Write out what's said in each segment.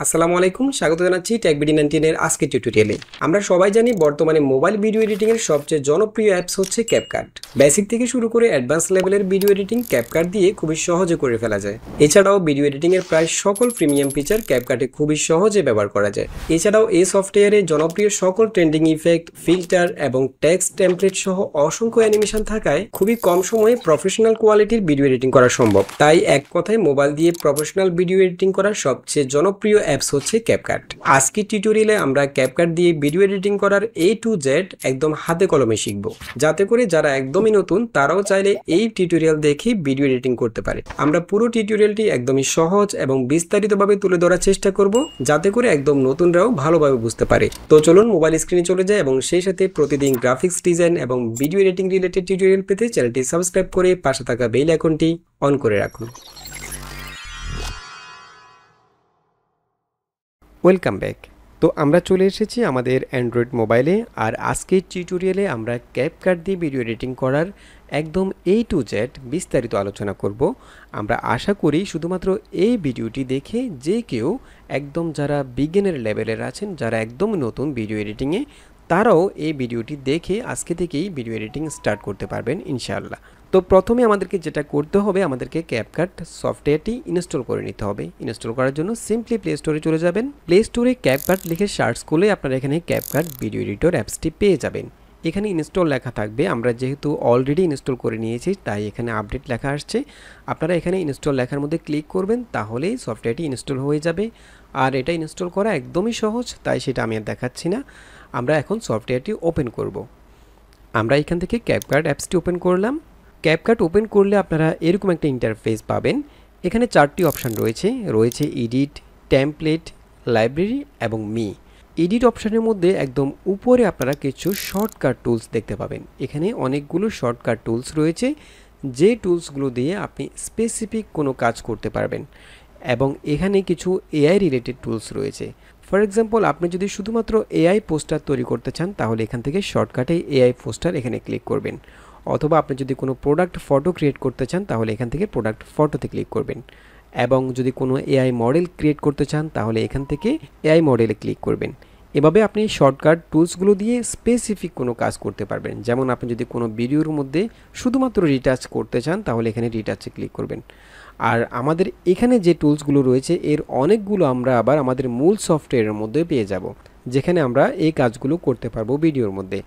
আসসালামু আলাইকুম, স্বাগত জানাচ্ছি টেকবিডি 19 এর আজকের টিউটোরিয়ালে। আমরা সবাই জানি বর্তমানে মোবাইল ভিডিও এডিটিং এর সবচেয়ে জনপ্রিয় অ্যাপস হচ্ছে ক্যাপকাট। বেসিক থেকে শুরু করে অ্যাডভান্স লেভেলের ভিডিও এডিটিং ক্যাপকাট দিয়ে খুবই সহজে করে ফেলা যায়। এছাড়াও ভিডিও এডিটিং এর প্রায় সকল প্রিমিয়াম ফিচার ক্যাপকাটে খুবই সহজে ব্যবহার করা যায়। এছাড়াও এই সফটওয়্যারে জনপ্রিয় সকল ট্রেন্ডিং ইফেক্ট, ফিল্টার এবং টেক্সট টেমপ্লেট সহ অসংখ্য অ্যানিমেশন থাকায় খুবই কম সময়ে প্রফেশনাল কোয়ালিটির ভিডিও এডিটিং করা সম্ভব। তাই এক কথায় মোবাইল দিয়ে প্রফেশনাল ভিডিও এডিটিং করার সবচেয়ে জনপ্রিয় অ্যাপস হচ্ছে ক্যাপকাট। আজকের টিউটোরিয়ালে আমরা ক্যাপকাট দিয়ে ভিডিও এডিটিং করার A to Z একদম হাতে কলমে শিখব, যাতে করে যারা একদমই নতুন তারাও চাইলে এই টিউটোরিয়াল দেখে ভিডিও এডিটিং করতে পারে। আমরা পুরো টিউটোরিয়ালটি একদমই সহজ এবং বিস্তারিতভাবে তুলে ধরার চেষ্টা করব, যাতে করে একদম নতুনরাও ভালোভাবে বুঝতে পারে। তো চলুন মোবাইল স্ক্রিনে চলে যায় এবং সেই সাথে প্রতিদিন গ্রাফিক্স ডিজাইন এবং ভিডিও এডিটিং রিলেটেড টিউটোরিয়াল পেতে চ্যানেলটি সাবস্ক্রাইব করে পাশে থাকা বেল আইকনটি অন করে রাখুন। Welcome back. তো আমরা চলে এসেছি আমাদের অ্যান্ড্রয়েড মোবাইলে, আর আজকের টিউটোরিয়ালে আমরা ক্যাপকাট দিয়ে ভিডিও এডিটিং করার একদম A to Z বিস্তারিত আলোচনা করব। আমরা আশা করি শুধুমাত্র এই ভিডিওটি দেখে যে কেউ একদম যারা বিগিনার লেভেলের আছেন, যারা একদম নতুন ভিডিও এডিটিংয়ে, তারাও এই ভিডিওটি দেখে আজকে থেকেই ভিডিও এডিটিং স্টার্ট করতে পারবেন ইনশাআল্লাহ। তো প্রথমে আমাদেরকে যেটা করতে হবে, আমাদেরকে ক্যাপকাট সফটওয়্যারটি ইনস্টল করে নিতে হবে। ইনস্টল করার জন্য সিম্পলি প্লে স্টোরে চলে যাবেন। প্লে স্টোরে ক্যাপকাট লিখে সার্চ করলে আপনারা এখানে ক্যাপকাট ভিডিও এডিটর অ্যাপসটি পেয়ে যাবেন। এখানে ইনস্টল লেখা থাকবে। আমরা যেহেতু অলরেডি ইনস্টল করে নিয়েছি তাই এখানে আপডেট লেখা আসছে। আপনারা এখানে ইনস্টল লেখার মধ্যে ক্লিক করবেন, তাহলেই সফটওয়্যারটি ইনস্টল হয়ে যাবে। আর এটা ইনস্টল করা একদমই সহজ, তাই সেটা আমি আর দেখাচ্ছি না। আমরা এখন সফটওয়্যারটি ওপেন করব। আমরা এখান থেকে ক্যাপকাট অ্যাপসটি ওপেন করলাম। ক্যাপকাট ওপেন করলে আপনারা এরকম একটা ইন্টারফেস পাবেন। এখানে চারটি অপশান রয়েছে এডিট, টেমপ্লেট, লাইব্রেরি এবং মি। এডিট অপশানের মধ্যে একদম উপরে আপনারা কিছু শর্টকাট টুলস দেখতে পাবেন। এখানে অনেকগুলো শর্টকাট টুলস রয়েছে, যে টুলসগুলো দিয়ে আপনি স্পেসিফিক কোনো কাজ করতে পারবেন। এবং এখানে কিছু এআই রিলেটেড টুলস রয়েছে। ফর এক্সাম্পল, আপনি যদি শুধুমাত্র এআই পোস্টার তৈরি করতে চান, তাহলে এখান থেকে শর্টকাটে এআই পোস্টার এখানে ক্লিক করবেন। অথবা আপনি যদি কোনো প্রোডাক্ট ফটো ক্রিয়েট করতে চান, তাহলে এখান থেকে প্রোডাক্ট ফটোতে ক্লিক করবেন। এবং যদি কোনো এআই মডেল ক্রিয়েট করতে চান, তাহলে এখান থেকে এআই মডেলে ক্লিক করবেন। এভাবে আপনি শর্টকাট টুলসগুলো দিয়ে স্পেসিফিক কোনো কাজ করতে পারবেন। যেমন আপনি যদি কোনো ভিডিওর মধ্যে শুধুমাত্র রিটাচ করতে চান, তাহলে এখানে রিটাচে ক্লিক করবেন। আর আমাদের এখানে যে টুলসগুলো রয়েছে এর অনেকগুলো আমরা আবার আমাদের মূল সফটওয়্যারের মধ্যে পেয়ে যাব, যেখানে আমরা এই কাজগুলো করতে পারবো ভিডিওর মধ্যে।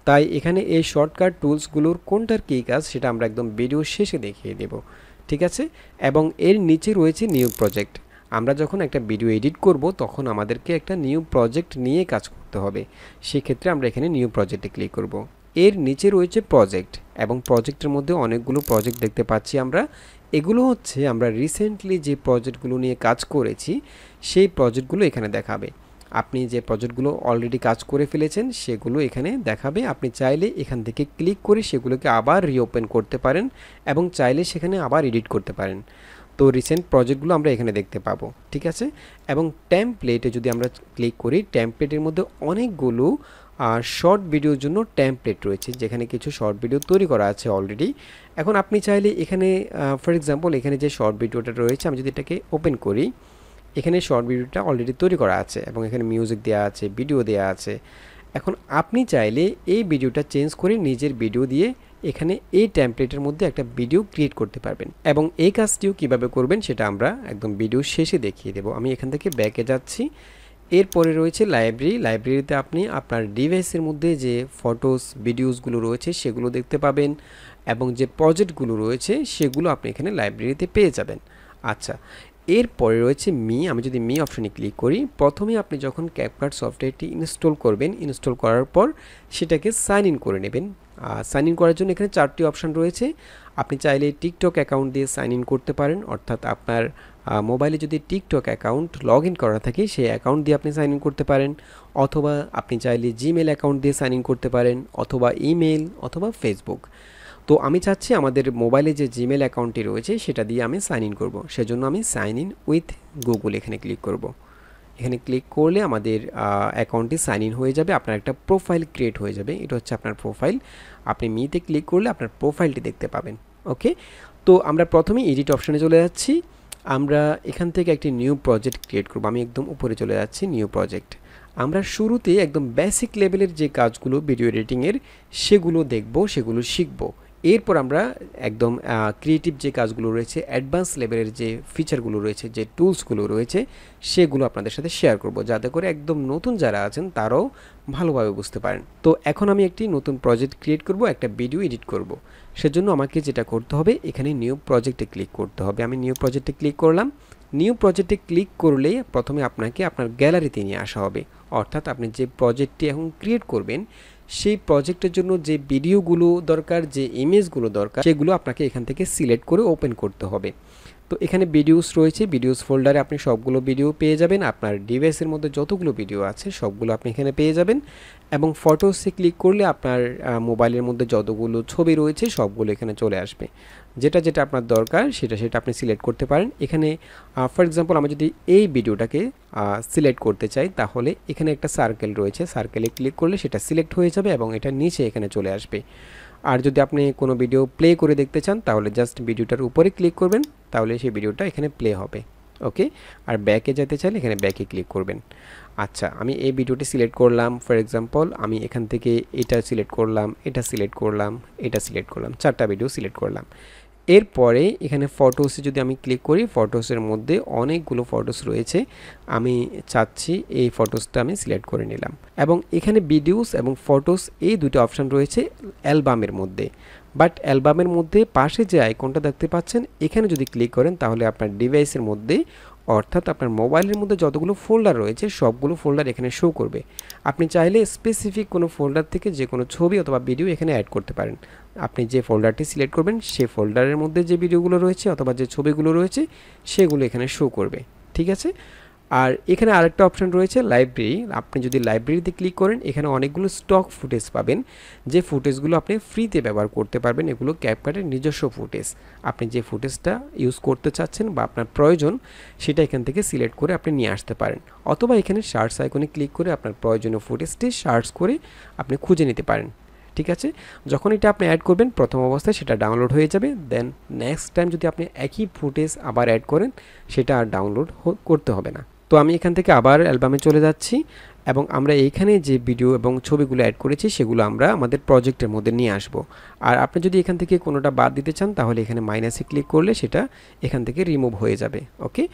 তাই এখানে এই শর্টকাট টুলসগুলোর কোনটার কী কাজ সেটা আমরা একদম ভিডিও শেষে দেখিয়ে দেব, ঠিক আছে। এবং এর নিচে রয়েছে নিউ প্রজেক্ট। আমরা যখন একটা ভিডিও এডিট করব, তখন আমাদেরকে একটা নিউ প্রজেক্ট নিয়ে কাজ করতে হবে। সেক্ষেত্রে আমরা এখানে নিউ প্রজেক্টে ক্লিক করব। এর নিচে রয়েছে প্রজেক্ট, এবং প্রজেক্টের মধ্যে অনেকগুলো প্রজেক্ট দেখতে পাচ্ছি আমরা। এগুলো হচ্ছে আমরা রিসেন্টলি যে প্রজেক্টগুলো নিয়ে কাজ করেছি সেই প্রজেক্টগুলো এখানে দেখাবে। আপনি যে প্রজেক্টগুলো অলরেডি কাজ করে ফেলেছেন সেগুলো এখানে দেখাবে। আপনি চাইলে এখান থেকে ক্লিক করে সেগুলোকে আবার রিওপেন করতে পারেন এবং চাইলে সেখানে আবার এডিট করতে পারেন। তো রিসেন্ট প্রজেক্টগুলো আমরা এখানে দেখতে পাবো, ঠিক আছে। এবং টেমপ্লেটে যদি আমরা ক্লিক করি, টেমপ্লেটের মধ্যে অনেকগুলো শর্ট ভিডিওর জন্য টেমপ্লেট রয়েছে, যেখানে কিছু শর্ট ভিডিও তৈরি করা আছে অলরেডি। এখন আপনি চাইলে এখানে ফর এক্সাম্পল এখানে যে শর্ট ভিডিওটা রয়েছে, আমি যদি এটাকে ওপেন করি, এখানে শর্ট ভিডিওটা অলরেডি তৈরি করা আছে এবং এখানে মিউজিক দেওয়া আছে, ভিডিও দেওয়া আছে। এখন আপনি চাইলে এই ভিডিওটা চেঞ্জ করে নিজের ভিডিও দিয়ে এখানে এই টেমপ্লেটের মধ্যে একটা ভিডিও ক্রিয়েট করতে পারবেন। এবং এই কাজটিও কিভাবে করবেন সেটা আমরা একদম ভিডিও শেষে দেখিয়ে দেব। আমি এখান থেকে ব্যাকে যাচ্ছি। এরপরে রয়েছে লাইব্রেরি। লাইব্রেরিতে আপনি আপনার ডিভাইসের মধ্যে যে ফটোস, ভিডিওসগুলো রয়েছে সেগুলো দেখতে পাবেন, এবং যে প্রজেক্টগুলো রয়েছে সেগুলো আপনি এখানে লাইব্রেরিতে পেয়ে যাবেন। আচ্ছা, এরপরে রয়েছে মি। আমি যদি মি অপশানে ক্লিক করি, প্রথমে আপনি যখন ক্যাপকাট সফটওয়্যারটি ইনস্টল করবেন, ইনস্টল করার পর সেটাকে সাইন ইন করে নেবেন। সাইন ইন করার জন্য এখানে চারটি অপশান রয়েছে। আপনি চাইলে টিকটক অ্যাকাউন্ট দিয়ে সাইন ইন করতে পারেন, অর্থাৎ আপনার মোবাইলে যদি টিকটক অ্যাকাউন্ট লগ ইন করা থাকে সেই অ্যাকাউন্ট দিয়ে আপনি সাইন ইন করতে পারেন। অথবা আপনি চাইলে জিমেল অ্যাকাউন্ট দিয়ে সাইন ইন করতে পারেন, অথবা ইমেল, অথবা ফেসবুক। তো আমি চাচ্ছি আমাদের মোবাইলে যে জিমেল অ্যাকাউন্টটি রয়েছে সেটা দিয়ে আমি সাইন ইন করব। সেজন্য আমি সাইন ইন উইথ গুগল এখানে ক্লিক করব। এখানে ক্লিক করলে আমাদের অ্যাকাউন্টটি সাইন ইন হয়ে যাবে। আপনার একটা প্রোফাইল ক্রিয়েট হয়ে যাবে। এটা হচ্ছে আপনার প্রোফাইল। আপনি মিতে ক্লিক করলে আপনার প্রোফাইলটি দেখতে পাবেন। ওকে, তো আমরা প্রথমে এডিট অপশানে চলে যাচ্ছি। আমরা এখান থেকে একটি নিউ প্রজেক্ট ক্রিয়েট করব। আমি একদম উপরে চলে যাচ্ছি, নিউ প্রজেক্ট। আমরা শুরুতে একদম বেসিক লেভেলের যে কাজগুলো ভিডিও এডিটিংয়ের সেগুলো দেখব, সেগুলো শিখব। এরপর আমরা একদম ক্রিয়েটিভ যে কাজগুলো রয়েছে, অ্যাডভান্স লেভেলের যে ফিচারগুলো রয়েছে, যে টুলসগুলো রয়েছে, সেগুলো আপনাদের সাথে শেয়ার করব, যাতে করে একদম নতুন যারা আছেন তারাও ভালোভাবে বুঝতে পারেন। তো এখন আমি একটি নতুন প্রজেক্ট ক্রিয়েট করব, একটা ভিডিও এডিট করব। সেজন্য আমাকে যেটা করতে হবে, এখানে নিউ প্রজেক্টে ক্লিক করতে হবে। আমি নিউ প্রজেক্টে ক্লিক করলাম। নিউ প্রজেক্টে ক্লিক করলে প্রথমে আপনাকে আপনার গ্যালারিতে নিয়ে আসা হবে, অর্থাৎ আপনি যে প্রজেক্টটি এখন ক্রিয়েট করবেন সেই প্রজেক্টের জন্য যে ভিডিওগুলো দরকার, যে ইমেজগুলো দরকার, সেগুলো আপনাকে এখান থেকে সিলেক্ট করে ওপেন করতে হবে। তো এখানে ভিডিওস রয়েছে, ভিডিওস ফোল্ডারে আপনি সবগুলো ভিডিও পেয়ে যাবেন। আপনার ডিভাইসের মধ্যে যতগুলো ভিডিও আছে সবগুলো আপনি এখানে পেয়ে যাবেন। এবং ফটোসে ক্লিক করলে আপনার মোবাইলের মধ্যে যতগুলো ছবি রয়েছে সবগুলো এখানে চলে আসবে। যেটা যেটা আপনার দরকার সেটা আপনি সিলেক্ট করতে পারেন। এখানে ফর এক্সাম্পল আমি যদি এই ভিডিওটাকে সিলেক্ট করতে চাই, তাহলে এখানে একটা সার্কেল রয়েছে, সার্কেলে ক্লিক করলে সেটা সিলেক্ট হয়ে যাবে এবং এটা নিচে এখানে চলে আসবে। আর যদি আপনি কোনো ভিডিও প্লে করে দেখতে চান, তাহলে জাস্ট ভিডিওটার উপরে ক্লিক করবেন, তাহলে সেই ভিডিওটা এখানে প্লে হবে। ওকে, আর ব্যাকে যেতে চাইলে এখানে ব্যাকে ক্লিক করবেন। আচ্ছা, আমি এই ভিডিওটি সিলেক্ট করলাম। ফর এক্সাম্পল আমি এখান থেকে এটা সিলেক্ট করলাম, এটা সিলেক্ট করলাম, এটা সিলেক্ট করলাম, 4টা ভিডিও সিলেক্ট করলাম। এরপরে এখানে ফটোসে যদি আমি ক্লিক করি, ফটোসের মধ্যে অনেকগুলো ফটোস রয়েছে। আমি চাচ্ছি এই ফটোসটা আমি সিলেক্ট করে নিলাম। এবং এখানে ভিডিওস এবং ফটোস এই দুটো অপশান রয়েছে অ্যালবামের মধ্যে। বাট অ্যালবামের মধ্যে পাশে যে আইকনটা দেখতে পাচ্ছেন, এখানে যদি ক্লিক করেন তাহলে আপনার ডিভাইসের মধ্যে, অর্থাৎ আপনার মোবাইলের মধ্যে যতগুলো ফোল্ডার রয়েছে সবগুলো ফোল্ডার এখানে শো করবে। আপনি চাইলে স্পেসিফিক কোনো ফোল্ডার থেকে যে কোনো ছবি অথবা ভিডিও এখানে অ্যাড করতে পারেন। আপনি যে ফোল্ডারটি সিলেক্ট করবেন সেই ফোল্ডারের মধ্যে যে ভিডিওগুলো রয়েছে অথবা যে ছবিগুলো রয়েছে সেগুলো এখানে শো করবে। ঠিক আছে। আর এখানে আরেকটা অপশন রয়েছে লাইব্রেরি। আপনি যদি লাইব্রেরিতে ক্লিক করেন, এখানে অনেকগুলো স্টক ফুটেজ পাবেন, যে ফুটেজগুলো আপনি ফ্রিতে ব্যবহার করতে পারবেন। এগুলো ক্যাপকাটের নিজস্ব ফুটেজ। আপনি যে ফুটেজটা ইউজ করতে চাচ্ছেন বা আপনার প্রয়োজন, সেটা এখান থেকে সিলেক্ট করে আপনি নিয়ে আসতে পারেন। অথবা এখানে সার্চ আইকনে ক্লিক করে আপনার প্রয়োজনীয় ফুটেজটি সার্চ করে আপনি খুঁজে নিতে পারেন। ঠিক আছে। যখন এটা আপনি অ্যাড করবেন, প্রথম অবস্থায় সেটা ডাউনলোড হয়ে যাবে। দেন নেক্সট টাইম যদি আপনি একই ফুটেজ আবার অ্যাড করেন, সেটা আর ডাউনলোড করতে হবে না। তো আমি এখান থেকে আবার অ্যালবামে চলে যাচ্ছি এবং আমরা এইখানে যে ভিডিও এবং ছবিগুলো অ্যাড করেছি সেগুলো আমরা আমাদের প্রজেক্টের মধ্যে নিয়ে আসব। আর আপনি যদি এখান থেকে কোনোটা বাদ দিতে চান, তাহলে এখানে মাইনাসে ক্লিক করলে সেটা এখান থেকে রিমুভ হয়ে যাবে। ওকে,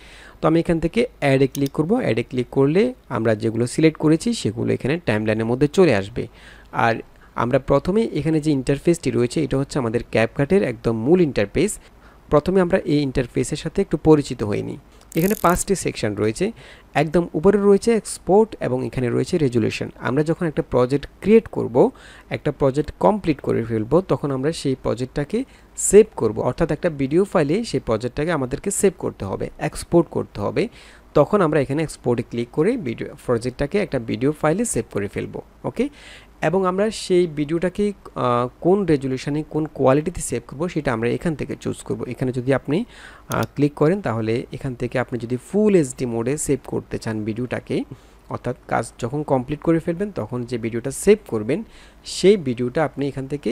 তো আমি এখান থেকে অ্যাডে ক্লিক করব। অ্যাডে ক্লিক করলে আমরা যেগুলো সিলেক্ট করেছি সেগুলো এখানে টাইমলাইনের মধ্যে চলে আসবে। আর আমরা প্রথমে এখানে যে ইন্টারফেসটি রয়েছে, এটা হচ্ছে আমাদের ক্যাপকাটের একদম মূল ইন্টারফেস। প্রথমে আমরা এই ইন্টারফেসের সাথে একটু পরিচিত হয়ে নিই। এখানে 5টি সেকশন রয়েছে। একদম উপরে রয়েছে এক্সপোর্ট এবং এখানে রয়েছে রেজুলেশন। আমরা যখন একটা প্রজেক্ট ক্রিয়েট করব, একটা প্রজেক্ট কমপ্লিট করে ফেলবো, তখন আমরা সেই প্রজেক্টটাকে সেভ করব, অর্থাৎ একটা ভিডিও ফাইলে সেই প্রজেক্টটাকে আমাদেরকে সেভ করতে হবে, এক্সপোর্ট করতে হবে। তখন আমরা এখানে এক্সপোর্টে ক্লিক করে ভিডিও প্রজেক্টটাকে একটা ভিডিও ফাইলে সেভ করে ফেলবো। ওকে, এবং আমরা সেই ভিডিওটাকে কোন রেজুলেশনে, কোন কোয়ালিটিতে সেভ করব, সেটা আমরা এখান থেকে চুজ করব। এখানে যদি আপনি ক্লিক করেন, তাহলে এখান থেকে আপনি যদি ফুল এইচডি মোডে সেভ করতে চান ভিডিওটাকে, অর্থাৎ কাজ যখন কমপ্লিট করে ফেলবেন তখন যে ভিডিওটা সেভ করবেন, সেই ভিডিওটা আপনি এখান থেকে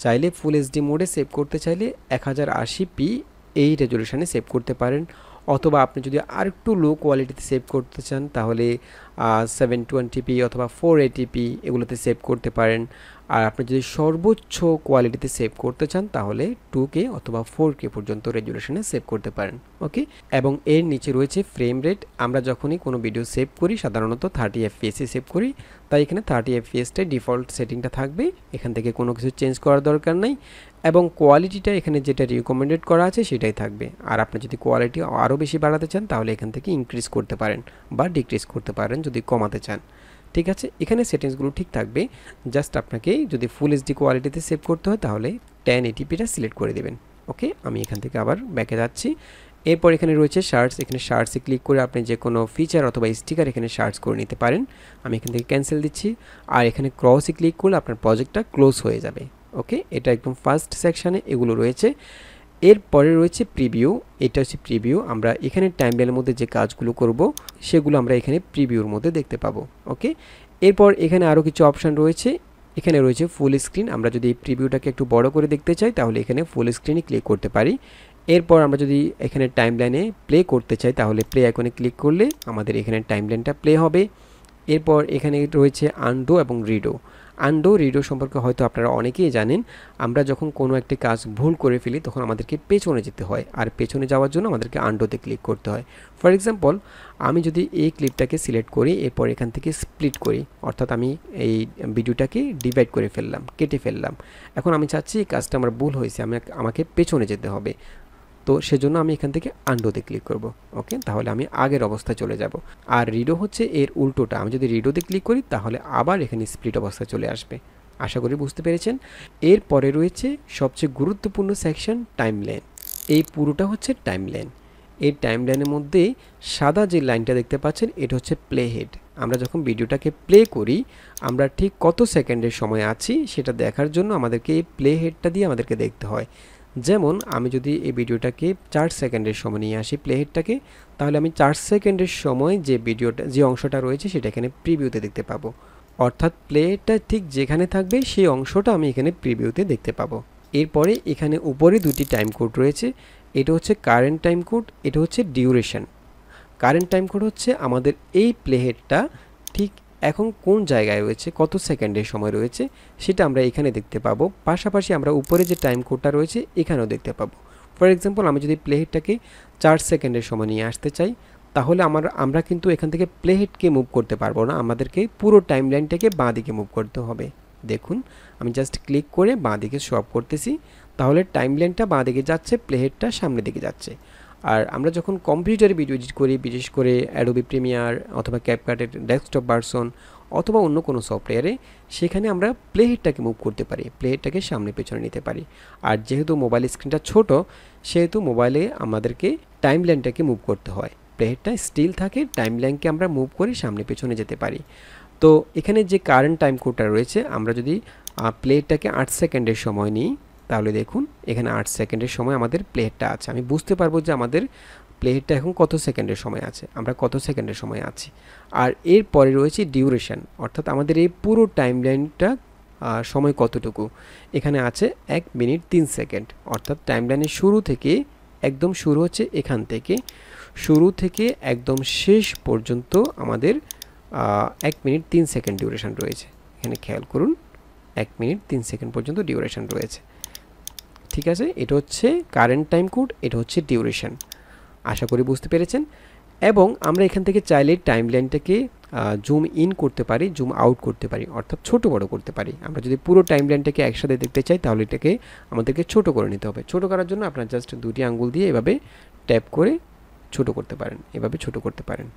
চাইলে ফুল এইচডি মোডে সেভ করতে চাইলে 1080p এই রেজুলেশনে সেভ করতে পারেন। অথবা আপনি যদি আরেকটু লো কোয়ালিটিতে সেভ করতে চান, তাহলে 720p অথবা 480p এগুলোতে সেভ করতে পারেন। আর আপনি যদি সর্বোচ্চ কোয়ালিটিতে সেভ করতে চান, তাহলে 2K অথবা 4K পর্যন্ত রেজুলেশনে সেভ করতে পারেন। ওকে, এবং এর নিচে রয়েছে ফ্রেম রেট। আমরা যখনই কোনো ভিডিও সেভ করি সাধারণত 30 fps এ সেভ করি, তাই এখানে 30 fps-টাই ডিফল্ট সেটিংটা থাকবে। এখান থেকে কোনো কিছু চেঞ্জ করার দরকার নাই। এবং কোয়ালিটিটা এখানে যেটা রিকমেন্ডেড করা আছে সেটাই থাকবে। আর আপনি যদি কোয়ালিটি আরও বেশি বাড়াতে চান, তাহলে এখান থেকে ইনক্রিজ করতে পারেন বা ডিক্রিজ করতে পারেন যদি কমাতে চান। ঠিক আছে, এখানে সেটিংসগুলো ঠিক থাকবে। জাস্ট আপনাকে যদি ফুল এইচডি কোয়ালিটিতে সেভ করতে হয়, তাহলে 1080pটা সিলেক্ট করে দেবেন। ওকে, আমি এখান থেকে আবার ব্যাকে যাচ্ছি। এরপর এখানে রয়েছে সার্চ। এখানে সার্চে ক্লিক করে আপনি যে কোনো ফিচার অথবা স্টিকার এখানে সার্চ করে নিতে পারেন। আমি এখান থেকে ক্যান্সেল দিচ্ছি। আর এখানে ক্রসে ক্লিক করলে আপনার প্রজেক্টটা ক্লোজ হয়ে যাবে। ওকে, এটা একদম ফার্স্ট সেকশানে এগুলো রয়েছে। এরপরে রয়েছে প্রিভিউ। এটা হচ্ছে প্রিভিউ। আমরা এখানে টাইমলাইনের মধ্যে যে কাজগুলো করব সেগুলো আমরা এখানে প্রিভিউর মধ্যে দেখতে পাবো। ওকে, এরপর এখানে আরও কিছু অপশান রয়েছে। এখানে রয়েছে ফুল স্ক্রিন। আমরা যদি এই প্রিভিউটাকে একটু বড় করে দেখতে চাই, তাহলে এখানে ফুল স্ক্রিনে ক্লিক করতে পারি। এরপর আমরা যদি এখানে টাইমলাইনে প্লে করতে চাই তাহলে প্লে আইকনে ক্লিক করলে আমাদের এখানে টাইমলাইনটা প্লে হবে। এরপর এখানে রয়েছে আনডো এবং রিডো। আনডো রিডো সম্পর্কে হয়তো আপনারা অনেকেই জানেন। আমরা যখন কোনো একটি কাজ ভুল করে ফেলি তখন আমাদেরকে পেছনে যেতে হয়, আর পেছনে যাওয়ার জন্য আমাদেরকে আনডোতে ক্লিক করতে হয়। ফর এক্সাম্পল, আমি যদি এই ক্লিপটাকে সিলেক্ট করি, এরপর এখান থেকে স্প্লিট করি, অর্থাৎ আমি এই ভিডিওটাকে ডিভাইড করে ফেললাম, কেটে ফেললাম। এখন আমি চাচ্ছি এই কাজটা আমার ভুল হয়েছে, আমাকে পেছনে যেতে হবে। তো সেজন্য আমি এখান থেকে আনডোতে ক্লিক করব। ওকে, তাহলে আমি আগের অবস্থায় চলে যাব। আর রিডো হচ্ছে এর উল্টোটা। আমি যদি রিডোতে ক্লিক করি তাহলে আবার এখানে স্প্লিট অবস্থায় চলে আসবে। আশা করি বুঝতে পেরেছেন। এরপরে রয়েছে সবচেয়ে গুরুত্বপূর্ণ সেকশন, টাইমলাইন। এই পুরোটা হচ্ছে টাইমলাইন। এই টাইমলাইনের মধ্যে সাদা যে লাইনটা দেখতে পাচ্ছেন এটা হচ্ছে প্লে হেড। আমরা যখন ভিডিওটাকে প্লে করি আমরা ঠিক কত সেকেন্ডের সময় আছি সেটা দেখার জন্য আমাদেরকে এই প্লে হেডটা দিয়ে আমাদেরকে দেখতে হয়। যেমন আমি যদি এই ভিডিওটাকে 4 সেকেন্ডের সময় নিয়ে আসি প্লে হেডটাকে, তাহলে আমি 4 সেকেন্ডের সময় যে অংশটা রয়েছে সেটা এখানে প্রিভিউতে দেখতে পাবো। অর্থাৎ প্লে হেডটা ঠিক যেখানে থাকবে সেই অংশটা আমি এখানে প্রিভিউতে দেখতে পাবো। এরপরে এখানে উপরে দুটি টাইম কোড রয়েছে। এটা হচ্ছে কারেন্ট টাইম কোড, এটা হচ্ছে ডিউরেশন। কারেন্ট টাইম কোড হচ্ছে আমাদের এই প্লে হেডটা ঠিক এখন কোন জায়গায় রয়েছে, কত সেকেন্ডের সময় রয়েছে সেটা আমরা এখানে দেখতে পাবো। পাশাপাশি আমরা উপরে যে টাইম কোডটা রয়েছে এখানেও দেখতে পাবো। ফর এক্সাম্পল, আমি যদি প্লে হেডটাকে 4 সেকেন্ডের সময় নিয়ে আসতে চাই তাহলে আমরা কিন্তু এখান থেকে প্লে হেডকে মুভ করতে পারবো না, আমাদেরকে পুরো টাইমলাইনটাকে বাঁ দিকে মুভ করতে হবে। দেখুন, আমি জাস্ট ক্লিক করে বাঁ দিকে সোয়াপ করতেছি, তাহলে টাইমলাইনটা বাঁ দিকে যাচ্ছে, প্লে হেডটা সামনের দিকে যাচ্ছে। আর আমরা যখন কম্পিউটারে ভিডিও এডিট করি, বিশেষ করে অ্যাডোবি প্রিমিয়ার অথবা ক্যাপকাটের ডেস্কটপ ভার্সন অথবা অন্য কোনো সফটওয়্যারে, সেখানে আমরা প্লে হেডটাকে মুভ করতে পারি, প্লে হেডটাকে সামনে পেছনে নিতে পারি। আর যেহেতু মোবাইল স্ক্রিনটা ছোট সেহেতু মোবাইলে আমাদেরকে টাইমলাইনটাকে মুভ করতে হয়। প্লে হেডটা স্টিল থাকে, টাইমলাইনকে আমরা মুভ করে সামনে পেছনে যেতে পারি। তো এখানে যে কারেন্ট টাইম কোডটা রয়েছে, আমরা যদি প্লে হেডটাকে 8 সেকেন্ডের সময় নিই তাহলে দেখুন এখানে 8 সেকেন্ডের সময় আমাদের প্লে হেডটা আছে। আমি বুঝতে পারবো যে আমাদের প্লে হেডটা এখন কত সেকেন্ডের সময় আছে, আমরা কত সেকেন্ডের সময় আছি। আর এরপরে রয়েছে ডিউরেশন, অর্থাৎ আমাদের এই পুরো টাইমলাইনটা সময় কতটুকু। এখানে আছে 1 মিনিট 3 সেকেন্ড, অর্থাৎ টাইমলাইনের শুরু থেকে একদম শুরু হচ্ছে এখান থেকে, শুরু থেকে একদম শেষ পর্যন্ত আমাদের 1 মিনিট 3 সেকেন্ড ডিউরেশন রয়েছে। এখানে খেয়াল করুন, 1 মিনিট 3 সেকেন্ড পর্যন্ত ডিউরেশন রয়েছে। ঠিক আছে, এটা হচ্ছে কারেন্ট টাইম কোড, এটা হচ্ছে ডিউরেশন। আশা করি বুঝতে পেরেছেন। এবং আমরা এখান থেকে চাইলে টাইমলাইনটাকে জুম ইন করতে পারি, জুম আউট করতে পারি, অর্থাৎ ছোট বড় করতে পারি। আমরা যদি পুরো টাইমলাইনটাকে একসাথে দেখতে চাই তাহলে এটাকে আমাদেরকে ছোট করে নিতে হবে। ছোট করার জন্য আপনার জাস্ট দুটি আঙ্গুল দিয়ে এভাবে ট্যাপ করে ছোট করতে পারেন, এভাবে ছোট করতে পারেন।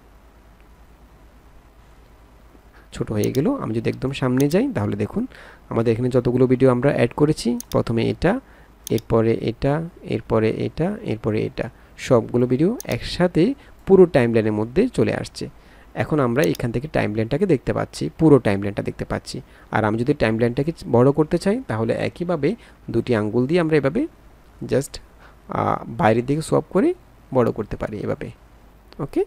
ছোট হয়ে গেল। আমি যদি একদম সামনে যাই তাহলে দেখুন আমাদের এখানে যতগুলো ভিডিও আমরা অ্যাড করেছি, প্রথমে এটা, এরপরে এটা, এরপরে এটা, এরপরে এটা, সবগুলো ভিডিও একসাথে পুরো টাইমলাইনের মধ্যে চলে আসছে। এখন আমরা এখান থেকে টাইমলাইনটাকে দেখতে পাচ্ছি, পুরো টাইমলাইনটা দেখতে পাচ্ছি। আর আমি যদি টাইমলাইনটাকে বড় করতে চাই তাহলে একইভাবে দুটি আঙ্গুল দিয়ে আমরা এভাবে জাস্ট বাইরের দিকে সোয়াপ করে বড় করতে পারি এভাবে। ওকে,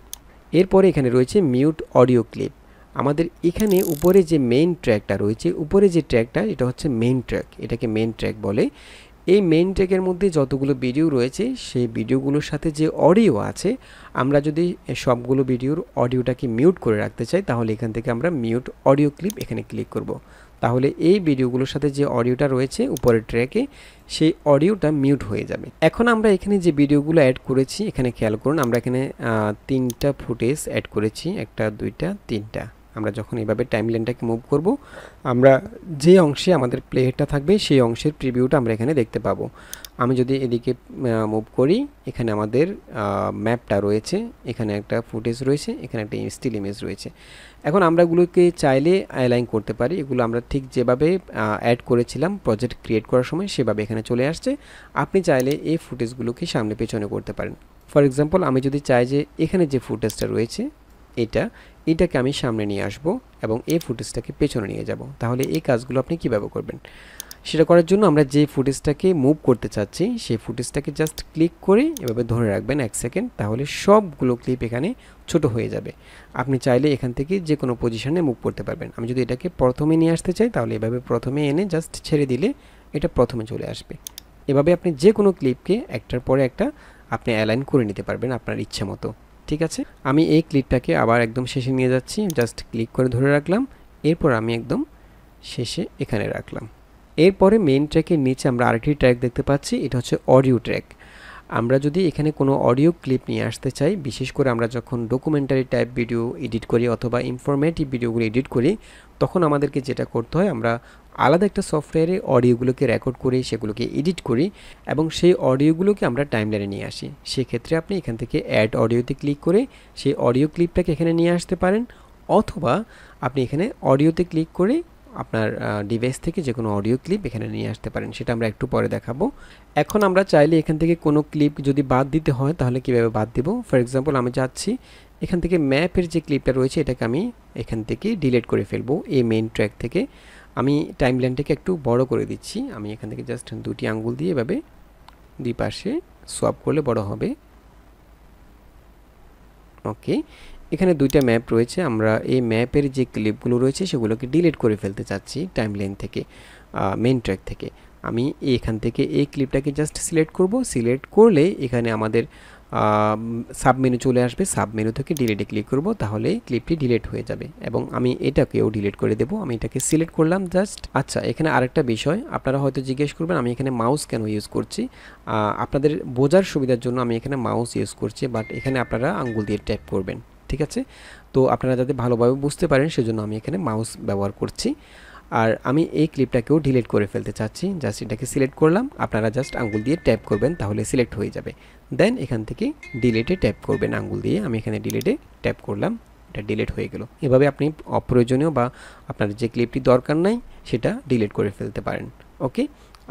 এরপরে এখানে রয়েছে মিউট অডিও ক্লিপ। আমাদের এখানে উপরে যে মেইন ট্র্যাকটা রয়েছে, উপরে যে ট্র্যাকটা এটা হচ্ছে মেইন ট্র্যাক, এটাকে মেইন ট্র্যাক বলে। এই মেইন ট্র্যাকের মধ্যে যতগুলো ভিডিও রয়েছে সেই ভিডিওগুলোর সাথে যে অডিও আছে, আমরা যদি সবগুলো ভিডিওর অডিওটাকে মিউট করে রাখতে চাই তাহলে এখান থেকে আমরা মিউট অডিও ক্লিপ এখানে ক্লিক করব। তাহলে এই ভিডিওগুলোর সাথে যে অডিওটা রয়েছে উপরের ট্র্যাকে সেই অডিওটা মিউট হয়ে যাবে। এখন আমরা এখানে যে ভিডিওগুলো অ্যাড করেছি এখানে খেয়াল করুন, আমরা এখানে 3টা ফুটেজ অ্যাড করেছি, 1টা 2টা 3টা। আমরা যখন এভাবে টাইমলাইনটাকে মুভ করব, আমরা যে অংশে আমাদের প্লে হেডটা থাকবে সেই অংশের প্রিভিউটা আমরা এখানে দেখতে পাবো। আমি যদি এদিকে মুভ করি, এখানে আমাদের ম্যাপটা রয়েছে, এখানে একটা ফুটেজ রয়েছে, এখানে একটা স্টিল ইমেজ রয়েছে। এখন আমরা এগুলোকে চাইলে অ্যালাইন করতে পারি। এগুলো আমরা ঠিক যেভাবে অ্যাড করেছিলাম প্রজেক্ট ক্রিয়েট করার সময় সেভাবে এখানে চলে আসছে। আপনি চাইলে এই ফুটেজগুলোকে সামনে পেছনে করতে পারেন। ফর এক্সাম্পল, আমি যদি চাই যে এখানে যে ফুটেজটা রয়েছে এটাকে আমি সামনে নিয়ে আসব এবং এই ফুটেজটাকে পেছনে নিয়ে যাব, তাহলে এই কাজগুলো আপনি কিভাবে করবেন সেটা করার জন্য আমরা যে ফুটেজটাকে মুভ করতে চাচ্ছি সেই ফুটেজটাকে জাস্ট ক্লিক করে এভাবে ধরে রাখবেন 1 সেকেন্ড, তাহলে সবগুলো ক্লিপ এখানে ছোট হয়ে যাবে। আপনি চাইলে এখান থেকে যে কোনো পজিশনে মুভ করতে পারবেন। আমি যদি এটাকে প্রথমে নিয়ে আসতে চাই তাহলে এভাবে প্রথমে এনে জাস্ট ছেড়ে দিলে এটা প্রথমে চলে আসবে। এভাবে আপনি যে কোনো ক্লিপকে একটার পরে একটা আপনি অ্যালাইন করে নিতে পারবেন আপনার ইচ্ছে মতো। ঠিক আছে, আমি এই ক্লিপটাকে আবার একদম শেষে নিয়ে যাচ্ছি, জাস্ট ক্লিক করে ধরে রাখলাম, এরপর আমি একদম শেষে এখানে রাখলাম। এরপরে মেইন ট্র্যাকের নিচে আমরা আরেকটি ট্র্যাক দেখতে পাচ্ছি, এটা হচ্ছে অডিও ট্র্যাক। আমরা যদি এখানে কোনো অডিও ক্লিপ নিয়ে আসতে চাই, বিশেষ করে আমরা যখন ডকুমেন্টারি টাইপ ভিডিও এডিট করি অথবা ইনফরমেটিভ ভিডিওগুলো এডিট করি, তখন আমাদেরকে যেটা করতে হয়, আমরা আলাদা একটা সফটওয়্যারে অডিওগুলোকে রেকর্ড করি, সেগুলোকে এডিট করি এবং সেই অডিওগুলোকে আমরা টাইমলাইনে নিয়ে আসি। সেক্ষেত্রে আপনি এখান থেকে অ্যাড অডিওতে ক্লিক করে সেই অডিও ক্লিপটাকে এখানে নিয়ে আসতে পারেন, অথবা আপনি এখানে অডিওতে ক্লিক করে আপনার ডিভাইস থেকে যে কোনো অডিও ক্লিপ এখানে নিয়ে আসতে পারেন, সেটা আমরা একটু পরে দেখাবো। এখন আমরা চাইলে এখান থেকে কোনো ক্লিপ যদি বাদ দিতে হয় তাহলে কিভাবে বাদ দিব। ফর এক্সাম্পল আমি চাচ্ছি এখান থেকে ম্যাপের যে ক্লিপটা রয়েছে এটাকে আমি এখান থেকে ডিলিট করে ফেলবো। এই মেইন ট্র্যাক থেকে আমি টাইমলাইনটাকে একটু বড় করে দিচ্ছি। আমি এখান থেকে জাস্ট দুটি আঙ্গুল দিয়ে এভাবে দুই পাশে সোয়াপ করলে বড় হবে। ওকে, এখানে দুইটা ম্যাপ রয়েছে, আমরা এই ম্যাপের যে ক্লিপগুলো রয়েছে সেগুলোকে ডিলিট করে ফেলতে চাচ্ছি টাইমলাইন থেকে, মেইন ট্র্যাক থেকে। আমি এখান থেকে এই ক্লিপটাকে জাস্ট সিলেক্ট করব, সিলেক্ট করলে এখানে আমাদের সাব মেনু চলে আসবে, সাব মেনু থেকে ডিলিটে ক্লিক করব, তাহলে ক্লিপটি ডিলিট হয়ে যাবে এবং আমি এটাকেও ডিলিট করে দেব। আমি এটাকে সিলেক্ট করলাম জাস্ট। আচ্ছা, এখানে আরেকটা বিষয় আপনারা হয়তো জিজ্ঞেস করবেন আমি এখানে মাউস কেন ইউজ করছি। আপনাদের বোঝার সুবিধার জন্য আমি এখানে মাউস ইউজ করছি, বাট এখানে আপনারা আঙ্গুল দিয়ে ট্যাপ করবেন। ঠিক আছে, তো আপনারা যাতে ভালোভাবে বুঝতে পারেন সেজন্য আমি এখানে মাউস ব্যবহার করছি। আর আমি এই ক্লিপটাকেও ডিলিট করে ফেলতে চাচ্ছি, জাস্ট এটাকে সিলেক্ট করলাম, আপনারা জাস্ট আঙ্গুল দিয়ে ট্যাপ করবেন তাহলে সিলেক্ট হয়ে যাবে। দেন এখান থেকে ডিলিটে ট্যাপ করবেন আঙ্গুল দিয়ে, আমি এখানে ডিলিটে ট্যাপ করলাম, এটা ডিলিট হয়ে গেল। এভাবে আপনি অপ্রয়োজনীয় বা আপনার যে ক্লিপটি দরকার নাই সেটা ডিলিট করে ফেলতে পারেন। ওকে,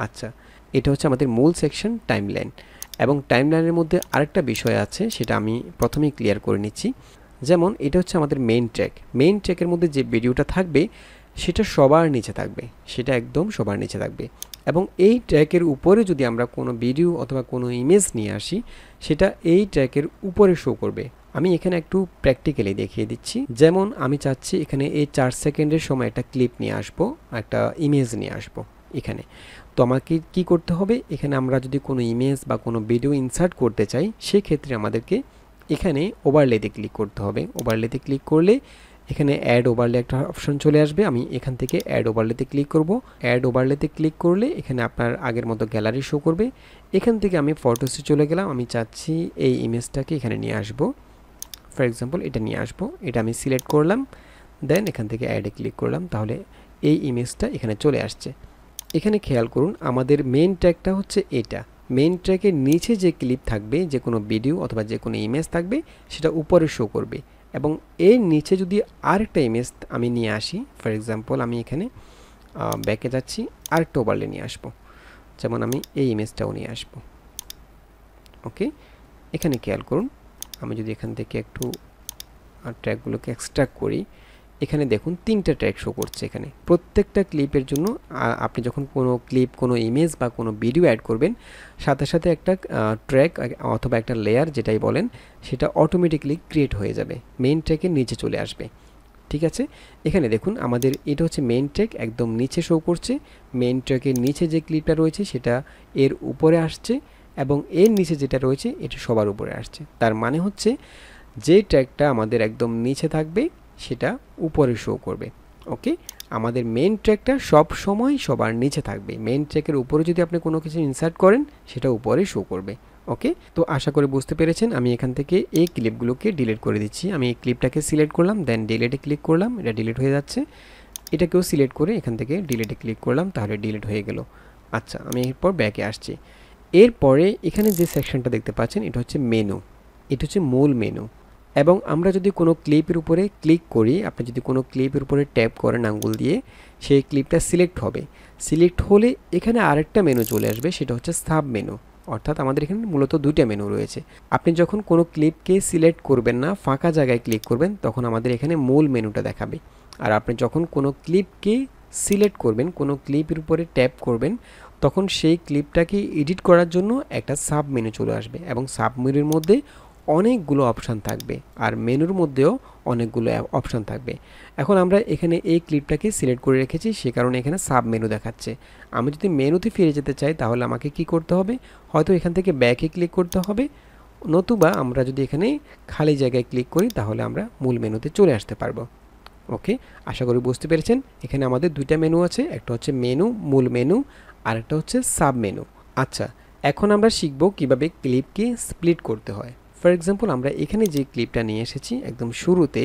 আচ্ছা, এটা হচ্ছে আমাদের মূল সেকশন টাইমলাইন। এবং টাইমলাইনের মধ্যে আরেকটা বিষয় আছে, সেটা আমি প্রথমেই ক্লিয়ার করে নিচ্ছি। যেমন এটা হচ্ছে আমাদের মেইন ট্র্যাক, মেইন ট্র্যাকের মধ্যে যে ভিডিওটা থাকবে সেটা সবার নিচে থাকবে, সেটা একদম সবার নিচে থাকবে। এবং এই ট্র্যাকের উপরে যদি আমরা কোনো ভিডিও অথবা কোনো ইমেজ নিয়ে আসি, সেটা এই ট্র্যাকের উপরে শো করবে। আমি এখানে একটু প্র্যাকটিক্যালি দেখিয়ে দিচ্ছি। যেমন আমি চাচ্ছি এখানে এই 4 সেকেন্ডের সময় একটা ক্লিপ নিয়ে আসবো, একটা ইমেজ নিয়ে আসবো এখানে। তো আমাকে কি করতে হবে, এখানে আমরা যদি কোনো ইমেজ বা কোনো ভিডিও ইনসার্ট করতে চাই, সেক্ষেত্রে আমাদেরকে এখানে ওভারলেতে ক্লিক করতে হবে। ওভারলেতে ক্লিক করলে এখানে অ্যাড ওভারলে একটা অপশন চলে আসবে, আমি এখান থেকে অ্যাড ওভারলেতে ক্লিক করব। অ্যাড ওভারলেতে ক্লিক করলে এখানে আপনার আগের মতো গ্যালারি শো করবে। এখান থেকে আমি ফটোসে চলে গেলাম, আমি চাচ্ছি এই ইমেজটাকে এখানে নিয়ে আসব। ফর এক্সাম্পল এটা নিয়ে আসব, এটা আমি সিলেক্ট করলাম, দেন এখান থেকে অ্যাডে ক্লিক করলাম, তাহলে এই ইমেজটা এখানে চলে আসছে। এখানে খেয়াল করুন আমাদের মেইন ট্র্যাকটা হচ্ছে এটা। মেইন ট্র্যাকের নিচে যে ক্লিপ থাকবে, যে কোনো ভিডিও অথবা যে কোনো ইমেজ থাকবে, সেটা উপরে শো করবে। এবং এর নিচে যদি আরেকটা ইমেজ আমি নিয়ে আসি, ফর এক্সাম্পল আমি এখানে ব্যাকে যাচ্ছি, আরেকটা ওভারলে নিয়ে আসবো, যেমন আমি এই ইমেজটাও নিয়ে আসবো। ওকে, এখানে খেয়াল করুন আমি যদি এখান থেকে একটু ট্র্যাকগুলোকে এক্সট্রাক্ট করি, এখানে দেখুন 3টা ট্র্যাক শো করছে। এখানে প্রত্যেকটা ক্লিপের জন্য আপনি যখন কোনো ক্লিপ, কোনো ইমেজ বা কোনো ভিডিও অ্যাড করবেন, সাথে সাথে একটা ট্র্যাক অথবা একটা লেয়ার যেটাই বলেন, সেটা অটোমেটিক্যালি ক্রিয়েট হয়ে যাবে, মেইন ট্র্যাকের নিচে চলে আসবে। ঠিক আছে, এখানে দেখুন আমাদের এটা হচ্ছে মেইন ট্র্যাক, একদম নিচে শো করছে। মেইন ট্র্যাকের নিচে যে ক্লিপটা রয়েছে সেটা এর উপরে আসছে, এবং এর নিচে যেটা রয়েছে এটা সবার উপরে আসছে। তার মানে হচ্ছে যে ট্র্যাকটা আমাদের একদম নিচে থাকবে সেটা উপরে শো করবে। ওকে, আমাদের মেইন ট্র্যাকটা সব সময় সবার নিচে থাকবে, মেইন ট্র্যাকের উপরে যদি আপনি কোনো কিছু ইনসার্ট করেন সেটা উপরে শো করবে। ওকে, তো আশা করি বুঝতে পেরেছেন। আমি এখান থেকে এই ক্লিপগুলোকে ডিলিট করে দিচ্ছি। আমি এই ক্লিপটাকে সিলেক্ট করলাম, দেন ডিলিটে ক্লিক করলাম, এটা ডিলিট হয়ে যাচ্ছে। এটাকেও সিলেক্ট করে এখান থেকে ডিলিটে ক্লিক করলাম, তাহলে ডিলিট হয়ে গেল। আচ্ছা, আমি এরপর ব্যাকে আসছি। এরপরে এখানে যে সেকশনটা দেখতে পাচ্ছেন এটা হচ্ছে মেনু, এটা হচ্ছে মূল মেনু। এবং আমরা যদি কোনো ক্লিপের উপরে ক্লিক করি, আপনি যদি কোনো ক্লিপের উপরে ট্যাপ করেন আঙ্গুল দিয়ে, সেই ক্লিপটা সিলেক্ট হবে। সিলেক্ট হলে এখানে আরেকটা মেনু চলে আসবে, সেটা হচ্ছে সাব মেনু। অর্থাৎ আমাদের এখানে মূলত দুইটা মেনু রয়েছে। আপনি যখন কোনো ক্লিপকে সিলেক্ট করবেন না, ফাঁকা জায়গায় ক্লিক করবেন, তখন আমাদের এখানে মূল মেনুটা দেখাবে। আর আপনি যখন কোনো ক্লিপকে সিলেক্ট করবেন, কোনো ক্লিপের উপরে ট্যাপ করবেন, তখন সেই ক্লিপটাকে এডিট করার জন্য একটা সাব মেনু চলে আসবে, এবং সাব মেনুর মধ্যে অনেকগুলো অপশান থাকবে আর মেনুর মধ্যেও অনেকগুলো অপশান থাকবে। এখন আমরা এখানে এই ক্লিপটাকে সিলেক্ট করে রেখেছি, সে কারণে এখানে সাব মেনু দেখাচ্ছে। আমি যদি মেনুতে ফিরে যেতে চাই তাহলে আমাকে কি করতে হবে, হয়তো এখান থেকে ব্যাকে ক্লিক করতে হবে, নতুবা আমরা যদি এখানে খালি জায়গায় ক্লিক করি তাহলে আমরা মূল মেনুতে চলে আসতে পারবো। ওকে, আশা করি বুঝতে পেরেছেন। এখানে আমাদের দুইটা মেনু আছে, একটা হচ্ছে মেনু, মূল মেনু, আর একটা হচ্ছে সাব মেনু। আচ্ছা, এখন আমরা শিখব কিভাবে ক্লিপকে স্প্লিট করতে হয়। ফর এক্সাম্পল, আমরা এখানে যে ক্লিপটা নিয়ে এসেছি একদম শুরুতে,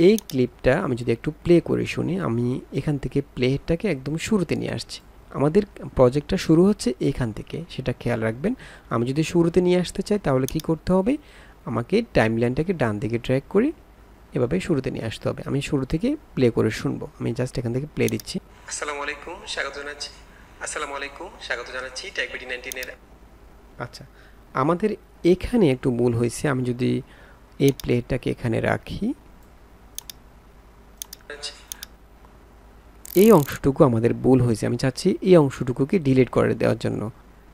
এই ক্লিপটা আমি যদি একটু প্লে করে শুনি, আমি এখান থেকে প্লেটাকে একদম শুরুতে নিয়ে আসছি। আমাদের প্রজেক্টটা শুরু হচ্ছে এখান থেকে, সেটা খেয়াল রাখবেন। আমি যদি শুরুতে নিয়ে আসতে চাই তাহলে কি করতে হবে, আমাকে টাইমলাইনটাকে ডান দিকে ড্র্যাগ করে এভাবে শুরুতে নিয়ে আসতে হবে। আমি শুরু থেকে প্লে করে শুনবো। আমি জাস্ট এখান থেকে প্লে দিচ্ছি। আসসালামু আলাইকুম, স্বাগত জানাচ্ছি। আসসালামু আলাইকুম, স্বাগত জানাচ্ছি ট্যাগবিডি 19 এর। আচ্ছা, আমাদের এখানে একটু ভুল হয়েছে। আমি যদি এই প্লেটাকে এখানে রাখি, এই অংশটুকু আমাদের ভুল হয়েছে। আমি চাচ্ছি এই অংশটুকুকে ডিলিট করে দেওয়ার জন্য।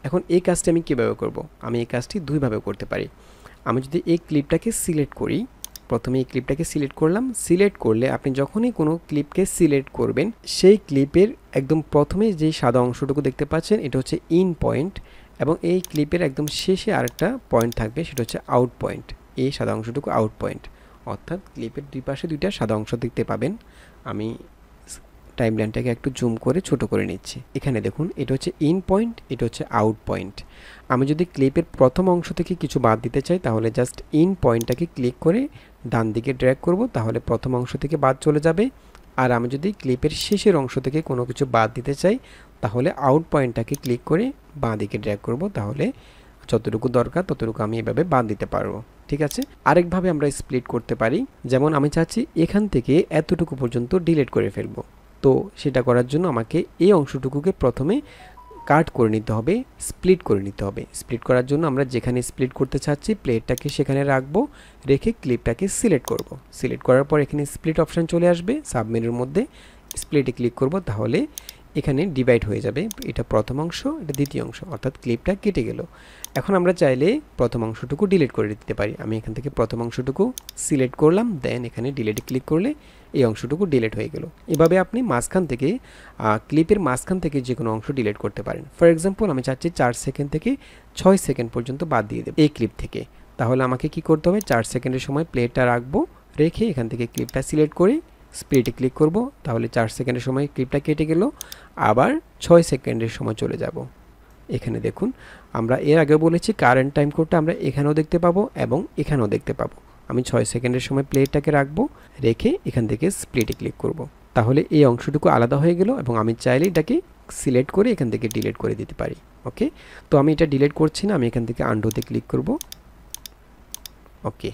এখন এই কাজটা আমি কীভাবে করব? আমি এই কাজটি দুইভাবে করতে পারি। আমি যদি এই ক্লিপটাকে সিলেক্ট করি, প্রথমে এই ক্লিপটাকে সিলেক্ট করলাম। সিলেক্ট করলে আপনি যখনই কোনো ক্লিপকে সিলেক্ট করবেন, সেই ক্লিপের একদম প্রথমে যে সাদা অংশটুকু দেখতে পাচ্ছেন এটা হচ্ছে ইন পয়েন্ট, এবং এই ক্লিপের একদম শেষে আরেকটা পয়েন্ট থাকবে, সেটা হচ্ছে আউট পয়েন্ট। এই সাদা অংশটুকু আউট পয়েন্ট, অর্থাৎ ক্লিপের দুই পাশে দুইটা সাদা অংশ দেখতে পাবেন। আমি টাইমলাইনটাকে একটু জুম করে ছোট করে নিচ্ছি। এখানে দেখুন, এটা হচ্ছে ইন পয়েন্ট, এটা হচ্ছে আউট পয়েন্ট। আমি যদি ক্লিপের প্রথম অংশ থেকে কিছু বাদ দিতে চাই তাহলে জাস্ট ইন পয়েন্টটাকে ক্লিক করে ডান দিকে ড্র্যাগ করব, তাহলে প্রথম অংশ থেকে বাদ চলে যাবে। আর আমি যদি ক্লিপের শেষের অংশ থেকে কোনো কিছু বাদ দিতে চাই তাহলে আউট পয়েন্টটাকে ক্লিক করে বাঁ দিকে ড্র্যাগ করব, তাহলে যতটুকু দরকার ততটুকু আমি এভাবে বাদ দিতে পারবো। ঠিক আছে, আরেকভাবে আমরা স্প্লিট করতে পারি। যেমন আমি চাচ্ছি এখান থেকে এতটুকু পর্যন্ত ডিলিট করে ফেলবো, তো সেটা করার জন্য আমাকে এই অংশটুকুকে প্রথমে কাট করে নিতে হবে, স্প্লিট করে নিতে হবে। স্প্লিট করার জন্য আমরা যেখানে স্প্লিট করতে চাচ্ছি প্লেটটাকে সেখানে রাখবো, রেখে ক্লিপটাকে সিলেক্ট করব। সিলেক্ট করার পর এখানে স্প্লিট অপশান চলে আসবে, সাবমেনুর মধ্যে স্প্লিটে ক্লিক করব, তাহলে এখানে ডিভাইড হয়ে যাবে। এটা প্রথম অংশ, এটা দ্বিতীয় অংশ, অর্থাৎ ক্লিপটা কেটে গেল। এখন আমরা চাইলে প্রথম অংশটুকু ডিলিট করে দিতে পারি। আমি এখান থেকে প্রথম অংশটুকু সিলেক্ট করলাম, দেন এখানে ডিলিটে ক্লিক করলে এই অংশটুকু ডিলিট হয়ে গেল। এভাবে আপনি মাঝখান থেকে ক্লিপের মাঝখান থেকে যে কোনো অংশ ডিলিট করতে পারেন। ফর এক্সাম্পল, আমি চাচ্ছি 4 সেকেন্ড থেকে 6 সেকেন্ড পর্যন্ত বাদ দিয়ে দেব এই ক্লিপ থেকে। তাহলে আমাকে কি করতে হবে, 4 সেকেন্ডের সময় প্লেটা রাখবো, রেখে এখান থেকে ক্লিপটা সিলেক্ট করে স্প্লিটে ক্লিক করব, তাহলে 4 সেকেন্ডের সময় ক্লিপটা কেটে গেল। আবার 6 সেকেন্ডের সময় চলে যাব। এখানে দেখুন, আমরা এর আগে বলেছি কারেন্ট টাইম কোডটা আমরা এখানেও দেখতে পাবো এবং এখানেও দেখতে পাবো। আমি 6 সেকেন্ডের সময় প্লেটাকে রাখবো, রেখে এখান থেকে স্প্লিটে ক্লিক করব, তাহলে এই অংশটুকু আলাদা হয়ে গেল এবং আমি চাইলে এটাকে সিলেক্ট করে এখান থেকে ডিলিট করে দিতে পারি। ওকে, তো আমি এটা ডিলিট করছি না, আমি এখান থেকে আন্ডুতে ক্লিক করব। ওকে,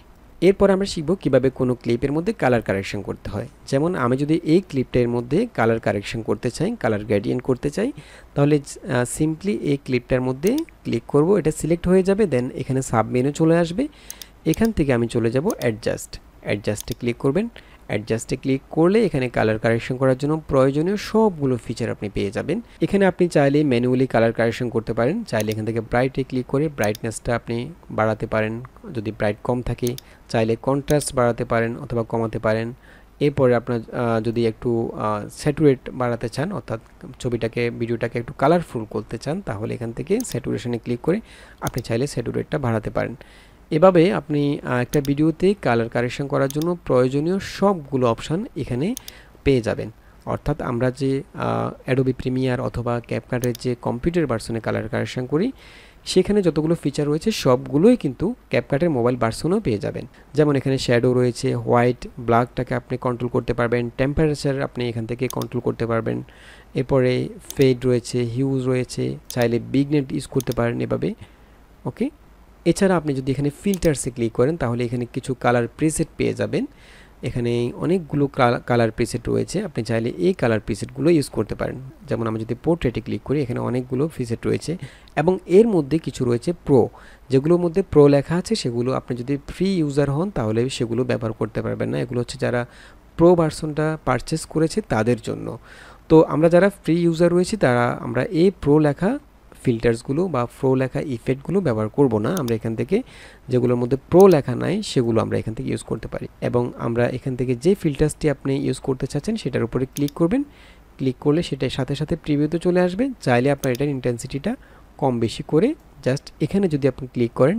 এরপর আমরা শিখব কিভাবে কোনো ক্লিপের মধ্যে কালার কারেকশন করতে হয়। যেমন আমি যদি এই ক্লিপটার মধ্যে কালার কারেকশন করতে চাই, কালার গ্রেডিয়েন্ট করতে চাই, তাহলে সিম্পলি এই ক্লিপটার মধ্যে ক্লিক করব, এটা সিলেক্ট হয়ে যাবে, দেন এখানে সাব মেনু চলে আসবে। এখান থেকে আমি চলে যাব অ্যাডজাস্টে ক্লিক করবেন। অ্যাডজাস্টে ক্লিক করলে এখানে কালার কারেকশন করার জন্য প্রয়োজনীয় সবগুলো ফিচার আপনি পেয়ে যাবেন। এখানে আপনি চাইলে ম্যানুয়ালি কালার কারেকশন করতে পারেন, চাইলে এখান থেকে ব্রাইটে ক্লিক করে ব্রাইটনেসটা আপনি বাড়াতে পারেন, যদি ব্রাইট কম থাকে চাইলে কন্ট্রাস্ট বাড়াতে পারেন অথবা কমাতে পারেন। এরপরে আপনার যদি একটু স্যাচুরেট বাড়াতে চান, অর্থাৎ ছবিটাকে ভিডিওটাকে একটু কালারফুল করতে চান, তাহলে এখান থেকে স্যাচুরেশনে ক্লিক করে আপনি চাইলে স্যাচুরেটটা বাড়াতে পারেন। এভাবে আপনি একটা ভিডিওতে কালার কারেকশন করার জন্য প্রয়োজনীয় সবগুলো অপশান এখানে পেয়ে যাবেন। অর্থাৎ আমরা যে অ্যাডোবি প্রিমিয়ার অথবা ক্যাপকাটের যে কম্পিউটার ভার্সনে কালার কারেকশন করি, সেখানে যতগুলো ফিচার রয়েছে সবগুলোই কিন্তু ক্যাপকাটের মোবাইল ভার্সনেও পেয়ে যাবেন। যেমন এখানে শ্যাডো রয়েছে, হোয়াইট ব্ল্যাকটাকে আপনি কন্ট্রোল করতে পারবেন, টেম্পারেচার আপনি এখান থেকে কন্ট্রোল করতে পারবেন। এরপরে ফেড রয়েছে, হিউজ রয়েছে, চাইলে বিগনেট ইউজ করতে পারেন এভাবে। ওকে, এছাড়া আপনি যদি এখানে ফিল্টারসে ক্লিক করেন তাহলে এখানে কিছু কালার প্রিসেট পেয়ে যাবেন। এখানে অনেকগুলো কালার প্রিসেট রয়েছে, আপনি চাইলে এই কালার প্রিসেটগুলো ইউজ করতে পারেন। যেমন আমি যদি পোর্ট্রেটে ক্লিক করি, এখানে অনেকগুলো প্রিসেট রয়েছে এবং এর মধ্যে কিছু রয়েছে প্রো, যেগুলোর মধ্যে প্রো লেখা আছে সেগুলো আপনি যদি ফ্রি ইউজার হন তাহলে সেগুলো ব্যবহার করতে পারবেন না। এগুলো হচ্ছে যারা প্রো ভার্সনটা পারচেস করেছে তাদের জন্য। তো আমরা যারা ফ্রি ইউজার রয়েছি তারা আমরা এই প্রো লেখা ফিল্টার্সগুলো বা প্রো লেখা ইফেক্টগুলো ব্যবহার করব না। আমরা এখান থেকে যেগুলোর মধ্যে প্রো লেখা নাই সেগুলো আমরা এখান থেকে ইউজ করতে পারি। এবং আমরা এখান থেকে যে ফিল্টার্সটি আপনি ইউজ করতে চাচ্ছেন সেটার উপরে ক্লিক করবেন। ক্লিক করলে সেটা সাথে সাথে প্রিভিউতে চলে আসবে। চাইলে আপনার এটার ইন্টেন্সিটিটা কম বেশি করে জাস্ট এখানে যদি আপনি ক্লিক করেন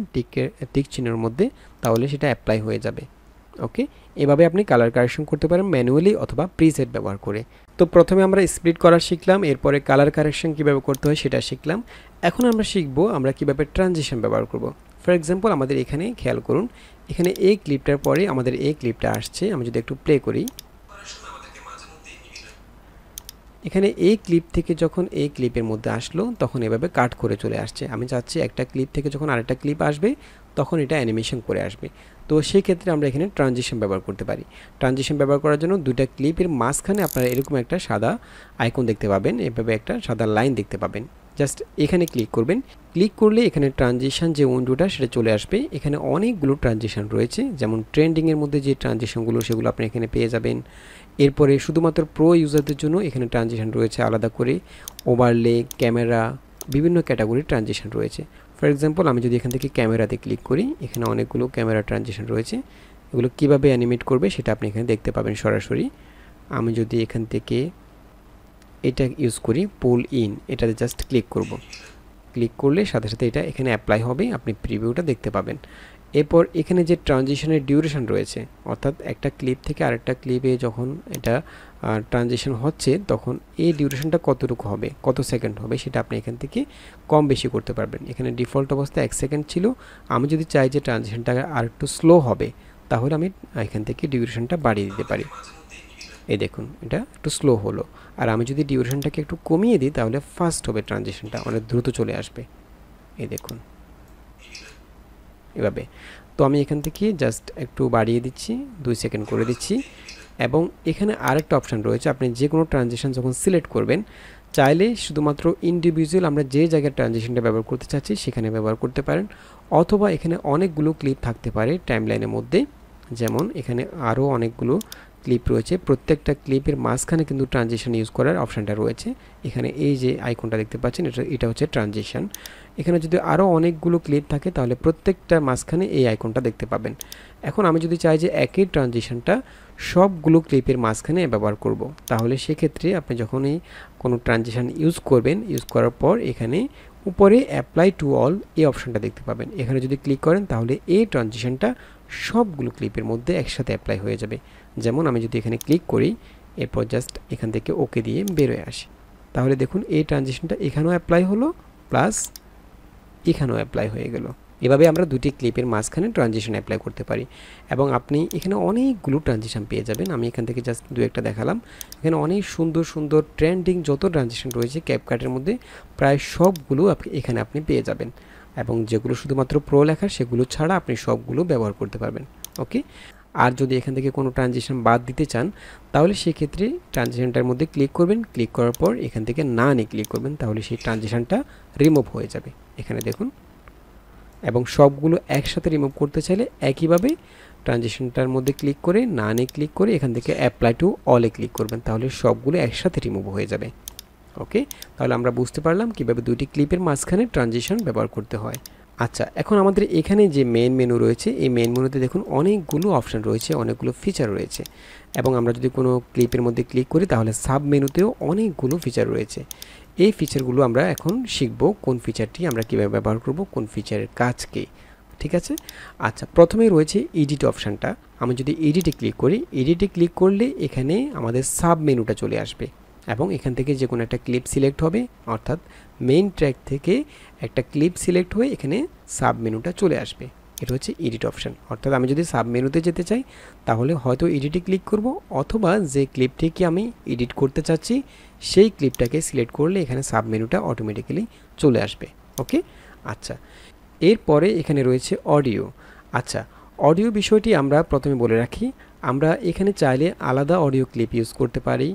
টিক চিহ্নের মধ্যে, তাহলে সেটা অ্যাপ্লাই হয়ে যাবে। ওকে, এভাবে আপনি কালার কারেকশন করতে পারেন ম্যানুয়ালি অথবা প্রিসেট ব্যবহার করে। তো প্রথমে আমরা স্প্লিট করা শিখলাম, এরপরে কালার কারেকশন কীভাবে করতে হয় সেটা শিখলাম। এখন আমরা শিখব আমরা কীভাবে ট্রানজিশন ব্যবহার করব। ফর এক্সাম্পল আমাদের এখানে খেয়াল করুন, এখানে এই ক্লিপটার পরে আমাদের এই ক্লিপটা আসছে। আমি যদি একটু প্লে করি, এখানে এই ক্লিপ থেকে যখন এই ক্লিপের মধ্যে আসলো তখন এভাবে কাট করে চলে আসছে। আমি চাচ্ছি একটা ক্লিপ থেকে যখন আরেকটা ক্লিপ আসবে তখন এটা অ্যানিমেশন করে আসবে। তো সেই ক্ষেত্রে আমরা এখানে ট্রানজিশন ব্যবহার করতে পারি। ট্রানজিশন ব্যবহার করার জন্য দুইটা ক্লিপের মাঝখানে আপনারা এরকম একটা সাদা আইকন দেখতে পাবেন, এভাবে একটা সাদা লাইন দেখতে পাবেন। জাস্ট এখানে ক্লিক করবেন। ক্লিক করলে এখানে ট্রানজিশন যে উইন্ডোটা সেটা চলে আসবে। এখানে অনেকগুলো ট্রানজিশন রয়েছে, যেমন ট্রেন্ডিংয়ের মধ্যে যে ট্রানজিশনগুলো সেগুলো আপনি এখানে পেয়ে যাবেন। এরপরে শুধুমাত্র প্রো ইউজারদের জন্য এখানে ট্রানজিশন রয়েছে আলাদা করে, ওভারলে, ক্যামেরা, বিভিন্ন ক্যাটাগরির ট্রানজিশন রয়েছে। ফর এক্সাম্পল আমি যদি এখান থেকে ক্যামেরাতে ক্লিক করি, এখানে অনেকগুলো ক্যামেরা ট্রানজিশন রয়েছে। এগুলো কিভাবে অ্যানিমেট করবে সেটা আপনি এখানে দেখতে পাবেন সরাসরি। আমি যদি এখান থেকে এটা ইউজ করি পুল ইন, এটাতে জাস্ট ক্লিক করব। ক্লিক করলে সাথে সাথে এটা এখানে অ্যাপ্লাই হবে, আপনি প্রিভিউটা দেখতে পাবেন। এরপর এখানে যে ট্রানজিশনের ডিউরেশন রয়েছে, অর্থাৎ একটা ক্লিপ থেকে আরেকটা ক্লিপে যখন এটা ট্রানজিশন হচ্ছে তখন এই ডিউরেশনটা কতটুকু হবে, কত সেকেন্ড হবে, সেটা আপনি এখান থেকে কম বেশি করতে পারবেন। এখানে ডিফল্ট অবস্থায় 1 সেকেন্ড ছিল। আমি যদি চাই যে ট্রানজিশনটা আর একটু স্লো হবে, তাহলে আমি এখান থেকে ডিউরেশনটা বাড়িয়ে দিতে পারি। এই দেখুন এটা একটু স্লো হলো। আর আমি যদি ডিউরেশনটাকে একটু কমিয়ে দিই তাহলে ফাস্ট হবে, ট্রানজিশনটা অনেক দ্রুত চলে আসবে। এই দেখুন এভাবে। তো আমি এখান থেকে জাস্ট একটু বাড়িয়ে দিচ্ছি, 2 সেকেন্ড করে দিচ্ছি। এবং এখানে আরেকটা অপশান রয়েছে, আপনি যে কোনো ট্রানজিশন যখন সিলেক্ট করবেন, চাইলে শুধুমাত্র ইন্ডিভিজুয়াল আমরা যে জায়গায় ট্রানজিশনটা ব্যবহার করতে চাচ্ছি সেখানে ব্যবহার করতে পারেন, অথবা এখানে অনেকগুলো ক্লিপ থাকতে পারে টাইমলাইনের মধ্যে। যেমন এখানে আরও অনেকগুলো ক্লিপ রয়েছে, প্রত্যেকটা ক্লিপের মাঝখানে কিন্তু ট্রানজিশন ইউজ করার অপশানটা রয়েছে। এখানে এই যে আইকনটা দেখতে পাচ্ছেন এটা হচ্ছে ট্রানজিশন। এখানে যদি আরও অনেকগুলো ক্লিপ থাকে তাহলে প্রত্যেকটার মাঝখানে এই আইকনটা দেখতে পাবেন। এখন আমি যদি চাই যে একই ট্রানজিশনটা সবগুলো ক্লিপের মাঝখানে ব্যবহার করব, তাহলে সেক্ষেত্রে আপনি যখনই কোনো ট্রানজিশন ইউজ করবেন, ইউজ করার পর এখানে উপরে অ্যাপ্লাই টু অল এই অপশানটা দেখতে পাবেন। এখানে যদি ক্লিক করেন তাহলে এই ট্রানজিশনটা সবগুলো ক্লিপের মধ্যে একসাথে অ্যাপ্লাই হয়ে যাবে। যেমন আমি যদি এখানে ক্লিক করি, এরপর জাস্ট এখান থেকে ওকে দিয়ে বেরোয় আসি, তাহলে দেখুন এই ট্রানজিশনটা এখানেও অ্যাপ্লাই হলো, প্লাস এখানেও অ্যাপ্লাই হয়ে গেল। এভাবে আমরা দুটি ক্লিপের মাঝখানে ট্রানজিশন অ্যাপ্লাই করতে পারি। এবং আপনি এখানে অনেকগুলো ট্রানজিশন পেয়ে যাবেন। আমি এখান থেকে জাস্ট দু একটা দেখালাম। এখানে অনেক সুন্দর সুন্দর ট্রেন্ডিং যত ট্রানজিশন রয়েছে ক্যাপকাটের মধ্যে প্রায় সবগুলো এখানে আপনি পেয়ে যাবেন। এবং যেগুলো শুধুমাত্র প্রো লেখা সেগুলো ছাড়া আপনি সবগুলো ব্যবহার করতে পারবেন। ওকে, আর যদি এখান থেকে কোনো ট্রানজিশন বাদ দিতে চান তাহলে সেক্ষেত্রে ট্রানজিশনটার মধ্যে ক্লিক করবেন, ক্লিক করার পর এখান থেকে না নিয়ে ক্লিক করবেন, তাহলে সেই ট্রানজিশনটা রিমুভ হয়ে যাবে। এখানে দেখুন। এবং সবগুলো একসাথে রিমুভ করতে চাইলে একইভাবে ট্রানজিশনটার মধ্যে ক্লিক করে না নিয়ে ক্লিক করে এখান থেকে অ্যাপ্লাই টু অলে ক্লিক করবেন, তাহলে সবগুলো একসাথে রিমুভ হয়ে যাবে। ওকে, তাহলে আমরা বুঝতে পারলাম কীভাবে দুইটি ক্লিপের মাঝখানে ট্রানজিশন ব্যবহার করতে হয়। আচ্ছা, এখন আমাদের এখানে যে মেন মেনু রয়েছে, এই মেন মেনুতে দেখুন অনেকগুলো অপশান রয়েছে, অনেকগুলো ফিচার রয়েছে। এবং আমরা যদি কোনো ক্লিপের মধ্যে ক্লিক করি তাহলে সাব মেনুতেও অনেকগুলো ফিচার রয়েছে। এই ফিচারগুলো আমরা এখন শিখব, কোন ফিচারটি আমরা কীভাবে ব্যবহার করব, কোন ফিচারের কাজ কী। ঠিক আছে। আচ্ছা, প্রথমেই রয়েছে এডিট অপশানটা। আমি যদি এডিটে ক্লিক করি, এডিটে ক্লিক করলে এখানে আমাদের সাব মেনুটা চলে আসবে এবং এখান থেকে যে কোনো একটা ক্লিপ সিলেক্ট হবে, অর্থাৎ মেইন ট্র্যাক থেকে একটা ক্লিপ সিলেক্ট হয়ে এখানে সাব মেনুটা চলে আসবে। এটা হচ্ছে এডিট অপশান। অর্থাৎ আমি যদি সাব মেনুতে যেতে চাই তাহলে হয়তো এডিটে ক্লিক করব, অথবা যে ক্লিপটিকে আমি এডিট করতে চাচ্ছি সেই ক্লিপটাকে সিলেক্ট করলে এখানে সাব মেনুটা অটোমেটিক্যালি চলে আসবে। ওকে, আচ্ছা, এরপরে এখানে রয়েছে অডিও। আচ্ছা, অডিও বিষয়টি আমরা প্রথমে বলে রাখি, আমরা এখানে চাইলে আলাদা অডিও ক্লিপ ইউজ করতে পারি,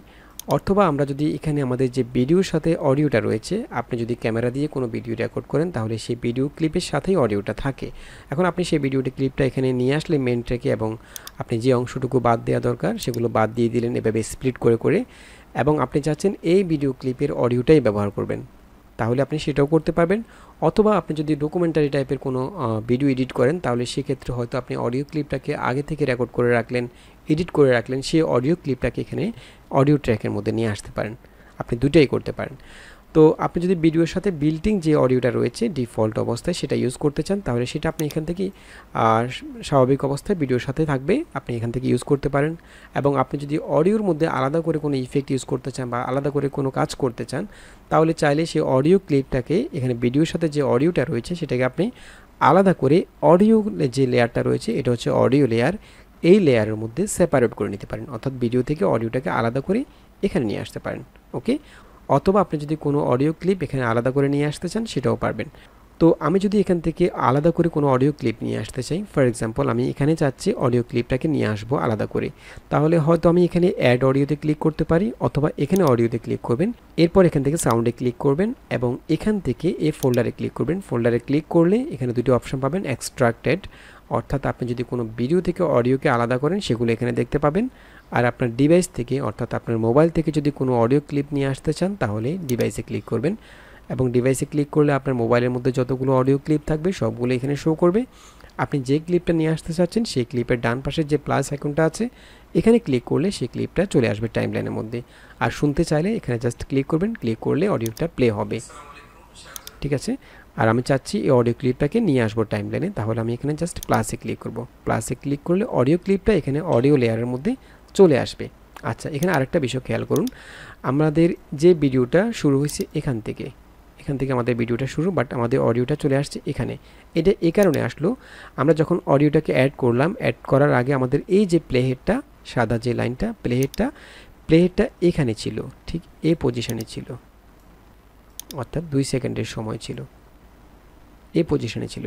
অথবা আমরা যদি এখানে আমাদের যে ভিডিওর সাথে অডিওটা রয়েছে, আপনি যদি ক্যামেরা দিয়ে কোনো ভিডিও রেকর্ড করেন তাহলে সেই ভিডিও ক্লিপের সাথেই অডিওটা থাকে। এখন আপনি সেই ভিডিওটি ক্লিপটা এখানে নিয়ে আসলে মেন ট্র্যাকে, এবং আপনি যে অংশটুকু বাদ দেওয়া দরকার সেগুলো বাদ দিয়ে দিলেন এভাবে স্প্লিট করে করে, এবং আপনি চাচ্ছেন এই ভিডিও ক্লিপের অডিওটাই ব্যবহার করবেন। তাহলে আপনি সেটাও করতে পারবেন। অথবা আপনি যদি ডকুমেন্টারি টাইপের কোনো ভিডিও এডিট করেন, তাহলে সেক্ষেত্রে হয়তো আপনি অডিও ক্লিপটাকে আগে থেকে রেকর্ড করে রাখলেন, এডিট করে রাখলেন, সেই অডিও ক্লিপটাকে এখানে অডিও ট্র্যাকের মধ্যে নিয়ে আসতে পারেন। আপনি দুটাই করতে পারেন। তো আপনি যদি ভিডিওর সাথে বিল্টিং যে অডিওটা রয়েছে ডিফল্ট অবস্থায় সেটা ইউজ করতে চান, তাহলে সেটা আপনি এখান থেকে স্বাভাবিক অবস্থায় ভিডিওর সাথে থাকবে, আপনি এখান থেকে ইউজ করতে পারেন। এবং আপনি যদি অডিওর মধ্যে আলাদা করে কোনো ইফেক্ট ইউজ করতে চান বা আলাদা করে কোনো কাজ করতে চান, তাহলে চাইলে সেই অডিও ক্লিপটাকে এখানে ভিডিওর সাথে যে অডিওটা রয়েছে সেটাকে আপনি আলাদা করে অডিও যে লেয়ারটা রয়েছে, এটা হচ্ছে অডিও লেয়ার, এই লেয়ারের মধ্যে সেপারেট করে নিতে পারেন। অর্থাৎ ভিডিও থেকে অডিওটাকে আলাদা করে এখানে নিয়ে আসতে পারেন। ওকে, অথবা আপনি যদি কোনো অডিও ক্লিপ এখানে আলাদা করে নিয়ে আসতে চান সেটাও পারবেন। তো আমি যদি এখান থেকে আলাদা করে কোনো অডিও ক্লিপ নিয়ে আসতে চাই, ফর এক্সাম্পল আমি এখানে চাচ্ছি অডিও ক্লিপটাকে নিয়ে আসবো আলাদা করে, তাহলে হয়তো আমি এখানে অ্যাড অডিওতে ক্লিক করতে পারি, অথবা এখানে অডিওতে ক্লিক করবেন, এরপর এখান থেকে সাউন্ডে ক্লিক করবেন এবং এখান থেকে এই ফোল্ডারে ক্লিক করবেন। ফোল্ডারে ক্লিক করলে এখানে দুটি অপশন পাবেন, এক্সট্রাক্টেড, অর্থাৎ আপনি যদি কোনো ভিডিও থেকে অডিওকে আলাদা করেন সেগুলো এখানে দেখতে পাবেন। আর আপনার ডিভাইস থেকে, অর্থাৎ আপনার মোবাইল থেকে যদি কোনো অডিও ক্লিপ নিয়ে আসতে চান, তাহলে ডিভাইসে ক্লিক করবেন এবং ডিভাইসে ক্লিক করলে আপনার মোবাইলের মধ্যে যতগুলো অডিও ক্লিপ থাকবে সবগুলো এখানে শো করবে। আপনি যে ক্লিপটা নিয়ে আসতে চাচ্ছেন সেই ক্লিপের ডান পাশে যে প্লাস আইকনটা আছে এখানে ক্লিক করলে সেই ক্লিপটা চলে আসবে টাইমলাইনের মধ্যে। আর শুনতে চাইলে এখানে জাস্ট ক্লিক করবেন, ক্লিক করলে অডিওটা প্লে হবে। ঠিক আছে, আর আমি চাচ্ছি এই অডিও ক্লিপটাকে নিয়ে আসবো টাইমলাইনে, তাহলে আমি এখানে জাস্ট প্লাসে ক্লিক করব। প্লাসে ক্লিক করলে অডিও ক্লিপটা এখানে অডিও লেয়ারের মধ্যে চলে আসবে। আচ্ছা, এখানে আরেকটা বিষয় খেয়াল করুন, আমাদের যে ভিডিওটা শুরু হয়েছে এখান থেকে আমাদের ভিডিওটা শুরু, বাট আমাদের অডিওটা চলে আসছে এখানে। এটা এই কারণে আসলো, আমরা যখন অডিওটাকে অ্যাড করলাম, অ্যাড করার আগে আমাদের এই যে প্লেহেডটা, সাদা যে লাইনটা, প্লেহেডটা এখানে ছিল, ঠিক এই পজিশনে ছিল, অর্থাৎ 2 সেকেন্ডের সময় ছিল, এই পজিশনে ছিল,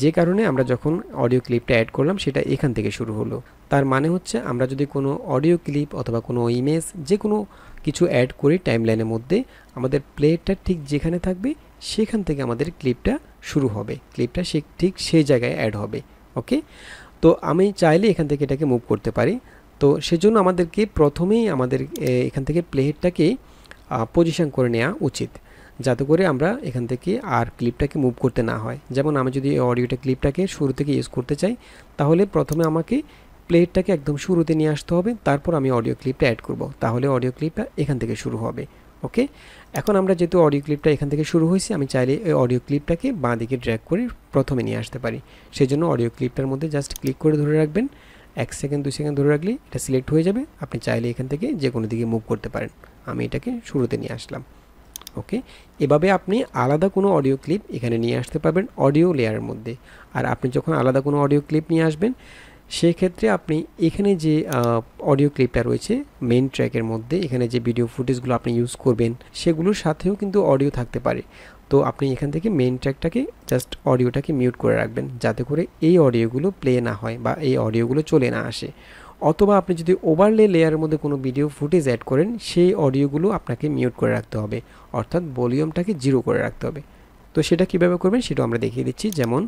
যে কারণে আমরা যখন অডিও ক্লিপটা অ্যাড করলাম সেটা এখান থেকে শুরু হলো। তার মানে হচ্ছে আমরা যদি কোনো অডিও ক্লিপ অথবা কোনো ইমেজ যে কোনো কিছু অ্যাড করি টাইমলাইনের মধ্যে, আমাদের প্লেটা ঠিক যেখানে থাকবে সেখান থেকে আমাদের ক্লিপটা শুরু হবে, ক্লিপটা ঠিক সেই জায়গায় অ্যাড হবে। ওকে, তো আমি চাইলে এখান থেকে এটাকে মুভ করতে পারি। তো সেজন্য আমাদেরকে প্রথমেই আমাদের এখান থেকে প্লেহেডটাকে পজিশন করে নেওয়া উচিত, যাতে করে আমরা এখান থেকে আর ক্লিপটাকে মুভ করতে না হয়। যেমন আমি যদি অডিওটা ক্লিপটাকে শুরু থেকে ইউজ করতে চাই, তাহলে প্রথমে আমাকে প্লেটটাকে একদম শুরুতে নিয়ে আসতে হবে, তারপর আমি অডিও ক্লিপটা অ্যাড করব, তাহলে অডিও ক্লিপটা এখান থেকে শুরু হবে। ওকে, এখন আমরা যেহেতু অডিও ক্লিপটা এখান থেকে শুরু হয়েছে, আমি চাইলে এই অডিও ক্লিপটাকে বাঁ দিকে ড্র্যাগ করে প্রথমে নিয়ে আসতে পারি। সেই জন্য অডিও ক্লিপটার মধ্যে জাস্ট ক্লিক করে ধরে রাখবেন, 1 সেকেন্ড 2 সেকেন্ড ধরে রাখলেই এটা সিলেক্ট হয়ে যাবে। আপনি চাইলে এখান থেকে যে কোনো দিকে মুভ করতে পারেন। আমি এটাকে শুরুতে নিয়ে আসলাম। ওকে, এভাবে আপনি আলাদা কোনো অডিও ক্লিপ এখানে নিয়ে আসতে পারবেন অডিও লেয়ারের মধ্যে। আর আপনি যখন আলাদা কোনো অডিও ক্লিপ নিয়ে আসবেন, সেক্ষেত্রে আপনি এখানে যে অডিও ক্লিপটা রয়েছে মেইন ট্র্যাকের মধ্যে, এখানে যে ভিডিও ফুটেজগুলো আপনি ইউজ করবেন সেগুলোর সাথেও কিন্তু অডিও থাকতে পারে। তো আপনি এখান থেকে মেইন ট্র্যাকটাকে জাস্ট অডিওটাকে মিউট করে রাখবেন, যাতে করে এই অডিওগুলো প্লে না হয় বা এই অডিওগুলো চলে না আসে। অথবা আপনি যদি ওভারলে লেয়ারের মধ্যে কোনো ভিডিও ফুটেজ অ্যাড করেন, সেই অডিওগুলো আপনাকে মিউট করে রাখতে হবে, অর্থাৎ ভলিউমটাকে 0 করে রাখতে হবে। তো সেটা কীভাবে করবেন সেটাও আমরা দেখিয়ে দিচ্ছি। যেমন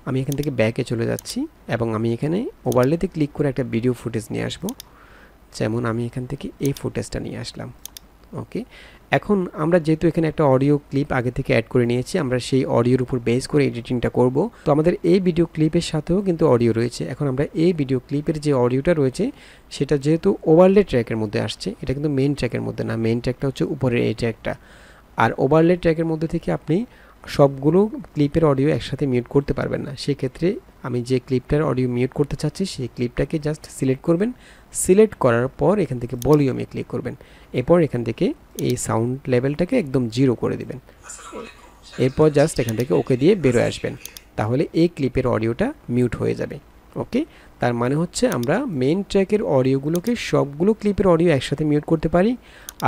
আমি এখান থেকে ব্যাকে চলে যাচ্ছি এবং আমি এখানে ওভারলেতে ক্লিক করে একটা ভিডিও ফুটেজ নিয়ে আসব। যেমন আমি এখান থেকে এই ফুটেজটা নিয়ে আসলাম। ওকে, এখন আমরা যেহেতু এখানে একটা অডিও ক্লিপ আগে থেকে অ্যাড করে নিয়েছি, আমরা সেই অডিওর উপর বেস করে এডিটিংটা করব। তো আমাদের এই ভিডিও ক্লিপের সাথেও কিন্তু অডিও রয়েছে। এখন আমরা এই ভিডিও ক্লিপের যে অডিওটা রয়েছে সেটা যেহেতু ওভারলে ট্র্যাকের মধ্যে আসছে, এটা কিন্তু মেইন ট্র্যাকের মধ্যে না, মেইন ট্র্যাকটা হচ্ছে উপরের এই ট্র্যাকটা। আর ওভারলে ট্র্যাকের মধ্যে থেকে আপনি সবগুলো ক্লিপের অডিও একসাথে মিউট করতে পারবেন না। সেক্ষেত্রে আমি যে ক্লিপটার অডিও মিউট করতে চাচ্ছি সেই ক্লিপটাকে জাস্ট সিলেক্ট করবেন, সিলেক্ট করার পর এখান থেকে ভলিউমে ক্লিক করবেন, এরপর এখান থেকে এই সাউন্ড লেভেলটাকে একদম 0 করে দিবেন, এরপর জাস্ট এখান থেকে ওকে দিয়ে বেরোয় আসবেন, তাহলে এই ক্লিপের অডিওটা মিউট হয়ে যাবে। ওকে, তার মানে হচ্ছে আমরা মেইন ট্র্যাকের অডিওগুলোকে সবগুলো ক্লিপের অডিও একসাথে মিউট করতে পারি।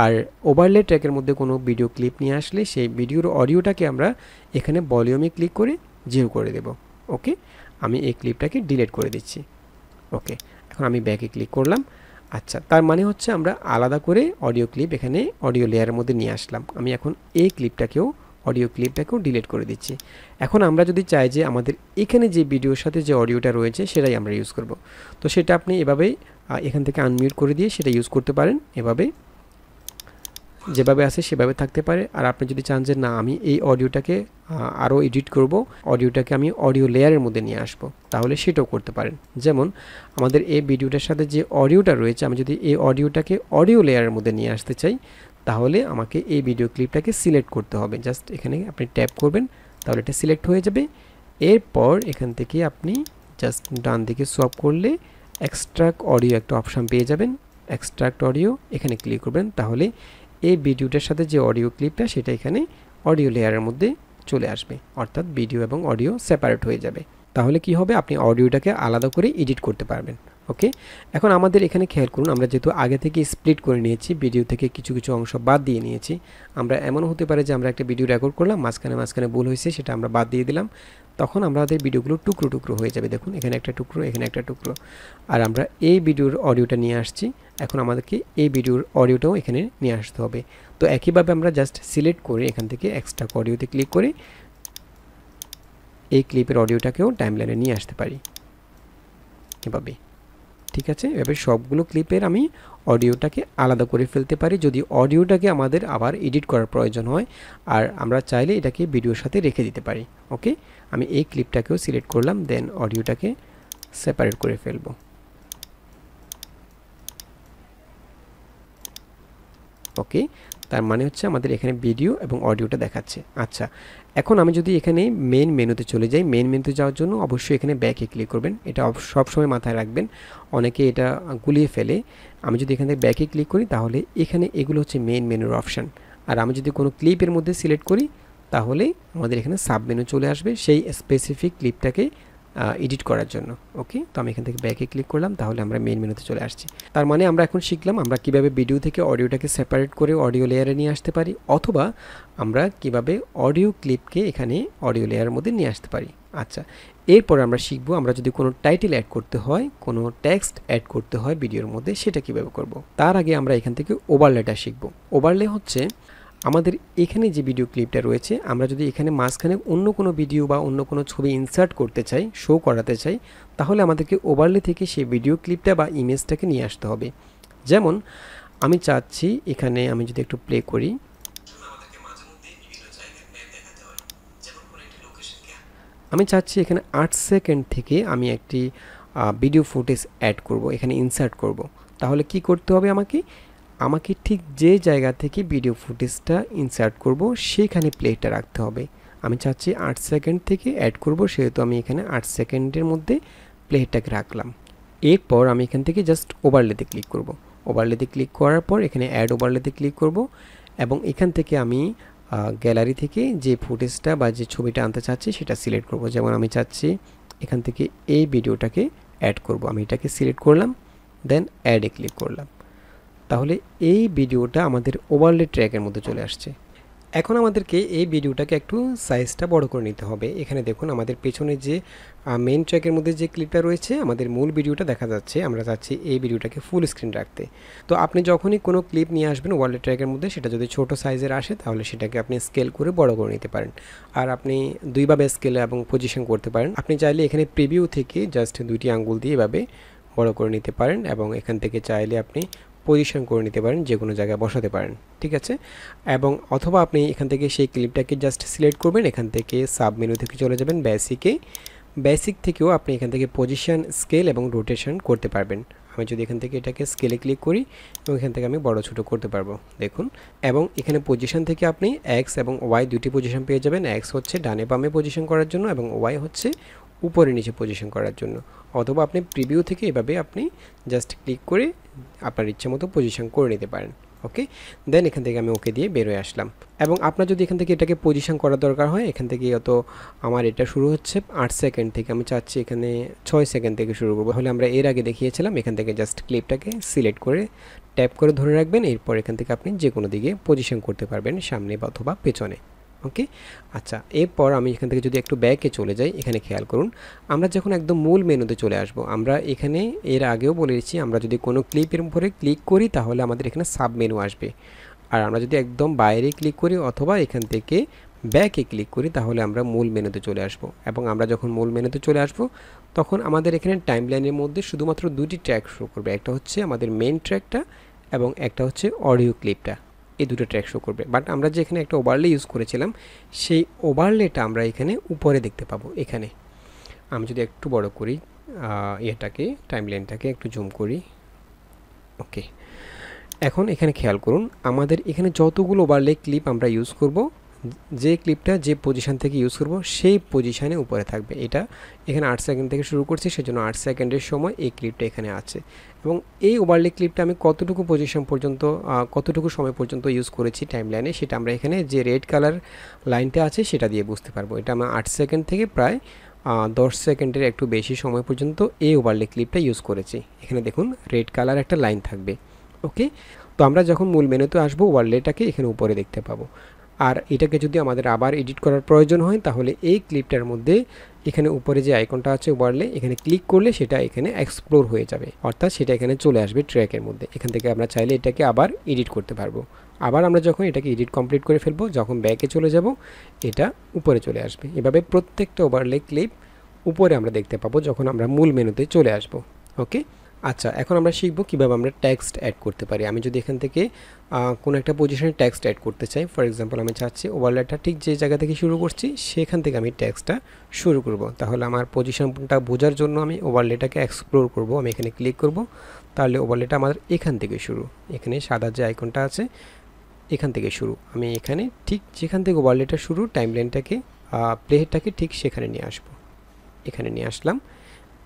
আর ওভারলে ট্র্যাকের মধ্যে কোনো ভিডিও ক্লিপ নিয়ে আসলে সেই ভিডিওর অডিওটাকে আমরা এখানে ভলিউমে ক্লিক করে 0 করে দেব। ওকে, আমি এই ক্লিপটাকে ডিলিট করে দিচ্ছি। ওকে, এখন আমি ব্যাকে ক্লিক করলাম। আচ্ছা, তার মানে হচ্ছে আমরা আলাদা করে অডিও ক্লিপ এখানে অডিও লেয়ারের মধ্যে নিয়ে আসলাম। আমি এখন এই অডিও ক্লিপটাকেও ডিলিট করে দিচ্ছি। এখন আমরা যদি চাই যে আমাদের এখানে যে ভিডিওর সাথে যে অডিওটা রয়েছে সেটাই আমরা ইউজ করব, তো সেটা আপনি এভাবেই এখান থেকে আনমিউট করে দিয়ে সেটা ইউজ করতে পারেন। এভাবে যেভাবে আছে সেভাবে থাকতে পারে। আর আপনি যদি চান যে না আমি এই অডিওটাকে আরও এডিট করব, অডিওটাকে আমি অডিও লেয়ারের মধ্যে নিয়ে আসব, তাহলে সেটাও করতে পারেন। যেমন আমাদের এই ভিডিওটার সাথে যে অডিওটা রয়েছে, আমি যদি এই অডিওটাকে অডিও লেয়ারের মধ্যে নিয়ে আসতে চাই, তাহলে আমাকে এই ভিডিও ক্লিপটাকে সিলেক্ট করতে হবে। জাস্ট এখানে আপনি ট্যাপ করবেন, তাহলে এটা সিলেক্ট হয়ে যাবে। এরপর এখান থেকে আপনি জাস্ট ডান দিকে সোয়াপ করলে এক্সট্রাক্ট অডিও একটা অপশান পেয়ে যাবেন। এক্সট্রাক্ট অডিও এখানে ক্লিক করবেন, তাহলে এই ভিডিওটার সাথে যে অডিও ক্লিপটা সেটা এখানে অডিও লেয়ারের মধ্যে চলে আসবে, অর্থাৎ ভিডিও এবং অডিও সেপারেট হয়ে যাবে। তাহলে কি হবে, আপনি অডিওটাকে আলাদা করে এডিট করতে পারবেন। ওকে, এখন আমাদের এখানে খেয়াল করুন, আমরা যেহেতু আগে থেকে স্প্লিট করে নিয়েছি, ভিডিও থেকে কিছু কিছু অংশ বাদ দিয়ে নিয়েছি। আমরা এমন হতে পারে যে আমরা একটা ভিডিও রেকর্ড করলাম, মাঝখানে ভুল হয়েছে, সেটা আমরা বাদ দিয়ে দিলাম, তখন আমাদের ভিডিওগুলো টুকরো টুকরো হয়ে যাবে। দেখুন এখানে একটা টুকরো, এখানে একটা টুকরো। আর আমরা এই ভিডিওর অডিওটা নিয়ে আসছি, এখন আমাদেরকে এই ভিডিওর অডিওটাও এখানে নিয়ে আসতে হবে। তো একইভাবে আমরা জাস্ট সিলেক্ট করে এখান থেকে এক্সট্রা অডিওতে ক্লিক করে এই ক্লিপের অডিওটাকেও টাইমলাইনে নিয়ে আসতে পারি এভাবে। ঠিক আছে, এভাবে সবগুলো ক্লিপের আমি অডিওটাকে আলাদা করে ফেলতে পারি যদি অডিওটাকে আমাদের আবার এডিট করার প্রয়োজন হয়, আর আমরা চাইলে এটাকে ভিডিওর সাথে রেখে দিতে পারি। ওকে, আমি এই ক্লিপটাকেও সিলেক্ট করলাম, দেন অডিওটাকে সেপারেট করে ফেলবো। ওকে, তার মানে হচ্ছে আমাদের এখানে ভিডিও এবং অডিওটা দেখাচ্ছে। আচ্ছা, এখন আমি যদি এখানে মেন মেনুতে চলে যাই, মেন মেনুতে যাওয়ার জন্য অবশ্যই এখানে ব্যাকে ক্লিক করবেন, এটা সবসময় মাথায় রাখবেন, অনেকে এটা গুলিয়ে ফেলে। আমি যদি এখানে ব্যাকে ক্লিক করি, তাহলে এখানে এগুলো হচ্ছে মেন মেনুর অপশান। আর আমি যদি কোনো ক্লিপের মধ্যে সিলেক্ট করি, তাহলে আমাদের এখানে সাব মেনু চলে আসবে সেই স্পেসিফিক ক্লিপটাকে এডিট করার জন্য। ওকে, তো আমি এখান থেকে ব্যাকে ক্লিক করলাম, তাহলে আমরা মেন মেনুতে চলে আসছি। তার মানে আমরা এখন শিখলাম আমরা কিভাবে ভিডিও থেকে অডিওটাকে সেপারেট করে অডিও লেয়ারে নিয়ে আসতে পারি, অথবা আমরা কিভাবে অডিও ক্লিপকে এখানে অডিও লেয়ারের মধ্যে নিয়ে আসতে পারি। আচ্ছা, এরপর আমরা শিখবো আমরা যদি কোনো টাইটেল অ্যাড করতে হয়, কোনো টেক্সট অ্যাড করতে হয় ভিডিওর মধ্যে, সেটা কিভাবে করব। তার আগে আমরা এখান থেকে ওভারলেটা শিখব। ওভারলে হচ্ছে আমাদের এখানে যে ভিডিও ক্লিপটা রয়েছে, আমরা যদি এখানে মাঝখানে অন্য কোনো ভিডিও বা অন্য কোনো ছবি ইনসার্ট করতে চাই, শো করাতে চাই, তাহলে আমাদেরকে ওভারলে থেকে সেই ভিডিও ক্লিপটা বা ইমেজটাকে নিয়ে আসতে হবে। যেমন আমি চাচ্ছি এখানে আমি যদি একটু প্লে করি, আমি চাচ্ছি এখানে 8 সেকেন্ড থেকে আমি একটি ভিডিও ফুটেজ অ্যাড করব, এখানে ইনসার্ট করব। তাহলে কি করতে হবে, আমাকে ঠিক যে জায়গা থেকে ভিডিও ফুটেজটা ইনসার্ট করব সেখানে প্লেটা রাখতে হবে। আমি চাচ্ছি 8 সেকেন্ড থেকে অ্যাড করব, সেহেতু আমি এখানে 8 সেকেন্ডের মধ্যে প্লেটাকে রাখলাম। এরপর আমি এখান থেকে জাস্ট ওভারলেতে ক্লিক করব। ওভারলেতে ক্লিক করার পর এখানে অ্যাড ওভারলেতে ক্লিক করব, এবং এখান থেকে আমি গ্যালারি থেকে যে ফুটেজটা বা যে ছবিটা আনতে চাচ্ছি সেটা সিলেক্ট করব। যেমন আমি চাচ্ছি এখান থেকে এই ভিডিওটাকে অ্যাড করব, আমি এটাকে সিলেক্ট করলাম, দেন অ্যাডে ক্লিক করলাম। তাহলে এই ভিডিওটা আমাদের ওভারলে ট্র্যাকের মধ্যে চলে আসছে। এখন আমাদেরকে এই ভিডিওটাকে একটু সাইজটা বড় করে নিতে হবে। এখানে দেখুন আমাদের পেছনে যে মেইন ট্র্যাকের মধ্যে যে ক্লিপটা রয়েছে, আমাদের মূল ভিডিওটা দেখা যাচ্ছে, আমরা চাচ্ছি এই ভিডিওটাকে ফুল স্ক্রিন রাখতে। তো আপনি যখনই কোনো ক্লিপ নিয়ে আসবেন ওভারলে ট্র্যাকের মধ্যে, সেটা যদি ছোট সাইজের আসে, তাহলে সেটাকে আপনি স্কেল করে বড় করে নিতে পারেন। আর আপনি দুইভাবে স্কেল এবং পজিশন করতে পারেন। আপনি চাইলে এখানে প্রিভিউ থেকে জাস্ট দুইটি আঙ্গুল দিয়ে এভাবে বড় করে নিতে পারেন, এবং এখান থেকে চাইলে আপনি পজিশন করে নিতে পারেন, যে কোনো জায়গায় বসাতে পারেন। ঠিক আছে, এবং অথবা আপনি এখান থেকে সেই ক্লিপটাকে জাস্ট সিলেক্ট করবেন, এখান থেকে সাব মেনু থেকে চলে যাবেন বেসিকে, বেসিক থেকেও আপনি এখান থেকে পজিশন, স্কেল এবং রোটেশন করতে পারবেন। আমি যদি এখান থেকে এটাকে স্কেলে ক্লিক করি, এবং এখান থেকে আমি বড় ছোট করতে পারবো, দেখুন। এবং এখানে পজিশন থেকে আপনি এক্স এবং ওয়াই দুটি পজিশন পেয়ে যাবেন। এক্স হচ্ছে ডানে বামে পজিশন করার জন্য, এবং ওয়াই হচ্ছে উপরে নিচে পজিশন করার জন্য। অথবা আপনি প্রিভিউ থেকে এভাবে আপনি জাস্ট ক্লিক করে আপনার ইচ্ছে মতো পজিশন করে নিতে পারেন। ওকে, দেন এখান থেকে আমি ওকে দিয়ে বের হয়ে আসলাম। এবং আপনার যদি এখান থেকে এটাকে পজিশন করার দরকার হয়, এখান থেকে অত আমার এটা শুরু হচ্ছে 8 সেকেন্ড থেকে, আমি চাচ্ছি এখানে 6 সেকেন্ড থেকে শুরু করবো। তাহলে আমরা এর আগে দেখিয়েছিলাম, এখান থেকে জাস্ট ক্লিপটাকে সিলেক্ট করে ট্যাপ করে ধরে রাখবেন। এরপর এখান থেকে আপনি যে কোনো দিকে পজিশন করতে পারবেন, সামনে অথবা পেছনে। ওকে, আচ্ছা, এরপর আমি এখান থেকে যদি একটু ব্যাকে চলে যাই, এখানে খেয়াল করুন আমরা যখন একদম মূল মেনুতে চলে আসব, আমরা এখানে এর আগেও বলেছি আমরা যদি কোনো ক্লিপের উপরে ক্লিক করি, তাহলে আমাদের এখানে সাব মেনু আসবে। আর আমরা যদি একদম বাইরে ক্লিক করি অথবা এখান থেকে ব্যাকে ক্লিক করি, তাহলে আমরা মূল মেনুতে চলে আসব। এবং আমরা যখন মূল মেনুতে চলে আসব, তখন আমাদের এখানে টাইমলাইনের মধ্যে শুধুমাত্র দুটি ট্র্যাক শো করবে, একটা হচ্ছে আমাদের মেন ট্র্যাকটা এবং একটা হচ্ছে অডিও ক্লিপটা। এই দুটো ট্র্যাক শো করবে। বাট আমরা যে এখানে একটা ওভারলে ইউজ করেছিলাম সেই ওভারলেটা আমরা এখানে উপরে দেখতে পাবো। এখানে আমি যদি একটু বড় করি এটাকে, টাইমলাইনটাকে একটু জুম করি, ওকে। এখন এখানে খেয়াল করুন, আমাদের এখানে যতগুলো ওভারলে ক্লিপ আমরা ইউজ করব, যে ক্লিপটা যে পজিশান থেকে ইউজ করব সেই পজিশানে উপরে থাকবে। এটা এখানে 8 সেকেন্ড থেকে শুরু করছি, সেজন্য 8 সেকেন্ডের সময় এই ক্লিপটা এখানে আছে। এবং এই ওভারলে ক্লিপটা আমি কতটুকু পজিশন পর্যন্ত, কতটুকু সময় পর্যন্ত ইউজ করেছি টাইমলাইনে, সেটা আমরা এখানে যে রেড কালার লাইনটা আছে সেটা দিয়ে বুঝতে পারবো। এটা আমরা 8 সেকেন্ড থেকে প্রায় 10 সেকেন্ডের একটু বেশি সময় পর্যন্ত এই ওভারলে ক্লিপটা ইউজ করেছি। এখানে দেখুন রেড কালার একটা লাইন থাকবে, ওকে। তো আমরা যখন মূল মেনুতে আসবো ওভারলেটাকে এখানে উপরে দেখতে পাবো। আর এটাকে যদি আমাদের আবার এডিট করার প্রয়োজন হয় তাহলে এই ক্লিপটার মধ্যে এখানে উপরে যে আইকনটা আছে ওভারলে, এখানে ক্লিক করলে সেটা এখানে এক্সপ্লোর হয়ে যাবে, অর্থাৎ সেটা এখানে চলে আসবে ট্র্যাকের মধ্যে। এখান থেকে আমরা চাইলে এটাকে আবার এডিট করতে পারবো। আবার আমরা যখন এটাকে এডিট কমপ্লিট করে ফেলবো, যখন ব্যাকে চলে যাব এটা উপরে চলে আসবে। এভাবে প্রত্যেকটা ওভারলে ক্লিপ উপরে আমরা দেখতে পাবো যখন আমরা মূল মেনুতে চলে আসব, ওকে। আচ্ছা, এখন আমরা শিখব কীভাবে আমরা টেক্সট অ্যাড করতে পারি। আমি যদি এখান থেকে কোনো একটা পজিশনে টেক্সট অ্যাড করতে চাই, ফর এক্সাম্পল আমি চাচ্ছি ওভারলেটা ঠিক যে জায়গা থেকে শুরু করছি সেখান থেকে আমি টেক্সটটা শুরু করব। তাহলে আমার পজিশনটা বোঝার জন্য আমি ওভারলেটাকে এক্সপ্লোর করব। আমি এখানে ক্লিক করব, তাহলে ওভারলেটা আমাদের এখান থেকে শুরু। এখানে সাদা যে আইকনটা আছে এখান থেকে শুরু। আমি এখানে ঠিক যেখান থেকে ওভারলেটা শুরু, টাইমলাইনটাকে প্লেহেডটাকে ঠিক সেখানে নিয়ে আসব। এখানে নিয়ে আসলাম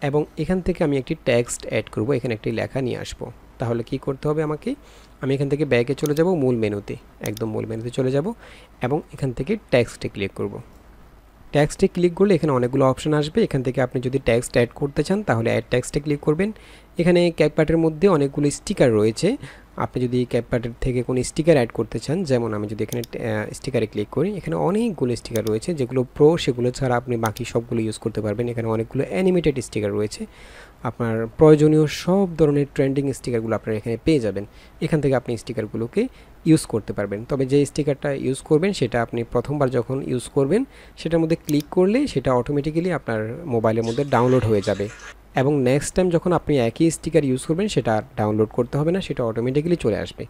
এবং এখান থেকে আমি একটি টেক্সট অ্যাড করব, এখানে একটি লেখা নিয়ে আসব। তাহলে কি করতে হবে আমাকে, আমি এখান থেকে ব্যাকে চলে যাব, মূল মেনুতে, একদম মূল মেনুতে চলে যাব এবং এখান থেকে টেক্সটে ক্লিক করব। টেক্সটে ক্লিক করলে এখানে অনেকগুলো অপশন আসবে। এখান থেকে আপনি যদি টেক্সট অ্যাড করতে চান তাহলে অ্যাড টেক্সটে ক্লিক করবেন। এখানে ক্যাপকাটের মধ্যে অনেকগুলো স্টিকার রয়েছে। আপনি যদি ক্যাপকাটের থেকে কোনো স্টিকার অ্যাড করতে চান, যেমন আমি যদি এখানে স্টিকারে ক্লিক করি, এখানে অনেকগুলো স্টিকার রয়েছে, যেগুলো প্রো সেগুলো ছাড়া আপনি বাকি সবগুলো ইউজ করতে পারবেন। এখানে অনেকগুলো অ্যানিমেটেড স্টিকার রয়েছে, আপনার প্রয়োজনীয় সব ধরনের ট্রেন্ডিং স্টিকারগুলো আপনারা এখানে পেয়ে যাবেন। এখান থেকে আপনি স্টিকারগুলোকে ইউজ করতে পারবেন। তবে যে স্টিকারটা ইউজ করবেন সেটা আপনি প্রথমবার যখন ইউজ করবেন সেটার মধ্যে ক্লিক করলে সেটা অটোমেটিক্যালি আপনার মোবাইলের মধ্যে ডাউনলোড হয়ে যাবে এবং নেক্সট টাইম যখন আপনি একই স্টিকার ইউজ করবেন সেটা ডাউনলোড করতে হবে না, সেটা অটোমেটিক্যালি চলে আসবে,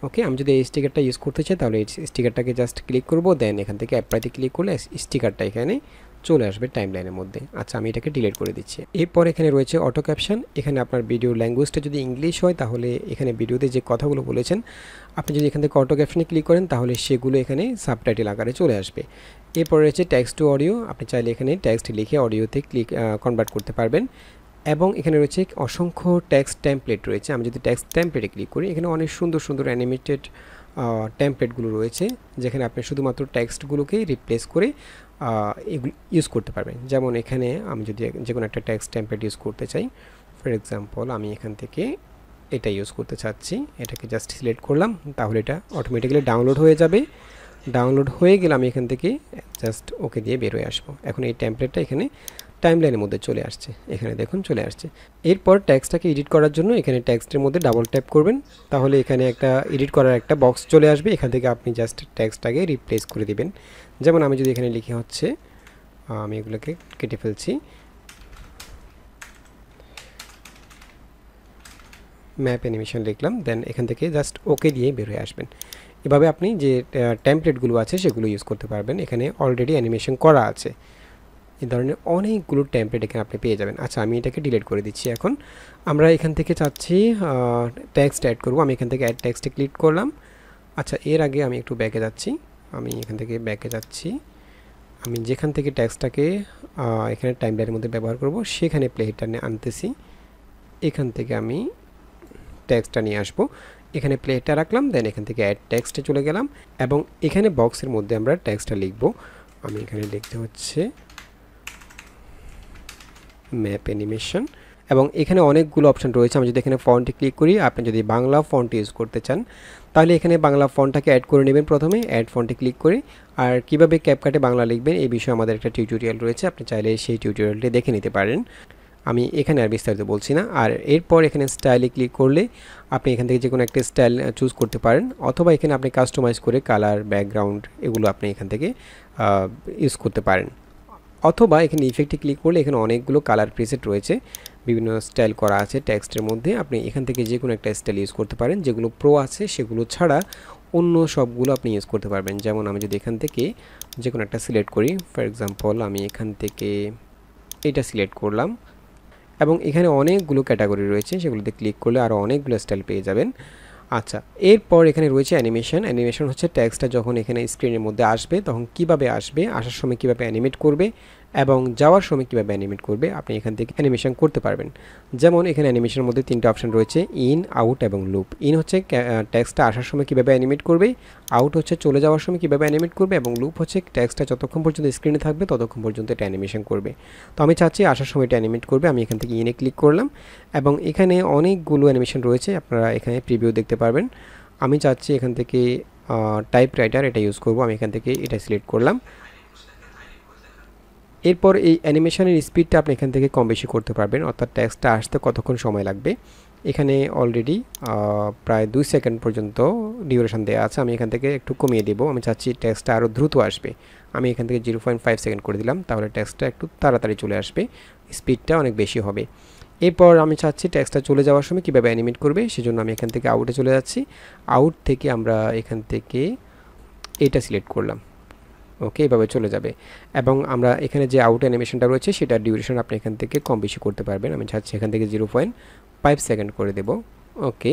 ওকে। আমি যদি এই স্টিকারটা ইউজ করতে চাই তাহলে এই স্টিকারটাকে জাস্ট ক্লিক করব, দেন এখান থেকে অ্যাপ্লাইতে ক্লিক করলে স্টিকারটা এখানে চলে আসবে টাইমলাইনের মধ্যে। আচ্ছা, আমি এটাকে ডিলিট করে দিচ্ছি। এরপর এখানে রয়েছে অটো ক্যাপশন। এখানে আপনার ভিডিও ল্যাঙ্গুয়েজটা যদি ইংলিশ হয় তাহলে এখানে ভিডিওতে যে কথাগুলো বলেছেন আপনি যদি এখান থেকে অটো ক্যাপশনে ক্লিক করেন তাহলে সেগুলো এখানে সাবটাইটেল আকারে চলে আসবে। এরপর রয়েছে টেক্সট টু অডিও। আপনি চাইলে এখানে টেক্সট লিখে অডিওতে কনভার্ট করতে পারবেন। এবং এখানে রয়েছে অসংখ্য টেক্সট টেমপ্লেট রয়েছে। আমি যদি টেক্সট টেমপ্লেটে ক্লিক করি, এখানে অনেক সুন্দর সুন্দর অ্যানিমেটেড টেমপ্লেটগুলো রয়েছে, যেখানে আপনি শুধুমাত্র টেক্সটগুলোকে রিপ্লেস করে এগুলো ইউজ করতে পারবেন। যেমন এখানে আমি যদি যে কোনো একটা টেক্সট টেমপ্লেট ইউজ করতে চাই, ফর এক্সাম্পল আমি এখান থেকে এটা ইউজ করতে চাচ্ছি, এটাকে জাস্ট সিলেক্ট করলাম, তাহলে এটা অটোমেটিক্যালি ডাউনলোড হয়ে যাবে। ডাউনলোড হয়ে গেলে আমি এখান থেকে জাস্ট ওকে দিয়ে বের হয়ে আসবো। এখন এই টেমপ্লেটটা এখানে টাইমলাইনের মধ্যে চলে আসছে, এখানে দেখুন চলে আসছে। এরপর টেক্সটটাকে এডিট করার জন্য এখানে টেক্সটের মধ্যে ডাবল ট্যাপ করবেন, তাহলে এখানে একটা এডিট করার একটা বক্স চলে আসবে। এখান থেকে আপনি জাস্ট টেক্সটটাকে রিপ্লেস করে দিবেন। যেমন আমি যদি এখানে লিখে হচ্ছে, আমি এগুলোকে কেটে ফেলছি, ম্যাপ অ্যানিমেশন লিখলাম, দেন এখান থেকে জাস্ট ওকে দিয়ে বের হয়ে আসবেন। এভাবে আপনি যে টেমপ্লেটগুলো আছে সেগুলো ইউজ করতে পারবেন। এখানে অলরেডি অ্যানিমেশন করা আছে, এই ধরনের অনেকগুলো টেমপ্লেট এখানে আপনি পেয়ে যাবেন। আচ্ছা, আমি এটাকে ডিলিট করে দিচ্ছি। এখন আমরা এখান থেকে চাচ্ছি টেক্সট অ্যাড করব। আমি এখান থেকে অ্যাড টেক্সটে ক্লিক করলাম। আচ্ছা, এর আগে আমি একটু ব্যাকে যাচ্ছি, আমি এখান থেকে ব্যাকে যাচ্ছি। আমি যেখান থেকে টেক্সটটাকে এখানে টাইমলাইনের মধ্যে ব্যবহার করব সেখানে প্লেটা আনতেছি। এখান থেকে আমি টেক্সটটা নিয়ে আসবো, এখানে প্লেটা রাখলাম, দেন এখান থেকে অ্যাড টেক্সটে চলে গেলাম এবং এখানে বক্সের মধ্যে আমরা টেক্সটটা লিখব। আমি এখানে লিখতে হচ্ছে ম্যাপ অ্যানিমেশন এবং এখানে অনেকগুলো অপশন রয়েছে। আমি যদি এখানে ফন্টে ক্লিক করি, আপনি যদি বাংলা ফন্ট ইউজ করতে চান তাহলে এখানে বাংলা ফন্টটাকে অ্যাড করে নেবেন প্রথমে, অ্যাড ফন্টে ক্লিক করে। আর কিভাবে ক্যাপকাটে বাংলা লিখবেন এই বিষয়ে আমাদের একটা টিউটোরিয়াল রয়েছে, আপনি চাইলে সেই টিউটোরিয়ালটি দেখে নিতে পারেন, আমি এখানে আর বিস্তারিত বলছি না। আর এরপর এখানে স্টাইলে ক্লিক করলে আপনি এখান থেকে যে কোনো একটা স্টাইল চুজ করতে পারেন, অথবা এখানে আপনি কাস্টমাইজ করে কালার, ব্যাকগ্রাউন্ড এগুলো আপনি এখান থেকে ইউজ করতে পারেন। অথবা এখানে ইফেক্টে ক্লিক করলে এখানে অনেকগুলো কালার প্রিসেট রয়েছে, বিভিন্ন স্টাইল করা আছে টেক্সটের মধ্যে। আপনি এখান থেকে যে কোনো একটা স্টাইল ইউজ করতে পারেন। যেগুলো প্রো আছে সেগুলো ছাড়া অন্য সবগুলো আপনি ইউজ করতে পারবেন। যেমন আমি যদি এখান থেকে যে কোনো একটা সিলেক্ট করি, ফর এক্সাম্পল আমি এখান থেকে এটা সিলেক্ট করলাম এবং এখানে অনেকগুলো ক্যাটাগরি রয়েছে, সেগুলোতে ক্লিক করলে আরও অনেকগুলো স্টাইল পেয়ে যাবেন। আচ্ছা, এরপর এখানে রয়েছে অ্যানিমেশন। অ্যানিমেশন হচ্ছে টেক্সটটা যখন এখানে স্ক্রিনের মধ্যে আসবে তখন কিভাবে আসবে, আসার সময় কিভাবে অ্যানিমেট করবে এবং যাওয়ার সময় কিভাবে অ্যানিমেট করবে, আপনি এখান থেকে অ্যানিমেশন করতে পারবেন। যেমন এখানে অ্যানিমেশনের মধ্যে তিনটা অপশন রয়েছে, ইন, আউট এবং লুপ। ইন হচ্ছে টেক্সটটা আসার সময় কিভাবে অ্যানিমেট করবে, আউট হচ্ছে চলে যাওয়ার সময় কিভাবে অ্যানিমেট করবে এবং লুপ হচ্ছে টেক্সটটা যতক্ষণ পর্যন্ত স্ক্রিনে থাকবে ততক্ষণ পর্যন্ত এটা অ্যানিমেশন করবে। তো আমি চাচ্ছি আসার সময় এটা অ্যানিমেট করবে, আমি এখান থেকে ইনে ক্লিক করলাম এবং এখানে অনেকগুলো অ্যানিমেশন রয়েছে, আপনারা এখানে প্রিভিউ দেখতে পারবেন। আমি চাচ্ছি এখান থেকে টাইপ রাইটার এটা ইউজ করব, আমি এখান থেকে এটা সিলেক্ট করলাম। এরপর এই অ্যানিমেশনের স্পিডটা আপনি এখান থেকে কম বেশি করতে পারবেন, অর্থাৎ টেক্সটটা আসতে কতক্ষণ সময় লাগবে। এখানে অলরেডি প্রায় 2 সেকেন্ড পর্যন্ত ডিউরেশন দেওয়া আছে, আমি এখান থেকে একটু কমিয়ে দেবো। আমি চাচ্ছি টেক্সটটা আরও দ্রুত আসবে, আমি এখান থেকে 0.5 সেকেন্ড করে দিলাম, তাহলে টেক্সটটা একটু তাড়াতাড়ি চলে আসবে, স্পিডটা অনেক বেশি হবে। এরপর আমি চাচ্ছি টেক্সটটা চলে যাওয়ার সময় কীভাবে অ্যানিমেট করবে, সেজন্য আমি এখান থেকে আউটে চলে যাচ্ছি। আউট থেকে আমরা এখান থেকে এটা সিলেক্ট করলাম, ওকে, এভাবে চলে যাবে। এবং আমরা এখানে যে আউট অ্যানিমেশনটা রয়েছে সেটার ডিউরেশন আপনি এখান থেকে কম বেশি করতে পারবেন, আমি চাচ্ছি এখান থেকে 0.5 সেকেন্ড করে দেব, ওকে।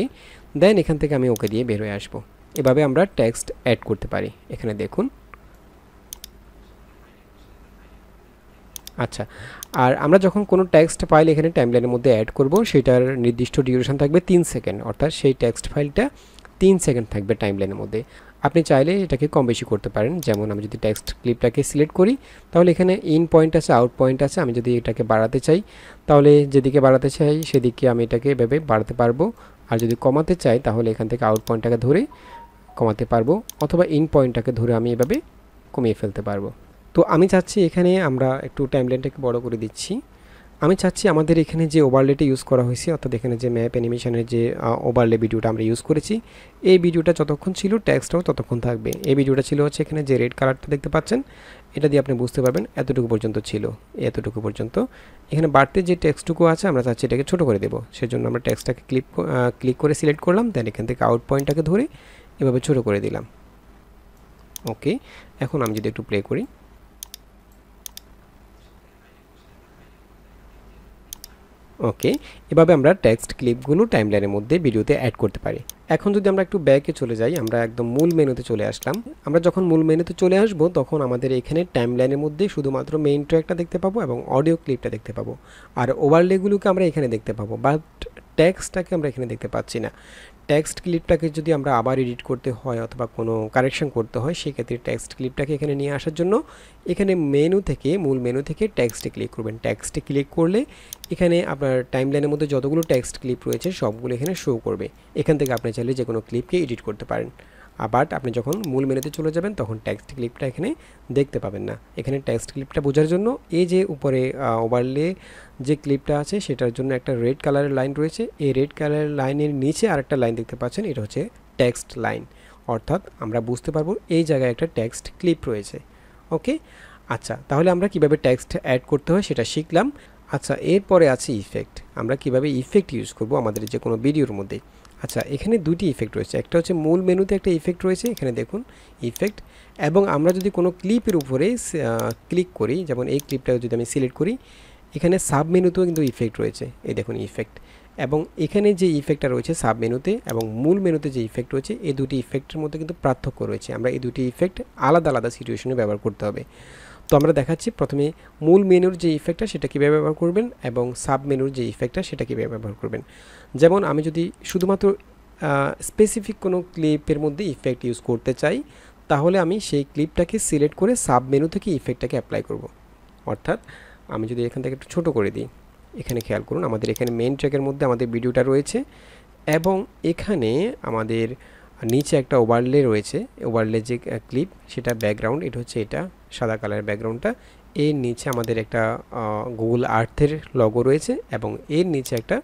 দেন এখান থেকে আমি ওকে দিয়ে বের হয়ে আসবো। এভাবে আমরা টেক্সট অ্যাড করতে পারি, এখানে দেখুন। আচ্ছা, আর আমরা যখন কোনো টেক্সট ফাইল এখানে টাইমলাইনের মধ্যে অ্যাড করব, সেটার নির্দিষ্ট ডিউরেশন থাকবে 3 সেকেন্ড, অর্থাৎ সেই টেক্সট ফাইলটা 3 সেকেন্ড থাকবে টাইমলাইনের মধ্যে। আপনি চাইলে এটাকে কম বেশি করতে পারেন, যেমন আমি যদি টেক্সট ক্লিপটাকে সিলেক্ট করি তাহলে এখানে ইন পয়েন্ট আছে, আউট পয়েন্ট আছে। আমি যদি এটাকে বাড়াতে চাই তাহলে যেদিকে বাড়াতে চাই সেদিকে আমি এটাকে এভাবে বাড়াতে পারবো, আর যদি কমাতে চাই তাহলে এখান থেকে আউট পয়েন্টটাকে ধরে কমাতে পারবো, অথবা ইন পয়েন্টটাকে ধরে আমি এভাবে কমিয়ে ফেলতে পারবো। তো আমি চাচ্ছি এখানে আমরা একটু টাইমলাইনটাকে বড় করে দিচ্ছি। আমি চাচ্ছি আমাদের এখানে যে ওভারলেটা ইউজ করা হয়েছে, অর্থাৎ এখানে যে ম্যাপ অ্যানিমেশনের যে ওভারলে ভিডিওটা আমরা ইউজ করেছি, এই ভিডিওটা যতক্ষণ ছিল টেক্সটটাও ততক্ষণ থাকবে। এই ভিডিওটা ছিল হচ্ছে এখানে যে রেড কালারটা দেখতে পাচ্ছেন, এটা দিয়ে আপনি বুঝতে পারবেন এতটুকু পর্যন্ত ছিল, এতটুকু পর্যন্ত। এখানে বাড়তে যে টেক্সটটুকু আছে আমরা চাচ্ছি এটাকে ছোটো করে দেবো, সেজন্য আমরা টেক্সটটাকে ক্লিক করে সিলেক্ট করলাম, দেন এখান থেকে আউট পয়েন্টটাকে ধরে এভাবে ছোটো করে দিলাম, ওকে। এখন আমি যদি একটু প্লে করি, ওকে, এভাবে আমরা টেক্সট ক্লিপগুলো টাইমলাইনের মধ্যে ভিডিওতে অ্যাড করতে পারি। এখন যদি আমরা একটু ব্যাকে চলে যাই, আমরা একদম মূল মেনুতে চলে আসলাম। আমরা যখন মূল মেনুতে চলে আসব তখন আমাদের এখানে টাইমলাইনের মধ্যে শুধুমাত্র মেইন ট্র্যাকটা দেখতে পাবো এবং অডিও ক্লিপটা দেখতে পাবো, আর ওভারলেগুলোকে আমরা এখানে দেখতে পাবো, বাট টেক্সটটাকে আমরা এখানে দেখতে পাচ্ছি না। টেক্সট ক্লিপটাকে যদি আমরা আবার এডিট করতে হয় অথবা কোনো কারেকশন করতে হয়, সেক্ষেত্রে টেক্সট ক্লিপটাকে এখানে নিয়ে আসার জন্য এখানে মেনু থেকে, মূল মেনু থেকে টেক্সটে ক্লিক করবেন। টেক্সটে ক্লিক করলে এখানে আপনার টাইমলাইনের মধ্যে যতগুলো টেক্সট ক্লিপ রয়েছে সবগুলো এখানে শো করবে। এখান থেকে আপনি চাইলে যে কোনো ক্লিপকে এডিট করতে পারেন। বাট আপনি যখন মূল মেনুতে চলে যাবেন তখন টেক্সট ক্লিপটা এখানে দেখতে পাবেন না। এখানে টেক্সট ক্লিপটা বোঝার জন্য এই যে উপরে ওভারলে যে ক্লিপটা আছে সেটার জন্য একটা রেড কালারের লাইন রয়েছে, এই রেড কালারের লাইনের নিচে আরেকটা লাইন দেখতে পাচ্ছেন, এটা হচ্ছে টেক্সট লাইন, অর্থাৎ আমরা বুঝতে পারবো এই জায়গায় একটা টেক্সট ক্লিপ রয়েছে, ওকে। আচ্ছা, তাহলে আমরা কিভাবে টেক্সট অ্যাড করতে হয় সেটা শিখলাম। আচ্ছা, এরপরে আছে ইফেক্ট। আমরা কিভাবে ইফেক্ট ইউজ করব আমাদের যে কোনো ভিডিওর মধ্যে। আচ্ছা, এখানে দুটি ইফেক্ট রয়েছে, একটা হচ্ছে মূল মেনুতে একটা ইফেক্ট রয়েছে, এখানে দেখুন ইফেক্ট, এবং আমরা যদি কোনো ক্লিপের উপরে ক্লিক করি, যেমন এই ক্লিপটা যদি আমি সিলেক্ট করি, এখানে সাব মেনুতেও কিন্তু ইফেক্ট রয়েছে, এই দেখুন ইফেক্ট। এবং এখানে যে ইফেক্টটা রয়েছে সাব মেনুতে এবং মূল মেনুতে যে ইফেক্ট রয়েছে, এই দুটি ইফেক্টের মধ্যে কিন্তু পার্থক্য রয়েছে। আমরা এই দুটি ইফেক্ট আলাদা আলাদা সিচুয়েশনে ব্যবহার করতে হবে। তো আমরা দেখাচ্ছি প্রথমে মূল মেনুর যে ইফেক্টটা সেটা কীভাবে ব্যবহার করবেন এবং সাব মেনুর যে ইফেক্টটা সেটা কীভাবে ব্যবহার করবেন। যেমন আমি যদি শুধুমাত্র স্পেসিফিক কোনো ক্লিপের মধ্যে ইফেক্ট ইউজ করতে চাই, তাহলে আমি সেই ক্লিপটাকে সিলেক্ট করে সাব মেনু থেকে ইফেক্টটাকে অ্যাপ্লাই করব। অর্থাৎ আমি যদি এখান থেকে একটু ছোটো করে দিই, এখানে খেয়াল করুন আমাদের এখানে মেইন ট্র্যাকের মধ্যে আমাদের ভিডিওটা রয়েছে এবং এখানে আমাদের নিচে একটা ওভারলে রয়েছে, ওভারলে যে ক্লিপ সেটা ব্যাকগ্রাউন্ড, এটা হচ্ছে এটা সাদা কালারের ব্যাকগ্রাউন্ডটা, এর নিচে আমাদের একটা গুগল আর্থের লগো রয়েছে এবং এর নিচে একটা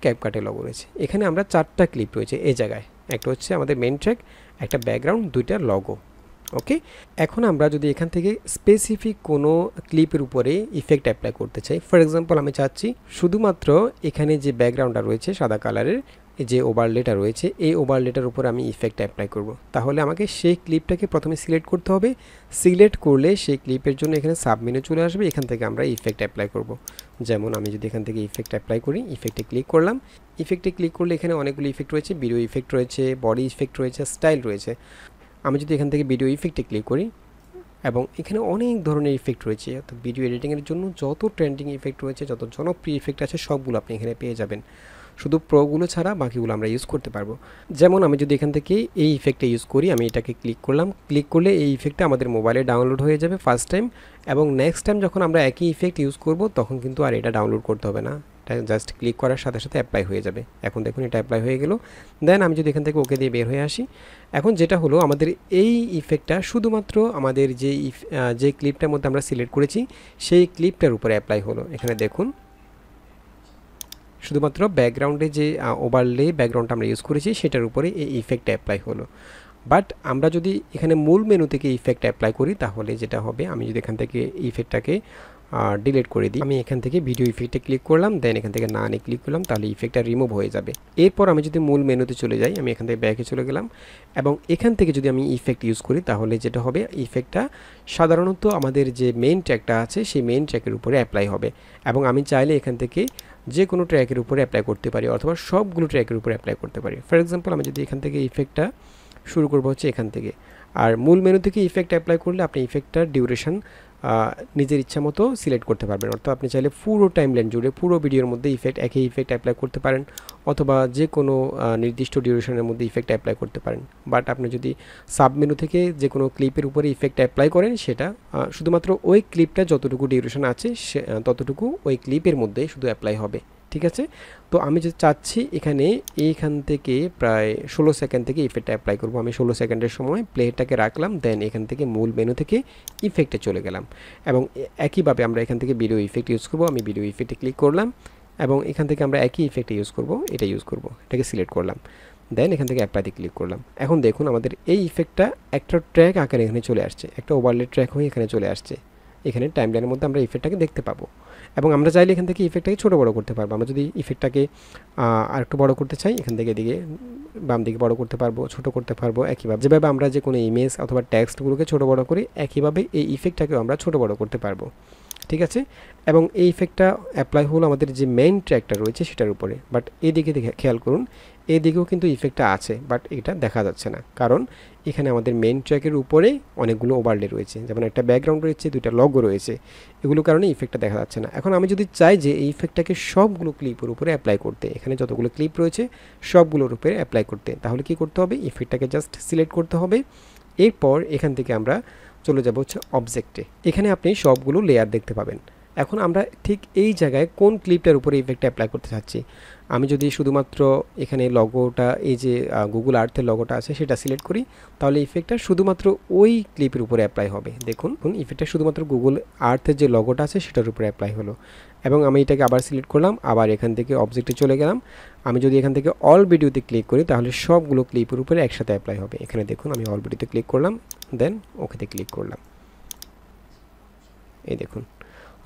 ক্যাপকাটের লগো রয়েছে। এখানে আমরা 4টা ক্লিপ রয়েছে এই জায়গায়, একটা হচ্ছে আমাদের মেইন ট্র্যাক, একটা ব্যাকগ্রাউন্ড, 2টা লগো, ওকে, এখন আমরা যদি এখান থেকে স্পেসিফিক কোনো ক্লিপের উপরে ইফেক্ট অ্যাপ্লাই করতে চাই, ফর এক্সাম্পল আমি চাচ্ছি শুধুমাত্র এখানে যে ব্যাকগ্রাউন্ডটা রয়েছে সাদা কালারের, যে ওভারলেটা রয়েছে এই ওভারলেটার উপর আমি ইফেক্ট অ্যাপ্লাই করব, তাহলে আমাকে সেই ক্লিপটাকে প্রথমে সিলেক্ট করতে হবে। সিলেক্ট করলে সেই ক্লিপের জন্য এখানে সাব মেনু চলে আসবে, এখান থেকে আমরা ইফেক্ট অ্যাপ্লাই করব। যেমন আমি যদি এখান থেকে ইফেক্ট অ্যাপ্লাই করি, ইফেক্টে ক্লিক করলাম। ইফেক্টে ক্লিক করলে এখানে অনেকগুলো ইফেক্ট রয়েছে, ভিডিও ইফেক্ট রয়েছে, বডি ইফেক্ট রয়েছে, স্টাইল রয়েছে। আমি যদি এখান থেকে ভিডিও ইফেক্টে ক্লিক করি, এবং এখানে অনেক ধরনের ইফেক্ট রয়েছে, অর্থাৎ ভিডিও এডিটিংয়ের জন্য যত ট্রেন্ডিং ইফেক্ট রয়েছে, যত জনপ্রিয় ইফেক্ট আছে সবগুলো আপনি এখানে পেয়ে যাবেন। শুধু প্রোগুলো ছাড়া বাকিগুলো আমরা ইউজ করতে পারবো। যেমন আমি যদি এখান থেকে এই ইফেক্টটা ইউজ করি, আমি এটাকে ক্লিক করলাম, ক্লিক করলে এই ইফেক্টটা আমাদের মোবাইলে ডাউনলোড হয়ে যাবে ফার্স্ট টাইম, এবং নেক্সট টাইম যখন আমরা একই ইফেক্ট ইউজ করব তখন কিন্তু আর এটা ডাউনলোড করতে হবে না, এটা জাস্ট ক্লিক করার সাথে সাথে অ্যাপ্লাই হয়ে যাবে। এখন দেখুন এটা অ্যাপ্লাই হয়ে গেল। দেন আমি যদি এখান থেকে ওকে দিয়ে বের হয়ে আসি, এখন যেটা হলো আমাদের এই ইফেক্টটা শুধুমাত্র আমাদের যে ক্লিপটার মধ্যে আমরা সিলেক্ট করেছি সেই ক্লিপটার উপরে অ্যাপ্লাই হলো। এখানে দেখুন শুধুমাত্র ব্যাকগ্রাউন্ডে যে ওভারলে ব্যাকগ্রাউন্ডটা আমরা ইউজ করেছি সেটার উপরে এই ইফেক্ট অ্যাপ্লাই হলো। বাট আমরা যদি এখানে মূল মেনু থেকে ইফেক্ট অ্যাপ্লাই করি তাহলে যেটা হবে, আমি যদি এখান থেকে ইফেক্টটাকে ডিলিট করে দিই, আমি এখান থেকে ভিডিও ইফেক্টে ক্লিক করলাম, দেন এখান থেকে না ক্লিক করলাম, তাহলে ইফেক্টটা রিমুভ হয়ে যাবে। এরপর আমি যদি মূল মেনুতে চলে যাই, আমি এখান থেকে ব্যাকে চলে গেলাম, এবং এখান থেকে যদি আমি ইফেক্ট ইউজ করি তাহলে যেটা হবে, ইফেক্টটা সাধারণত আমাদের যে মেইন ট্র্যাকটা আছে সেই মেইন ট্র্যাকের উপরে অ্যাপ্লাই হবে, এবং আমি চাইলে এখান থেকে যে কোনো ট্র্যাকের উপরে অ্যাপ্লাই করতে পারি অথবা সবগুলো ট্র্যাকের উপরে অ্যাপ্লাই করতে পারি। ফর এক্সাম্পল আমি যদি এখান থেকে ইফেক্টটা শুরু করবো হচ্ছে এখান থেকে, আর মূল মেনু থেকে ইফেক্ট অ্যাপ্লাই করলে আপনি ইফেক্টটার ডিউরেশন নিজের ইচ্ছা মতো সিলেক্ট করতে পারবেন, অর্থাৎ আপনি চাইলে পুরো টাইমলাইন জুড়ে পুরো ভিডিওর মধ্যে একই ইফেক্ট অ্যাপ্লাই করতে পারেন, অথবা যে কোনো নির্দিষ্ট ডিউরেশনের মধ্যে ইফেক্ট অ্যাপ্লাই করতে পারেন। বাট আপনি যদি সাব মেনু থেকে যে কোনো ক্লিপের উপরে ইফেক্ট অ্যাপ্লাই করেন, সেটা শুধুমাত্র ওই ক্লিপটা যতটুকু ডিউরেশন আছে ততটুকু ওই ক্লিপের মধ্যে শুধু অ্যাপ্লাই হবে। ঠিক আছে, তো আমি যে চাচ্ছি এইখান থেকে প্রায় 16 সেকেন্ড থেকে ইফেক্টটা অ্যাপ্লাই করব। আমি 16 সেকেন্ডের সময় প্লেটাকে রাখলাম, দেন এখান থেকে মূল মেনু থেকে ইফেক্টে চলে গেলাম, এবং একইভাবে আমরা এখান থেকে ভিডিও ইফেক্ট ইউজ করব। আমি ভিডিও ইফেক্টে ক্লিক করলাম, এবং এখান থেকে আমরা একই ইফেক্টে ইউজ করব, এটাকে সিলেক্ট করলাম, দেন এখান থেকে অ্যাপ্লাইতে ক্লিক করলাম। এখন দেখুন আমাদের এই ইফেক্টটা একটা ট্র্যাক আকারে এখানে চলে আসছে, একটা ওভারলে ট্র্যাক হয়ে এখানে চলে আসছে। এখানে টাইমলাইনের মধ্যে আমরা ইফেক্টটাকে দেখতে পাবো, এবং আমরা চাইলে এখান থেকে ইফেক্টটাকে ছোটো বড়ো করতে পারবো। আমরা যদি ইফেক্টটাকে আরেকটু বড় করতে চাই, এখান থেকে এদিকে বাম দিকে বড় করতে পারবো, ছোটো করতে পারবো। একইভাবে যেভাবে আমরা যে কোনো ইমেজ অথবা টেক্সটগুলোকে ছোটো বড়ো করি, একইভাবে এই ইফেক্টটাকেও আমরা ছোটো বড়ো করতে পারবো। ঠিক আছে, এবং এই ইফেক্টটা অ্যাপ্লাই হলো আমাদের যে মেইন ট্র্যাকটা রয়েছে সেটার উপরে। বাট এইদিকে খেয়াল করুন, এইদিকেও কিন্তু ইফেক্টটা আছে, বাট এটা দেখা যাচ্ছে না, কারণ এখানে আমাদের মেইন ট্র্যাকের উপরে অনেকগুলো ওভারলে রয়েছে, যেমন একটা ব্যাকগ্রাউন্ড রয়েছে, দুইটা লগো রয়েছে, এগুলোর কারণে ইফেক্টটা দেখা যাচ্ছে না। এখন আমি যদি চাই যে এই ইফেক্টটাকে সবগুলো ক্লিপের উপরে অ্যাপ্লাই করতে, এখানে যতগুলো ক্লিপ রয়েছে সবগুলোর উপরে অ্যাপ্লাই করতে, তাহলে কি করতে হবে, ইফেক্টটাকে জাস্ট সিলেক্ট করতে হবে। এরপর এখান থেকে আমরা চলে যাব হচ্ছে অবজেক্টে, এখানে আপনি সবগুলো লেয়ার দেখতে পাবেন। এখন আমরা ঠিক এই জায়গায় কোন ক্লিপটার উপরে ইফেক্টটা অ্যাপ্লাই করতে চাচ্ছি, আমি যদি শুধুমাত্র এখানে লগোটা, এই যে গুগল আর্থের লগোটা আছে সেটা সিলেক্ট করি, তাহলে ইফেক্টটা শুধুমাত্র ওই ক্লিপের উপরে অ্যাপ্লাই হবে। দেখুন ইফেক্টটা শুধুমাত্র গুগল আর্থের যে লগোটা আছে সেটার উপরে অ্যাপ্লাই হলো, এবং আমি এটাকে আবার সিলেক্ট করলাম, আবার এখান থেকে অবজেক্টে চলে গেলাম। আমি যদি এখান থেকে অল ভিডিওতে ক্লিক করি তাহলে সবগুলো ক্লিপের উপরে একসাথে অ্যাপ্লাই হবে। এখানে দেখুন আমি অল ভিডিওতে ক্লিক করলাম, দেন ওকেতে ক্লিক করলাম। এই দেখুন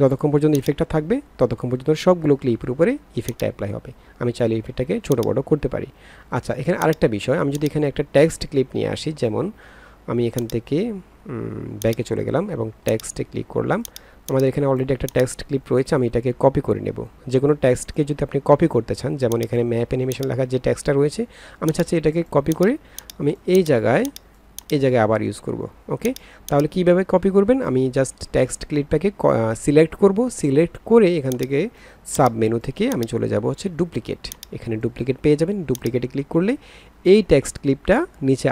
যতক্ষণ পর্যন্ত ইফেক্টটা থাকবে ততক্ষণ পর্যন্ত সবগুলো ক্লিপের উপরে ইফেক্টটা অ্যাপ্লাই হবে। আমি চাইলে ইফেক্টটাকে ছোটো বড়ো করতে পারি। আচ্ছা, এখানে আরেকটা বিষয়, আমি যদি এখানে একটা টেক্সট ক্লিপ নিয়ে আসি, যেমন আমি এখান থেকে ব্যাকে চলে গেলাম এবং টেক্সটে ক্লিক করলাম। আমাদের এখানে অলরেডি একটা টেক্সট ক্লিপ রয়েছে, আমি এটাকে কপি করে নেব। যে কোনো টেক্সটকে যদি আপনি কপি করতে চান, যেমন এখানে ম্যাপ অ্যানিমেশন লেখা যে টেক্সটটা রয়েছে, আমি চাচ্ছি এটাকে কপি করে আমি এই জায়গায় আবার ইউজ করব। ওকে, তাহলে কিভাবে কপি করবেন, আমি জাস্ট টেক্সট ক্লিপটাকে সিলেক্ট করব, সিলেক্ট করে এখান থেকে সাব মেনু থেকে আমি চলে যাব হচ্ছে ডুপ্লিকেট, এখানে ডুপ্লিকেট পেয়ে যাবেন। ডুপ্লিকেটে ক্লিক করলে এই টেক্সট ক্লিপটা নিচে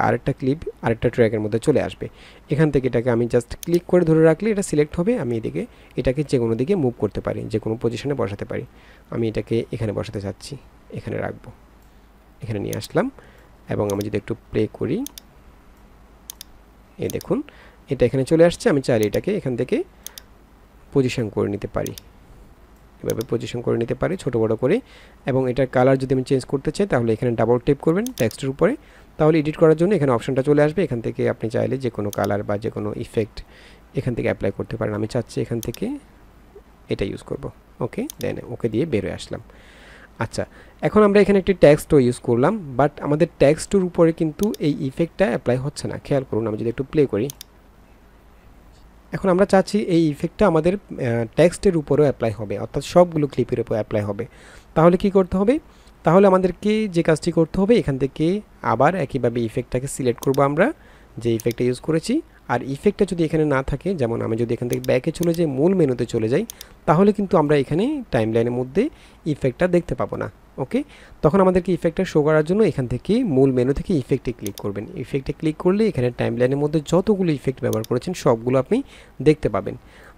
আরেকটা ট্র্যাকের মধ্যে চলে আসবে। এখান থেকে এটাকে আমি জাস্ট ক্লিক করে ধরে রাখলে এটা সিলেক্ট হবে। আমি এটাকে যে কোনো দিকে মুভ করতে পারি, যে কোনো পজিশনে বসাতে পারি। আমি এটাকে এখানে বসাতে চাচ্ছি, এখানে রাখবো, এখানে নিয়ে আসলাম, এবং আমি যদি একটু প্লে করি, এই দেখুন এটা এখানে চলে আসছে। আমি চাইলে এটাকে এখান থেকে পজিশন করে নিতে পারি, এভাবে পজিশন করে নিতে পারি ছোটো বড়ো করে। এবং এটার কালার যদি আমি চেঞ্জ করতে চাই তাহলে এখানে ডাবল ট্যাপ করবেন টেক্সটের উপরে, তাহলে এডিট করার জন্য এখানে অপশনটা চলে আসবে, এখান থেকে আপনি চাইলে যে কোনো কালার বা যে কোনো ইফেক্ট এখান থেকে অ্যাপ্লাই করতে পারেন। আমি চাচ্ছি এখান থেকে এটা ইউজ করব। ওকে, দেন ওকে দিয়ে বের হয়ে আসলাম। আচ্ছা, এখন আমরা এখানে একটি টেক্সটও ইউজ করলাম, বাট আমাদের টেক্সটের উপরে কিন্তু এই ইফেক্টটা অ্যাপ্লাই হচ্ছে না। খেয়াল করুন, আমি যদি একটু প্লে করি, এখন আমরা চাচ্ছি এই ইফেক্টটা আমাদের টেক্সটের উপরেও অ্যাপ্লাই হবে, অর্থাৎ সবগুলো ক্লিপের উপর অ্যাপ্লাই হবে। তাহলে কি করতে হবে? তাহলে আমাদেরকে যে কাজটি করতে হবে, এখান থেকে আবার একইভাবে ইফেক্টটাকে সিলেক্ট করব আমরা যে ইফেক্টটা ইউজ করেছি। আর ইফেক্টটা যদি এখানে না থাকে, যেমন আমি যদি এখান থেকে ব্যাকে চলে যাই, মূল মেনুতে চলে যাই, তাহলে কিন্তু আমরা এখানে টাইমলাইনের মধ্যে ইফেক্টটা দেখতে পাবো না। ওকে, তখন আমাদেরকে ইফেক্টটা শো করার জন্য এখান থেকে মূল মেনু থেকে ইফেক্টে ক্লিক করবেন। ইফেক্টে ক্লিক করলে এখানে টাইমলাইনের মধ্যে যতগুলো ইফেক্ট ব্যবহার করেছেন সবগুলো আপনি দেখতে পাবেন।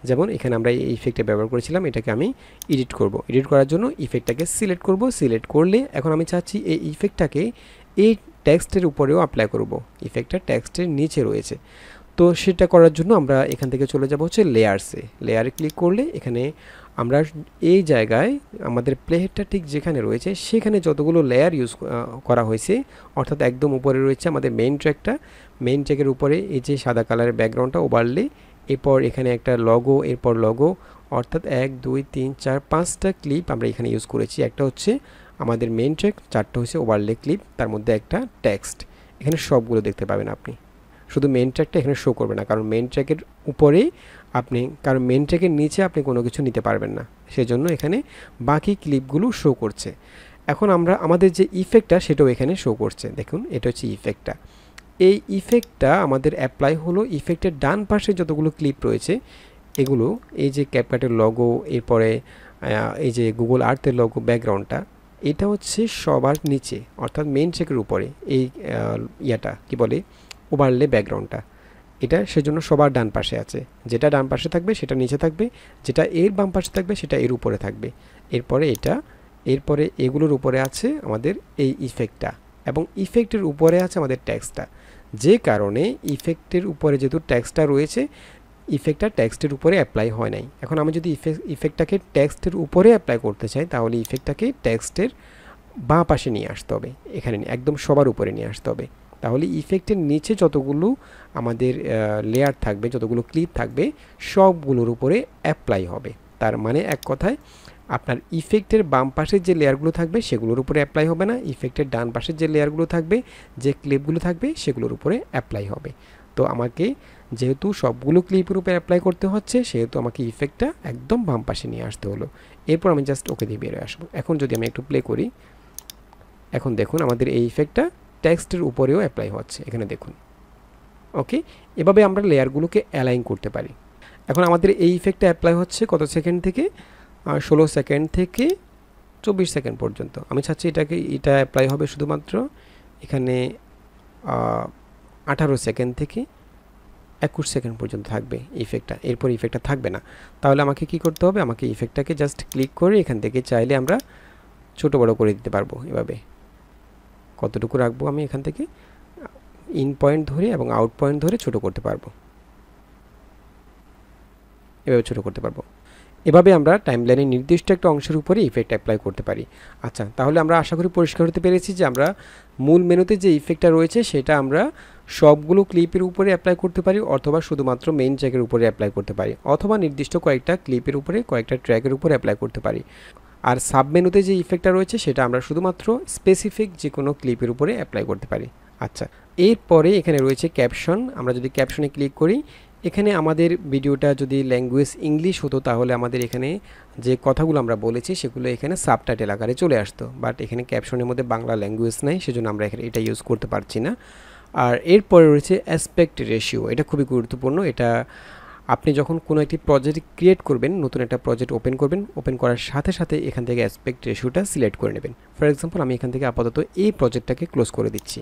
যেমন এখানে আমরা এই ইফেক্টে ব্যবহার করেছিলাম, এটাকে আমি এডিট করব। এডিট করার জন্য ইফেক্টটাকে সিলেক্ট করব। সিলেক্ট করলে এখন আমি চাচ্ছি এই ইফেক্টটাকে এই টেক্সটের উপরেও অ্যাপ্লাই করব। ইফেক্টটা টেক্সটের নিচে রয়েছে, তো সেটা করার জন্য আমরা এখান থেকে চলে যাব হচ্ছে লেয়ারসে। লেয়ারে ক্লিক করলে এখানে আমরা এই জায়গায় আমাদের প্লেহেডটা ঠিক যেখানে রয়েছে সেখানে যতগুলো লেয়ার ইউজ করা হয়েছে, অর্থাৎ একদম উপরে রয়েছে আমাদের মেইন ট্র্যাকটা, মেইন ট্র্যাকের উপরে এই যে সাদা কালারের ব্যাকগ্রাউন্ডটা ওভারলে, এরপর এখানে একটা লগো, এরপর লগো, অর্থাৎ 1 2 3 4 5টা ক্লিপ আমরা এখানে ইউজ করেছি। একটা হচ্ছে আমাদের মেইন ট্র্যাক, 4টা হচ্ছে ওভারলে ক্লিপ, তার মধ্যে একটা টেক্সট। এখানে সবগুলো দেখতে পাবেন আপনি, শুধু মেইন ট্র্যাকটা এখানে শো করবে না, কারণ মেইন ট্র্যাকের উপরেই আপনি, কারণ মেইন ট্র্যাকের নিচে আপনি কোনো কিছু নিতে পারবেন না, সেজন্য এখানে বাকি ক্লিপগুলো শো করছে। এখন আমরা আমাদের যে ইফেক্টটা সেটাও এখানে শো করছে, দেখুন এটা হচ্ছে ইফেক্টটা। এই ইফেক্টটা আমাদের অ্যাপ্লাই হলো ইফেক্টের ডান পাশে যতগুলো ক্লিপ রয়েছে এগুলো, এই যে ক্যাপকাটের লগো, এরপরে এই যে গুগল আর্থের লগো ব্যাকগ্রাউন্ডটা, এটা হচ্ছে সবার নিচে, অর্থাৎ মেইন ট্র্যাকের উপরে এই ইয়াটা কি বলে ওভারলে ব্যাকগ্রাউন্ডটা, এটা সেজন্য সবার ডান পাশে আছে। যেটা ডান পাশে থাকবে সেটা নিচে থাকবে, যেটা এর বাম পাশে থাকবে সেটা এর উপরে থাকবে। এরপরে এটা, এরপরে এগুলোর উপরে আছে আমাদের এই ইফেক্টটা, এবং ইফেক্টের উপরে আছে আমাদের টেক্সটটা। যে কারণে ইফেক্টের উপরে যেহেতু টেক্সটটা রয়েছে, ইফেক্টটা টেক্সটের উপরে অ্যাপ্লাই হয় নাই। এখন আমি যদি ইফেক্টটাকে টেক্সটের উপরে অ্যাপ্লাই করতে চাই, তাহলে ইফেক্টটাকে টেক্সটের বাঁ পাশে নিয়ে আসতে হবে, এখানে একদম সবার উপরে নিয়ে আসতে হবে। তাহলে ইফেক্টের নিচে যতগুলো আমাদের লেয়ার থাকবে, যতগুলো ক্লিপ থাকবে, সবগুলোর উপরে অ্যাপ্লাই হবে। তার মানে এক কথায় আপনার ইফেক্টের বাম পাশের যে লেয়ারগুলো থাকবে সেগুলোর উপরে অ্যাপ্লাই হবে না, ইফেক্টের ডান পাশের যে লেয়ারগুলো থাকবে, যে ক্লিপগুলো থাকবে সেগুলোর উপরে অ্যাপ্লাই হবে। তো আমাকে যেহেতু সবগুলো ক্লিপের উপরে অ্যাপ্লাই করতে হচ্ছে, সেহেতু আমাকে ইফেক্টটা একদম বাম পাশে নিয়ে আসতে হলো। এরপর আমি জাস্ট ওকে দিয়ে বেরোয় আসবো। এখন যদি আমি একটু প্লে করি, এখন দেখুন আমাদের এই ইফেক্টটা টেক্সটের উপরেও অ্যাপ্লাই হচ্ছে, এখানে দেখুন। ওকে, এভাবে আমরা লেয়ারগুলোকে অ্যালাইন করতে পারি। এখন আমাদের এই ইফেক্টটা অ্যাপ্লাই হচ্ছে কত সেকেন্ড থেকে? 16 সেকেন্ড থেকে 24 সেকেন্ড পর্যন্ত। আমি চাচ্ছি এটা অ্যাপ্লাই হবে শুধুমাত্র এখানে 18 সেকেন্ড থেকে 21 সেকেন্ড পর্যন্ত থাকবে ইফেক্টটা, এরপর ইফেক্টটা থাকবে না। তাহলে আমাকে কি করতে হবে? আমাকে ইফেক্টটাকে জাস্ট ক্লিক করে এখান থেকে চাইলে আমরা ছোট বড় করে দিতে পারবো। এভাবে কতটুকু রাখবো আমি এখান থেকে ইন পয়েন্ট ধরে এবং আউট পয়েন্ট ধরে ছোট করতে পারবো, এভাবে ছোট করতে পারবো। এভাবে আমরা টাইমলাইনের নির্দিষ্ট একটা অংশের উপরে ইফেক্ট অ্যাপ্লাই করতে পারি। আচ্ছা, তাহলে আমরা আশা করি পরিষ্কার হতে পেরেছি যে আমরা মূল মেনুতে যে ইফেক্টটা রয়েছে সেটা আমরা সবগুলো ক্লিপের উপরে অ্যাপ্লাই করতে পারি, অথবা শুধুমাত্র মেইন ট্র্যাকের উপরে অ্যাপ্লাই করতে পারি, অথবা নির্দিষ্ট কয়েকটা ক্লিপের উপরে, কয়েকটা ট্র্যাকের উপরে অ্যাপ্লাই করতে পারি। আর সাব মেনুতে যে ইফেক্টটা রয়েছে সেটা আমরা শুধুমাত্র স্পেসিফিক যে কোনো ক্লিপের উপরে অ্যাপ্লাই করতে পারি। আচ্ছা, এরপরে এখানে রয়েছে ক্যাপশন। আমরা যদি ক্যাপশনে ক্লিক করি, এখানে আমাদের ভিডিওটা যদি ল্যাঙ্গুয়েজ ইংলিশ হতো তাহলে আমাদের এখানে যে কথাগুলো আমরা বলেছি সেগুলো এখানে সাবটাইটেল আকারে চলে আসতো, বাট এখানে ক্যাপশনের মধ্যে বাংলা ল্যাঙ্গুয়েজ নাই, সেজন্য আমরা এখানে এটা ইউজ করতে পারছি না। আর এরপরে রয়েছে অ্যাসপেক্ট রেশিও। এটা খুবই গুরুত্বপূর্ণ। এটা আপনি যখন কোনো একটি প্রজেক্ট ক্রিয়েট করবেন, নতুন একটা প্রজেক্ট ওপেন করবেন, ওপেন করার সাথে সাথে এখান থেকে অ্যাসপেক্ট রেশিওটা সিলেক্ট করে নেবেন। ফর এক্সাম্পল, আমি এখান থেকে আপাতত এই প্রজেক্টটাকে ক্লোজ করে দিচ্ছি,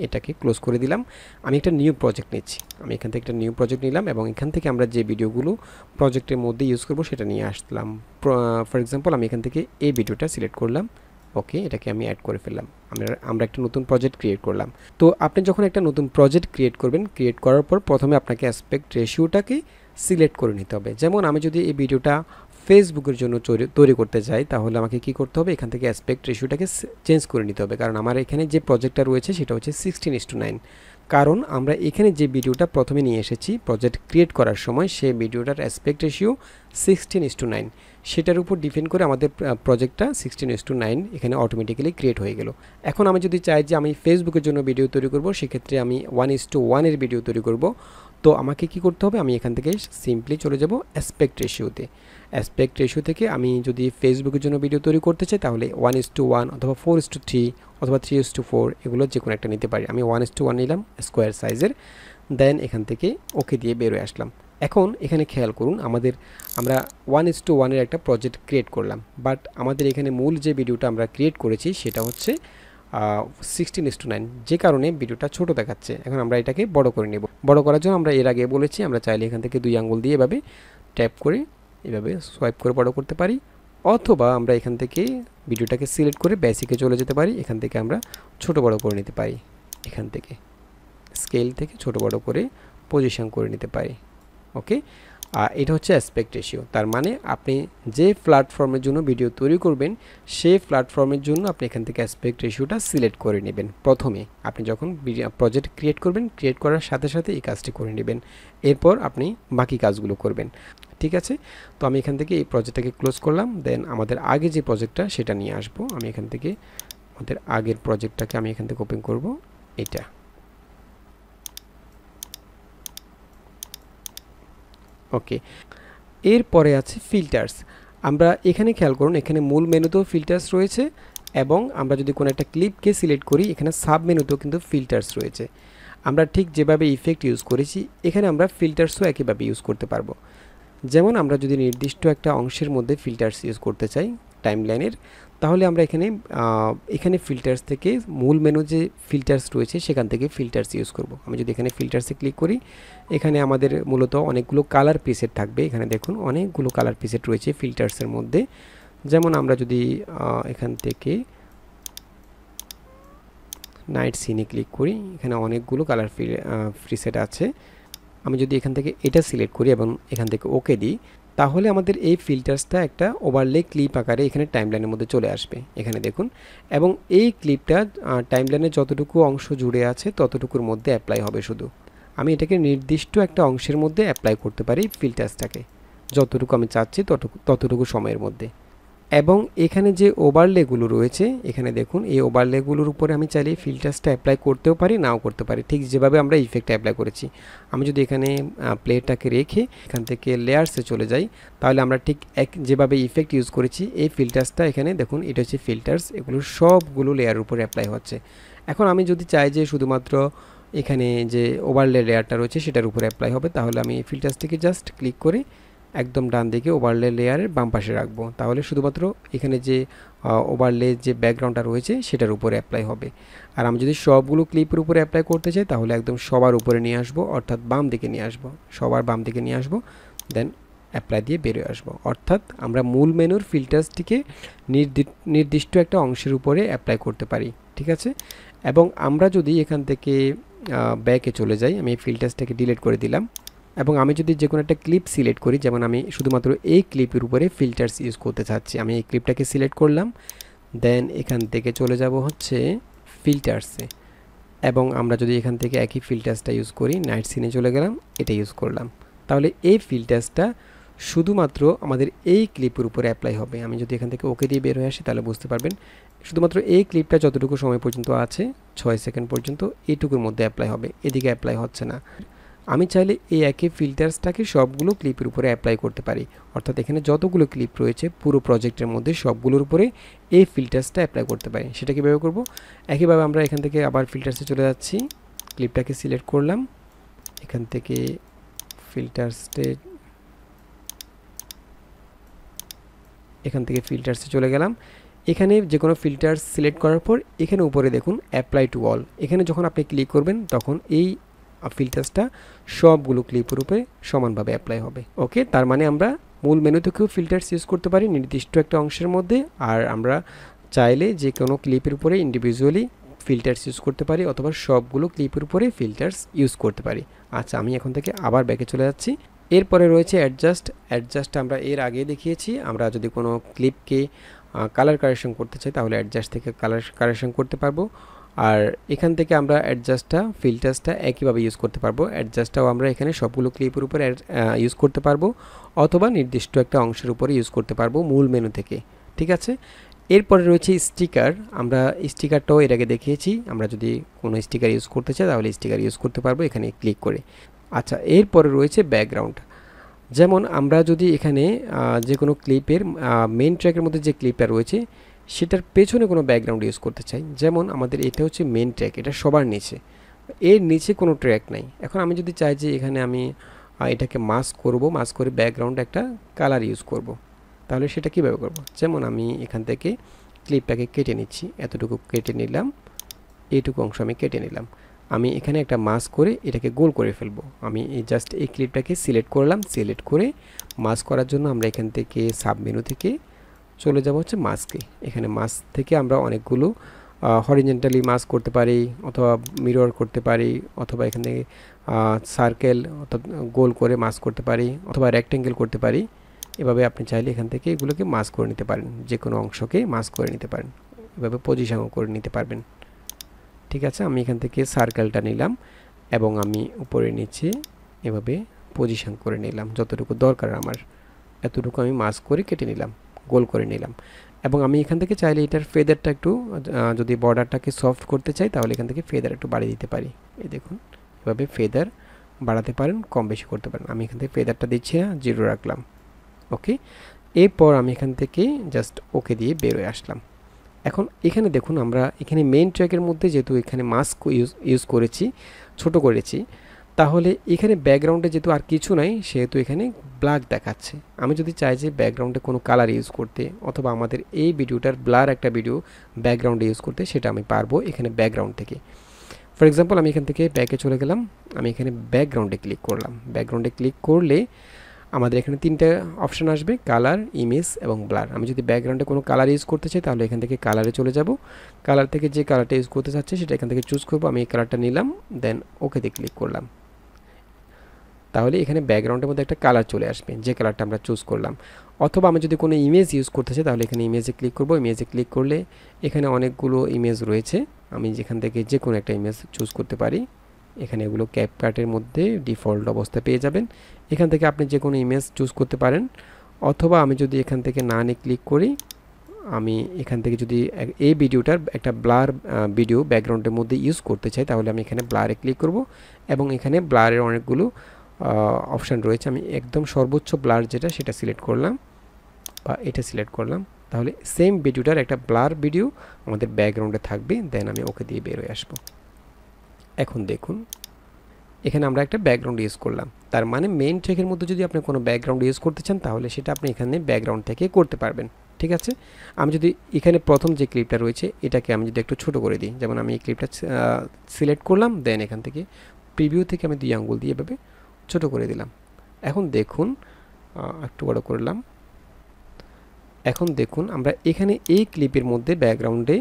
এটাকে ক্লোজ করে দিলাম। আমি একটা নিউ প্রজেক্ট নিচ্ছি, আমি এখান থেকে একটা নিউ প্রজেক্ট নিলাম এবং এখান থেকে আমরা যে ভিডিওগুলো প্রজেক্টের মধ্যে ইউজ করব সেটা নিয়ে আসলাম। ফর এক্সাম্পল, আমি এখান থেকে এই ভিডিওটা সিলেক্ট করলাম। ওকে, এটাকে আমি অ্যাড করে ফেললাম। আমরা একটা নতুন প্রজেক্ট ক্রিয়েট করলাম। তো আপনি যখন একটা নতুন প্রজেক্ট ক্রিয়েট করবেন, ক্রিয়েট করার পর প্রথমে আপনাকে অ্যাসপেক্ট রেশিওটাকে সিলেক্ট করে নিতে হবে। যেমন আমি যদি এই ভিডিওটা ফেসবুকের জন্য তৈরি করতে চাই তাহলে আমাকে কি করতে হবে, এখান থেকে অ্যাসপেক্ট রেশিওটাকে চেঞ্জ করে নিতে হবে, কারণ আমার এখানে যে প্রজেক্টটা রয়েছে সেটা হচ্ছে 16:9। কারণ আমরা এখানে যে ভিডিওটা প্রথমে নিয়ে এসেছি প্রজেক্ট ক্রিয়েট করার সময় সেই ভিডিওটার অ্যাসপেক্ট রেশিও 16:9, সেটার উপর ডিপেন্ড করে আমাদের প্রজেক্টটা 16:9 এখানে অটোমেটিক্যালি ক্রিয়েট হয়ে গেল। এখন আমি যদি চাই যে আমি ফেসবুকের জন্য ভিডিও তৈরি করব, সেক্ষেত্রে আমি 1:1 এর ভিডিও তৈরি করব। তো আমাকে কি করতে হবে, আমি এখান থেকে সিম্পলি চলে যাব অ্যাসপেক্ট রেশিওতে। অ্যাসপেক্ট রেশিও থেকে আমি যদি ফেসবুকের জন্য ভিডিও তৈরি করতে চাই তাহলে 1:1 অথবা 4:3 অথবা 3:4 এগুলো যে কোনো একটা নিতে পারি। আমি 1:1 নিলাম স্কোয়ার সাইজের, দেন এখান থেকে ওকে দিয়ে বেরোয় আসলাম। এখন এখানে খেয়াল করুন, আমরা 1:1 এর একটা প্রজেক্ট ক্রিয়েট করলাম, বাট আমাদের এখানে মূল যে ভিডিওটা আমরা ক্রিয়েট করেছি সেটা হচ্ছে 16:9, যে কারণে ভিডিওটা ছোট দেখাচ্ছে। এখন আমরা এটাকে বড় করে নেব। বড় করার জন্য আমরা এর আগে বলেছি আমরা চাইলে এখান থেকে 2 আঙ্গুল দিয়ে এভাবে ট্যাপ করে এভাবে সোয়াইপ করে বড় করতে পারি, অথবা আমরা এখান থেকে ভিডিওটাকে সিলেক্ট করে বেসিকে চলে যেতে পারি, এখান থেকে আমরা ছোট বড় করে নিতে পারি, এখান থেকে স্কেল থেকে ছোট বড় করে পজিশন করে নিতে পারি। ওকে, এটা হচ্ছে অ্যাসপেক্ট রেশিও। তার মানে আপনি যে প্ল্যাটফর্মের জন্য ভিডিও তৈরি করবেন সেই প্ল্যাটফর্মের জন্য আপনি এখান থেকে অ্যাসপেক্ট রেশিওটা সিলেক্ট করে নেবেন। প্রথমে আপনি যখন প্রজেক্ট ক্রিয়েট করবেন, ক্রিয়েট করার সাথে সাথে এই কাজটি করে নেবেন, এরপর আপনি বাকি কাজগুলো করবেন। ঠিক আছে, তো আমি এখান থেকে এই প্রজেক্টটাকে ক্লোজ করলাম, দেন আমাদের আগে যে প্রজেক্টটা সেটা নিয়ে আসবো। আমি এখান থেকে আমাদের আগের প্রজেক্টটাকে আমি এখান থেকে ওপেন করব, এটা। ওকে, এরপরে আছে ফিল্টার্স। আমরা এখানে খেয়াল করুন, এখানে মূল মেনুতেও ফিল্টার্স রয়েছে, এবং আমরা যদি কোনো একটা ক্লিপকে সিলেক্ট করি এখানে সাব মেনুতেও কিন্তু ফিল্টার্স রয়েছে। আমরা ঠিক যেভাবে ইফেক্ট ইউজ করেছি এখানে আমরা ফিল্টার্সও একইভাবে ইউজ করতে পারবো। যেমন আমরা যদি নির্দিষ্ট একটা অংশের মধ্যে ফিল্টার্স ইউজ করতে চাই টাইমলাইনের, তাহলে আমরা এখানে ফিল্টার্স থেকে মূল মেনু যে ফিল্টার্স রয়েছে সেখান থেকে ফিল্টার্স ইউজ করব। আমি যদি এখানে ফিল্টার্সে ক্লিক করি, এখানে আমাদের মূলত অনেকগুলো কালার প্রিসেট থাকবে। এখানে দেখুন অনেকগুলো কালার প্রিসেট রয়েছে ফিল্টার্সের মধ্যে। যেমন আমরা যদি এখান থেকে নাইট সিনে ক্লিক করি, এখানে অনেকগুলো কালার প্রিসেট আছে। আমি যদি এখান থেকে এটা সিলেক্ট করি এবং এখান থেকে ওকে দিই, তাহলে আমাদের এই ফিল্টার্সটা একটা ওভারলে ক্লিপ আকারে এখানে টাইমলাইনের মধ্যে চলে আসবে, এখানে দেখুন। এবং এই ক্লিপটা টাইমলাইনের যতটুকু অংশ জুড়ে আছে ততটুকুর মধ্যে অ্যাপ্লাই হবে শুধু। আমি এটাকে নির্দিষ্ট একটা অংশের মধ্যে অ্যাপ্লাই করতে পারি ফিল্টার্সটাকে, যতটুকু আমি চাচ্ছি ততটুকু সময়ের মধ্যে। এবং এখানে যে ওভারলেগুলো রয়েছে, এখানে দেখুন এই ওভারলেগুলোর উপরে আমি চাইলে ফিল্টার্সটা অ্যাপ্লাই করতেও পারি, নাও করতে পারি, ঠিক যেভাবে আমরা ইফেক্ট অ্যাপ্লাই করেছি। আমি যদি এখানে প্লেটাকে রেখে এখান থেকে লেয়ার্সে চলে যাই, তাহলে আমরা ঠিক যেভাবে ইফেক্ট ইউজ করেছি এই ফিল্টার্সটা এখানে দেখুন, এটা হচ্ছে ফিল্টার্স, এগুলো সবগুলো লেয়ারের উপরে অ্যাপ্লাই হচ্ছে। এখন আমি যদি চাই যে শুধুমাত্র এখানে যে ওভারলে লেয়ারটা রয়েছে সেটার উপরে অ্যাপ্লাই হবে, তাহলে আমি ফিল্টার্সটিকে জাস্ট ক্লিক করে একদম ডান দিকে ওভারলে লেয়ারের বাম পাশে রাখবো, তাহলে শুধুমাত্র এখানে যে ওভারলে যে ব্যাকগ্রাউন্ডটা রয়েছে সেটার উপরে অ্যাপ্লাই হবে। আর আমি যদি সবগুলো ক্লিপের উপরে অ্যাপ্লাই করতে চাই তাহলে একদম সবার উপরে নিয়ে আসবো, অর্থাৎ বাম দিকে নিয়ে আসবো, সবার বাম দিকে নিয়ে আসবো, দেন অ্যাপ্লাই দিয়ে বেরিয়ে আসবো। অর্থাৎ আমরা মূল মেনুর ফিল্টার্সটিকে নির্দিষ্ট একটা অংশের উপরে অ্যাপ্লাই করতে পারি। ঠিক আছে, এবং আমরা যদি এখান থেকে ব্যাকে চলে যাই, আমি এই ফিল্টার্সটাকে ডিলিট করে দিলাম, এবং আমি যদি যে কোনো একটা ক্লিপ সিলেক্ট করি, যেমন আমি শুধুমাত্র এই ক্লিপের উপরে ফিল্টার্স ইউজ করতে চাচ্ছি, আমি এই ক্লিপটাকে সিলেক্ট করলাম, দেন এখান থেকে চলে যাব হচ্ছে ফিল্টার্সে, এবং আমরা যদি এখান থেকে একই ফিল্টার্সটা ইউজ করি, নাইট সিনে চলে গেলাম, এটা ইউজ করলাম, তাহলে এই ফিল্টার্সটা শুধুমাত্র আমাদের এই ক্লিপের উপরে অ্যাপ্লাই হবে। আমি যদি এখান থেকে ওকে দিয়ে বের হয়ে আসি তাহলে বুঝতে পারবেন শুধুমাত্র এই ক্লিপটা যতটুকু সময় পর্যন্ত আছে 6 সেকেন্ড পর্যন্ত এইটুকুর মধ্যে অ্যাপ্লাই হবে, এদিকে অ্যাপ্লাই হচ্ছে না। আমি চাইলে এই একই ফিল্টার্সটাকে সবগুলো ক্লিপের উপরে অ্যাপ্লাই করতে পারি, অর্থাৎ এখানে যতগুলো ক্লিপ রয়েছে পুরো প্রজেক্টের মধ্যে সবগুলোর উপরে এই ফিল্টার্সটা অ্যাপ্লাই করতে পারি। সেটা কীভাবে করব, একইভাবে আমরা এখান থেকে আবার ফিল্টার্সে চলে যাচ্ছি, ক্লিপটাকে সিলেক্ট করলাম, এখান থেকে ফিল্টার্সে চলে গেলাম, এখানে যে কোনো ফিল্টার্স সিলেক্ট করার পর এখানে উপরে দেখুন অ্যাপ্লাই টু অল, এখানে যখন আপনি ক্লিক করবেন তখন এই ফিল্টার্সটা সবগুলো ক্লিপের উপরে সমানভাবে অ্যাপ্লাই হবে। ওকে, তার মানে আমরা মূল মেনু থেকেও ফিল্টার্স ইউজ করতে পারি নির্দিষ্ট একটা অংশের মধ্যে, আর আমরা চাইলে যে কোনো ক্লিপের উপরে ইন্ডিভিজুয়ালি ফিল্টার্স ইউজ করতে পারি, অথবা সবগুলো ক্লিপের উপরে ফিল্টার্স ইউজ করতে পারি। আচ্ছা, আমি এখন থেকে আবার ব্যাকে চলে যাচ্ছি, এরপরে রয়েছে অ্যাডজাস্ট আমরা এর আগে দেখিয়েছি। আমরা যদি কোনো ক্লিপকে কালার কারেকশন করতে চাই তাহলে অ্যাডজাস্ট থেকে কালার কারেকশন করতে পারবো। আর এখান থেকে আমরা অ্যাডজাস্টটা ফিল্টার্সটা একইভাবে ইউজ করতে পারবো। অ্যাডজাস্টটাও আমরা এখানে সবগুলো ক্লিপের উপরে ইউজ করতে পারবো, অথবা নির্দিষ্ট একটা অংশের উপরে ইউজ করতে পারবো মূল মেনু থেকে। ঠিক আছে, এরপরে রয়েছে স্টিকার। আমরা স্টিকারটাও এর আগে দেখিয়েছি। আমরা যদি কোনো স্টিকার ইউজ করতে চাই তাহলে স্টিকার ইউজ করতে পারবো এখানে ক্লিক করে। আচ্ছা, এরপরে রয়েছে ব্যাকগ্রাউন্ড। যেমন আমরা যদি এখানে যে কোনো ক্লিপের মেইন ট্র্যাকের মধ্যে যে ক্লিপটা রয়েছে সেটার পেছনে কোনো ব্যাকগ্রাউন্ড ইউজ করতে চাই, যেমন আমাদের এটা হচ্ছে মেইন ট্র্যাক, এটা সবার নিচে, এর নিচে কোনো ট্র্যাক নাই। এখন আমি যদি চাই যে এখানে আমি এটাকে মাস্ক করব, মাস্ক করে ব্যাকগ্রাউন্ড একটা কালার ইউজ করব, তাহলে সেটা কীভাবে করব? যেমন আমি এখান থেকে ক্লিপটাকে কেটে নিচ্ছি, এতটুকু কেটে নিলাম, এইটুকু অংশ আমি কেটে নিলাম। আমি এখানে একটা মাস্ক করে এটাকে গোল করে ফেলবো। আমি জাস্ট এই ক্লিপটাকে সিলেক্ট করলাম, সিলেক্ট করে মাস্ক করার জন্য আমরা এখান থেকে সাব মেনু থেকে চলে যাব হচ্ছে মাস্কে। এখানে মাস্ক থেকে আমরা অনেকগুলো হরিজেন্টালি মাস্ক করতে পারি, অথবা মিরর করতে পারি, অথবা এখান থেকে সার্কেল অর্থাৎ গোল করে মাস্ক করতে পারি, অথবা রেক্টেঙ্গেল করতে পারি। এভাবে আপনি চাইলে এখান থেকে এগুলোকে মাস্ক করে নিতে পারেন, যে কোনো অংশকে মাস্ক করে নিতে পারেন, এভাবে পজিশনও করে নিতে পারবেন। ঠিক আছে, আমি এখান থেকে সার্কেলটা নিলাম এবং আমি উপরে নিচে এভাবে পজিশন করে নিলাম, যতটুকু দরকার আমার এতটুকু আমি মাস্ক করে কেটে নিলাম, গোল করে নিলাম। এবং আমি এখান থেকে চাইলে এটার ফেদারটা একটু যদি বর্ডারটাকে সফট করতে চাই তাহলে এখান থেকে ফেদার একটু বাড়িয়ে দিতে পারি। এই দেখুন, এভাবে ফেদার বাড়াতে পারেন, কম বেশি করতে পারেন। আমি এখান থেকে ফেদারটা দিচ্ছি না, 0 রাখলাম। ওকে, এরপর আমি এখান থেকে জাস্ট ওকে দিয়ে বেরোয় আসলাম। এখন এখানে দেখুন, আমরা এখানে মেইন ট্র্যাকের মধ্যে যেহেতু এখানে মাস্ক ইউজ করেছি, ছোট করেছি, তাহলে এখানে ব্যাকগ্রাউন্ডে যেহেতু আর কিছু নাই সেহেতু এখানে ব্ল্যাক দেখাচ্ছে। আমি যদি চাই যে ব্যাকগ্রাউন্ডে কোনো কালার ইউজ করতে, অথবা আমাদের এই ভিডিওটার ব্লার একটা ভিডিও ব্যাকগ্রাউন্ডে ইউজ করতে, সেটা আমি পারবো এখানে ব্যাকগ্রাউন্ড থেকে। ফর এক্সাম্পল, আমি এখান থেকে ব্যাকে চলে গেলাম, আমি এখানে ব্যাকগ্রাউন্ডে ক্লিক করলাম। ব্যাকগ্রাউন্ডে ক্লিক করলে আমাদের এখানে তিনটা অপশান আসবে, কালার, ইমেজ এবং ব্লার। আমি যদি ব্যাকগ্রাউন্ডে কোনো কালার ইউজ করতে চাই তাহলে এখান থেকে কালারে চলে যাব। কালার থেকে যে কালারটা ইউজ করতে চাচ্ছি সেটা এখান থেকে চুজ করবো। আমি এই কালারটা নিলাম, দেন ওকেতে ক্লিক করলাম। তাহলে এখানে ব্যাকগ্রাউন্ডের মধ্যে একটা কালার চলে আসবে, যে কালারটা আমরা চুজ করলাম। অথবা আমি যদি কোনো ইমেজ ইউজ করতে চাই তাহলে এখানে ইমেজে ক্লিক করব। ইমেজে ক্লিক করলে এখানে অনেকগুলো ইমেজ রয়েছে, আমি যেখান থেকে যে কোনো একটা ইমেজ চুজ করতে পারি। এখানে এগুলো ক্যাপকাটের মধ্যে ডিফল্ট অবস্থা পেয়ে যাবেন। এখান থেকে আপনি যে কোনো ইমেজ চুজ করতে পারেন। অথবা আমি যদি এখান থেকে না নিয়ে ক্লিক করি, আমি এখান থেকে যদি এই ভিডিওটার একটা ব্লার ভিডিও ব্যাকগ্রাউন্ডের মধ্যে ইউজ করতে চাই তাহলে আমি এখানে ব্লারে ক্লিক করব, এবং এখানে ব্লারের অনেকগুলো অপশান রয়েছে। আমি একদম সর্বোচ্চ ব্লার যেটা সেটা সিলেক্ট করলাম, বা এটা সিলেক্ট করলাম, তাহলে সেম ভিডিওটার একটা ব্লার ভিডিও আমাদের ব্যাকগ্রাউন্ডে থাকবে। দেন আমি ওকে দিয়ে বের হয়ে আসবো। এখন দেখুন, এখানে আমরা একটা ব্যাকগ্রাউন্ড ইউজ করলাম, তার মানে মেইন ট্র্যাকের মধ্যে যদি আপনি কোনো ব্যাকগ্রাউন্ড ইউজ করতে চান তাহলে সেটা আপনি এখানে ব্যাকগ্রাউন্ড থেকে করতে পারবেন। ঠিক আছে, আমি যদি এখানে প্রথম যে ক্লিপটা রয়েছে এটাকে আমি যদি একটু ছোট করে দিই, যেমন আমি এই ক্লিপটা সিলেক্ট করলাম, দেন এখান থেকে প্রিভিউ থেকে আমি 2 আঙ্গুল দিয়ে এভাবে ছোট করে দিলাম। এখন দেখুন, একটু বড় করলাম। এখন দেখুন, আমরা এখানে এই ক্লিপের মধ্যে ব্যাকগ্রাউন্ডে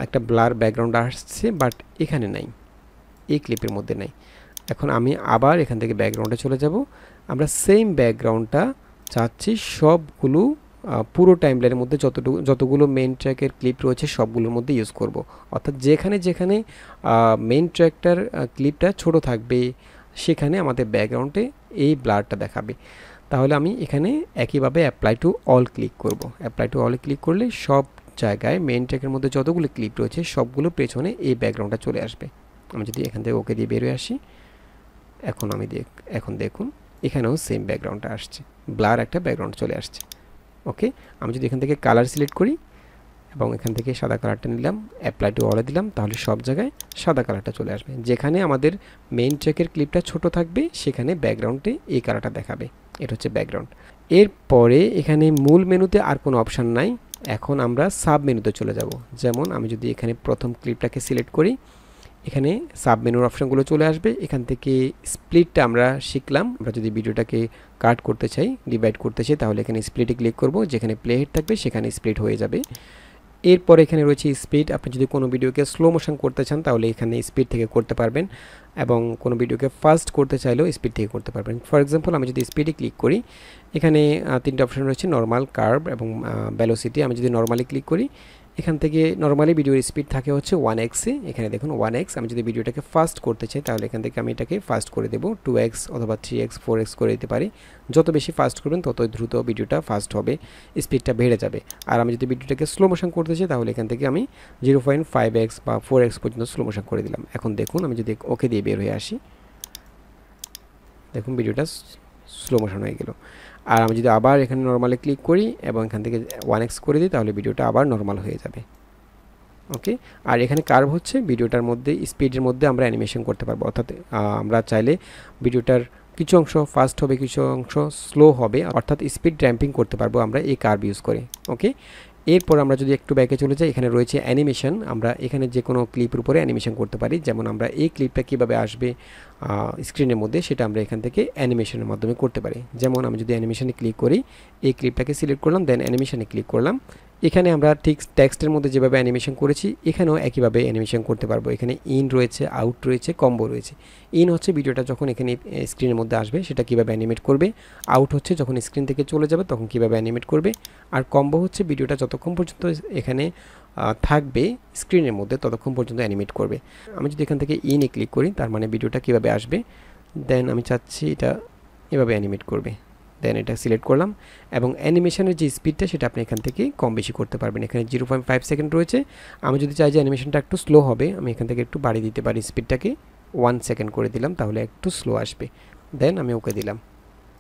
একটা ব্লার ব্যাকগ্রাউন্ড আসছে, বাট এখানে নাই, এই ক্লিপের মধ্যে নাই। এখন আমি আবার এখান থেকে ব্যাকগ্রাউন্ডে চলে যাব। আমরা সেম ব্যাকগ্রাউন্ডটা চাচ্ছি সবগুলো পুরো টাইমলাইনের মধ্যে যতগুলো মেইন ট্র্যাকের ক্লিপ রয়েছে সবগুলোর মধ্যে ইউজ করব। অর্থাৎ যেখানে যেখানে মেইন ট্র্যাকটার ক্লিপটা ছোট থাকবে সেখানে আমাদের ব্যাকগ্রাউন্ডে এই ব্লারটা দেখাবে। তাহলে আমি এখানে একইভাবে অ্যাপ্লাই টু অল ক্লিক করব। অ্যাপ্লাই টু অল ক্লিক করলে সব জায়গায় মেইন ট্র্যাকের মধ্যে যতগুলো ক্লিপ রয়েছে সবগুলো পেছনে এই ব্যাকগ্রাউন্ডটা চলে আসবে। আমি যদি এখান থেকে ওকে দিয়ে বেরোয় আসি, এখন দেখুন এখানেও সেম ব্যাকগ্রাউন্ডটা আসছে, ব্লার একটা ব্যাকগ্রাউন্ড চলে আসছে। ওকে, আমি যদি এখান থেকে কালার সিলেক্ট করি এবং এখান থেকে সাদা কালারটা নিলাম, অ্যাপ্লাই টু অলে দিলাম, তাহলে সব জায়গায় সাদা কালারটা চলে আসবে। যেখানে আমাদের মেইন ট্র্যাকের ক্লিপটা ছোট থাকবে সেখানে ব্যাকগ্রাউন্ডে এই কালারটা দেখাবে। এটা হচ্ছে ব্যাকগ্রাউন্ড। এরপরে এখানে মূল মেনুতে আর কোনো অপশান নাই, এখন আমরা সাব মেনুতে চলে যাব। যেমন আমি যদি এখানে প্রথম ক্লিপটাকে সিলেক্ট করি, এখানে সাব মেনুর অপশানগুলো চলে আসবে। এখান থেকে স্প্লিটটা আমরা শিখলাম, আমরা যদি ভিডিওটাকে কাট করতে চাই, ডিভাইড করতে চাই, তাহলে এখানে স্প্লিটে ক্লিক করব। যেখানে প্লে হেড থাকবে সেখানে স্প্লিট হয়ে যাবে। এরপর এখানে রয়েছে স্পিড। আপনি যদি কোনো ভিডিওকে স্লো মোশন করতে চান তাহলে এখানে স্পিড থেকে করতে পারবেন, এবং কোনো ভিডিওকে ফাস্ট করতে চাইলেও স্পিড থেকে করতে পারবেন। ফর এক্সাম্পল আমি যদি স্পিডে ক্লিক করি, এখানে তিনটা অপশন রয়েছে, নর্মাল, কার্ভ এবং ভেলোসিটি। আমি যদি নর্মালি ক্লিক করি, এখান থেকে নর্মালি ভিডিওর স্পিড থাকে হচ্ছে 1x এ। এখানে দেখুন 1x। আমি যদি ভিডিওটাকে ফাস্ট করতে চাই তাহলে এখান থেকে আমি এটাকে ফাস্ট করে দেবো, 2x অথবা 3x 4x করে দিতে পারি। যত বেশি ফাস্ট করবেন ততই দ্রুত ভিডিওটা ফাস্ট হবে, স্পিডটা বেড়ে যাবে। আর আমি যদি ভিডিওটাকে স্লো মোশন করতে চাই তাহলে এখান থেকে আমি 0.5x বা 4x পর্যন্ত স্লো মোশন করে দিলাম। এখন দেখুন আমি যদি ওকে দিয়ে বের হয়ে আসি, দেখুন ভিডিওটা স্লো মোশন হয়ে গেল। আর আমি যদি আবার এখানে নর্মালে ক্লিক করি এবং এখান থেকে 1x করে দিই তাহলে ভিডিওটা আবার নর্মাল হয়ে যাবে। ওকে। আর এখানে কার্ভ হচ্ছে ভিডিওটার মধ্যে স্পিডের মধ্যে আমরা অ্যানিমেশন করতে পারবো, অর্থাৎ আমরা চাইলে ভিডিওটার কিছু অংশ ফাস্ট হবে, কিছু অংশ স্লো হবে, অর্থাৎ স্পিড র্যাম্পিং করতে পারবো আমরা এই কার্ভ ইউজ করে। ওকে। এরপর আমরা যদি একটু ব্যাকে চলে যাই, এখানে রয়েছে অ্যানিমেশন। আমরা এখানে যে কোনো ক্লিপের উপরে অ্যানিমেশন করতে পারি, যেমন আমরা এই ক্লিপটা কীভাবে আসবে স্ক্রিনের মধ্যে সেটা আমরা এখান থেকে অ্যানিমেশনের মাধ্যমে করতে পারি। যেমন আমি যদি অ্যানিমেশনে ক্লিক করি, এই ক্লিপটাকে সিলেক্ট করলাম, দেন অ্যানিমেশনে ক্লিক করলাম। এখানে আমরা ঠিক টেক্সটের মধ্যে যেভাবে অ্যানিমেশন করেছি এখানেও একইভাবে অ্যানিমেশন করতে পারবো। এখানে ইন রয়েছে, আউট রয়েছে, কম্বো রয়েছে। ইন হচ্ছে ভিডিওটা যখন এখানে স্ক্রিনের মধ্যে আসবে সেটা কীভাবে অ্যানিমেট করবে, আউট হচ্ছে যখন স্ক্রিন থেকে চলে যাবে তখন কীভাবে অ্যানিমেট করবে, আর কম্বো হচ্ছে ভিডিওটা যতক্ষণ পর্যন্ত এখানে থাকবে স্ক্রিনের মধ্যে ততক্ষণ পর্যন্ত অ্যানিমেট করবে। আমি যদি এখান থেকে ইনে ক্লিক করি তার মানে ভিডিওটা কীভাবে আসবে, দেন আমি চাচ্ছি এটা এভাবে অ্যানিমেট করবে, দেন এটা সিলেক্ট করলাম। এবং অ্যানিমেশনের যে স্পিডটা সেটা আপনি এখান থেকে কম বেশি করতে পারবেন। এখানে 0.5 সেকেন্ড রয়েছে। আমি যদি চাই যে অ্যানিমেশনটা একটু স্লো হবে, আমি এখান থেকে একটু বাড়িয়ে দিতে পারি, স্পিডটাকে 1 সেকেন্ড করে দিলাম, তাহলে একটু স্লো আসবে। দেন আমি ওকে দিলাম,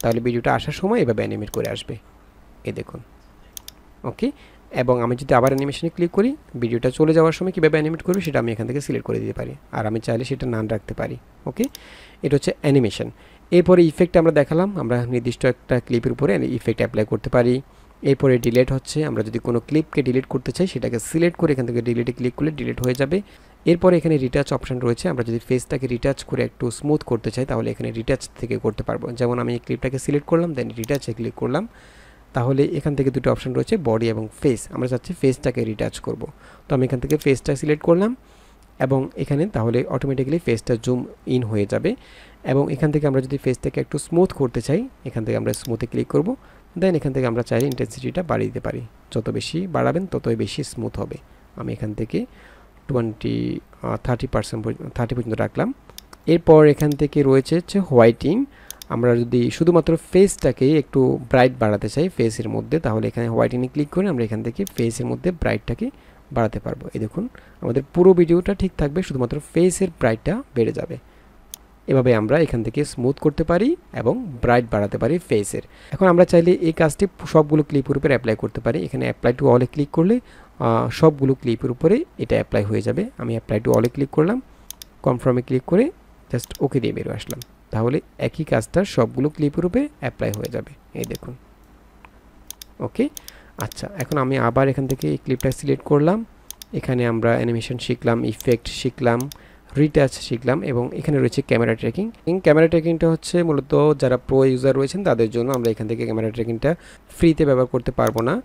তাহলে ভিডিওটা আসার সময় এভাবে অ্যানিমেট করে আসবে, এই দেখুন। ওকে। এবং আমি যদি আবার অ্যানিমেশনে ক্লিক করি, ভিডিওটা চলে যাওয়ার সময় কীভাবে অ্যানিমেট করবি সেটা আমি এখান থেকে সিলেক্ট করে দিতে পারি, আর আমি চাইলে সেটা নান রাখতে পারি। ওকে। এটা হচ্ছে অ্যানিমেশন। এরপরে ইফেক্ট আমরা দেখালাম, আমরা নির্দিষ্ট একটা ক্লিপের উপরে ইফেক্ট অ্যাপ্লাই করতে পারি। এরপরে ডিলিট হচ্ছে, আমরা যদি কোনো ক্লিপকে ডিলিট করতে চাই সেটাকে সিলেক্ট করে এখান থেকে ডিলিটে ক্লিক করলে ডিলিট হয়ে যাবে। এরপরে এখানে রিটাচ অপশন রয়েছে, আমরা যদি ফেসটাকে রিটাচ করে একটু স্মুথ করতে চাই তাহলে এখানে রিটাচ থেকে করতে পারবো। যেমন আমি এই ক্লিপটাকে সিলেক্ট করলাম, দেন রিটাচে ক্লিক করলাম, তাহলে এখান থেকে দুটো অপশন রয়েছে, বডি এবং ফেস। আমরা চাচ্ছি ফেসটাকে রিটাচ করব, তো আমি এখান থেকে ফেসটা সিলেক্ট করলাম এবং এখানে তাহলে অটোমেটিক্যালি ফেসটা জুম ইন হয়ে যাবে। এবং এখান থেকে আমরা যদি ফেসটাকে একটু স্মুথ করতে চাই এখান থেকে আমরা স্মুথে ক্লিক করব, দেন এখান থেকে আমরা চাইলে ইন্টেন্সিটিটা বাড়িয়ে দিতে পারি, যত বেশি বাড়াবেন ততই বেশি স্মুথ হবে। আমি এখান থেকে 30% পর্যন্ত রাখলাম। এরপর এখান থেকে রয়েছে হচ্ছে হোয়াইটিং। আমরা যদি শুধুমাত্র ফেসটাকে একটু ব্রাইট বাড়াতে চাই ফেসের মধ্যে, তাহলে এখানে হোয়াইটিংয়ে ক্লিক করে আমরা এখান থেকে ফেসের মধ্যে ব্রাইটটাকে বাড়াতে পারবো। এই দেখুন আমাদের পুরো ভিডিওটা ঠিক থাকবে, শুধুমাত্র ফেসের ব্রাইটটা বেড়ে যাবে। এভাবে আমরা এখান থেকে স্মুথ করতে পারি এবং ব্রাইট বাড়াতে পারি ফেসের। এখন আমরা চাইলে এই কাজটি সবগুলো ক্লিপের উপরে অ্যাপ্লাই করতে পারি। এখানে অ্যাপ্লাই টু অলে ক্লিক করলে সবগুলো ক্লিপের উপরে এটা অ্যাপ্লাই হয়ে যাবে। আমি অ্যাপ্লাই টু অলে ক্লিক করলাম, কনফার্মে ক্লিক করে জাস্ট ওকে দিয়ে বেরো আসলাম, তাহলে একই কাজটা সবগুলো ক্লিপের উপরে অ্যাপ্লাই হয়ে যাবে, এই দেখুন। ওকে। আচ্ছা, এখন আমি আবার এখান থেকে এই ক্লিপটা সিলেক্ট করলাম, এখানে আমরা অ্যানিমেশন শিখলাম, ইফেক্ট শিখলাম, রিটাচ শিখলাম, এবং এখানে রয়েছে ক্যামেরা ট্র্যাকিং। ক্যামেরা ট্র্যাকিংটা হচ্ছে মূলত যারা প্রো ইউজার রয়েছেন তাদের জন্য। আমরা এখান থেকে ক্যামেরা ট্র্যাকিংটা ফ্রিতে ব্যবহার করতে পারবো না।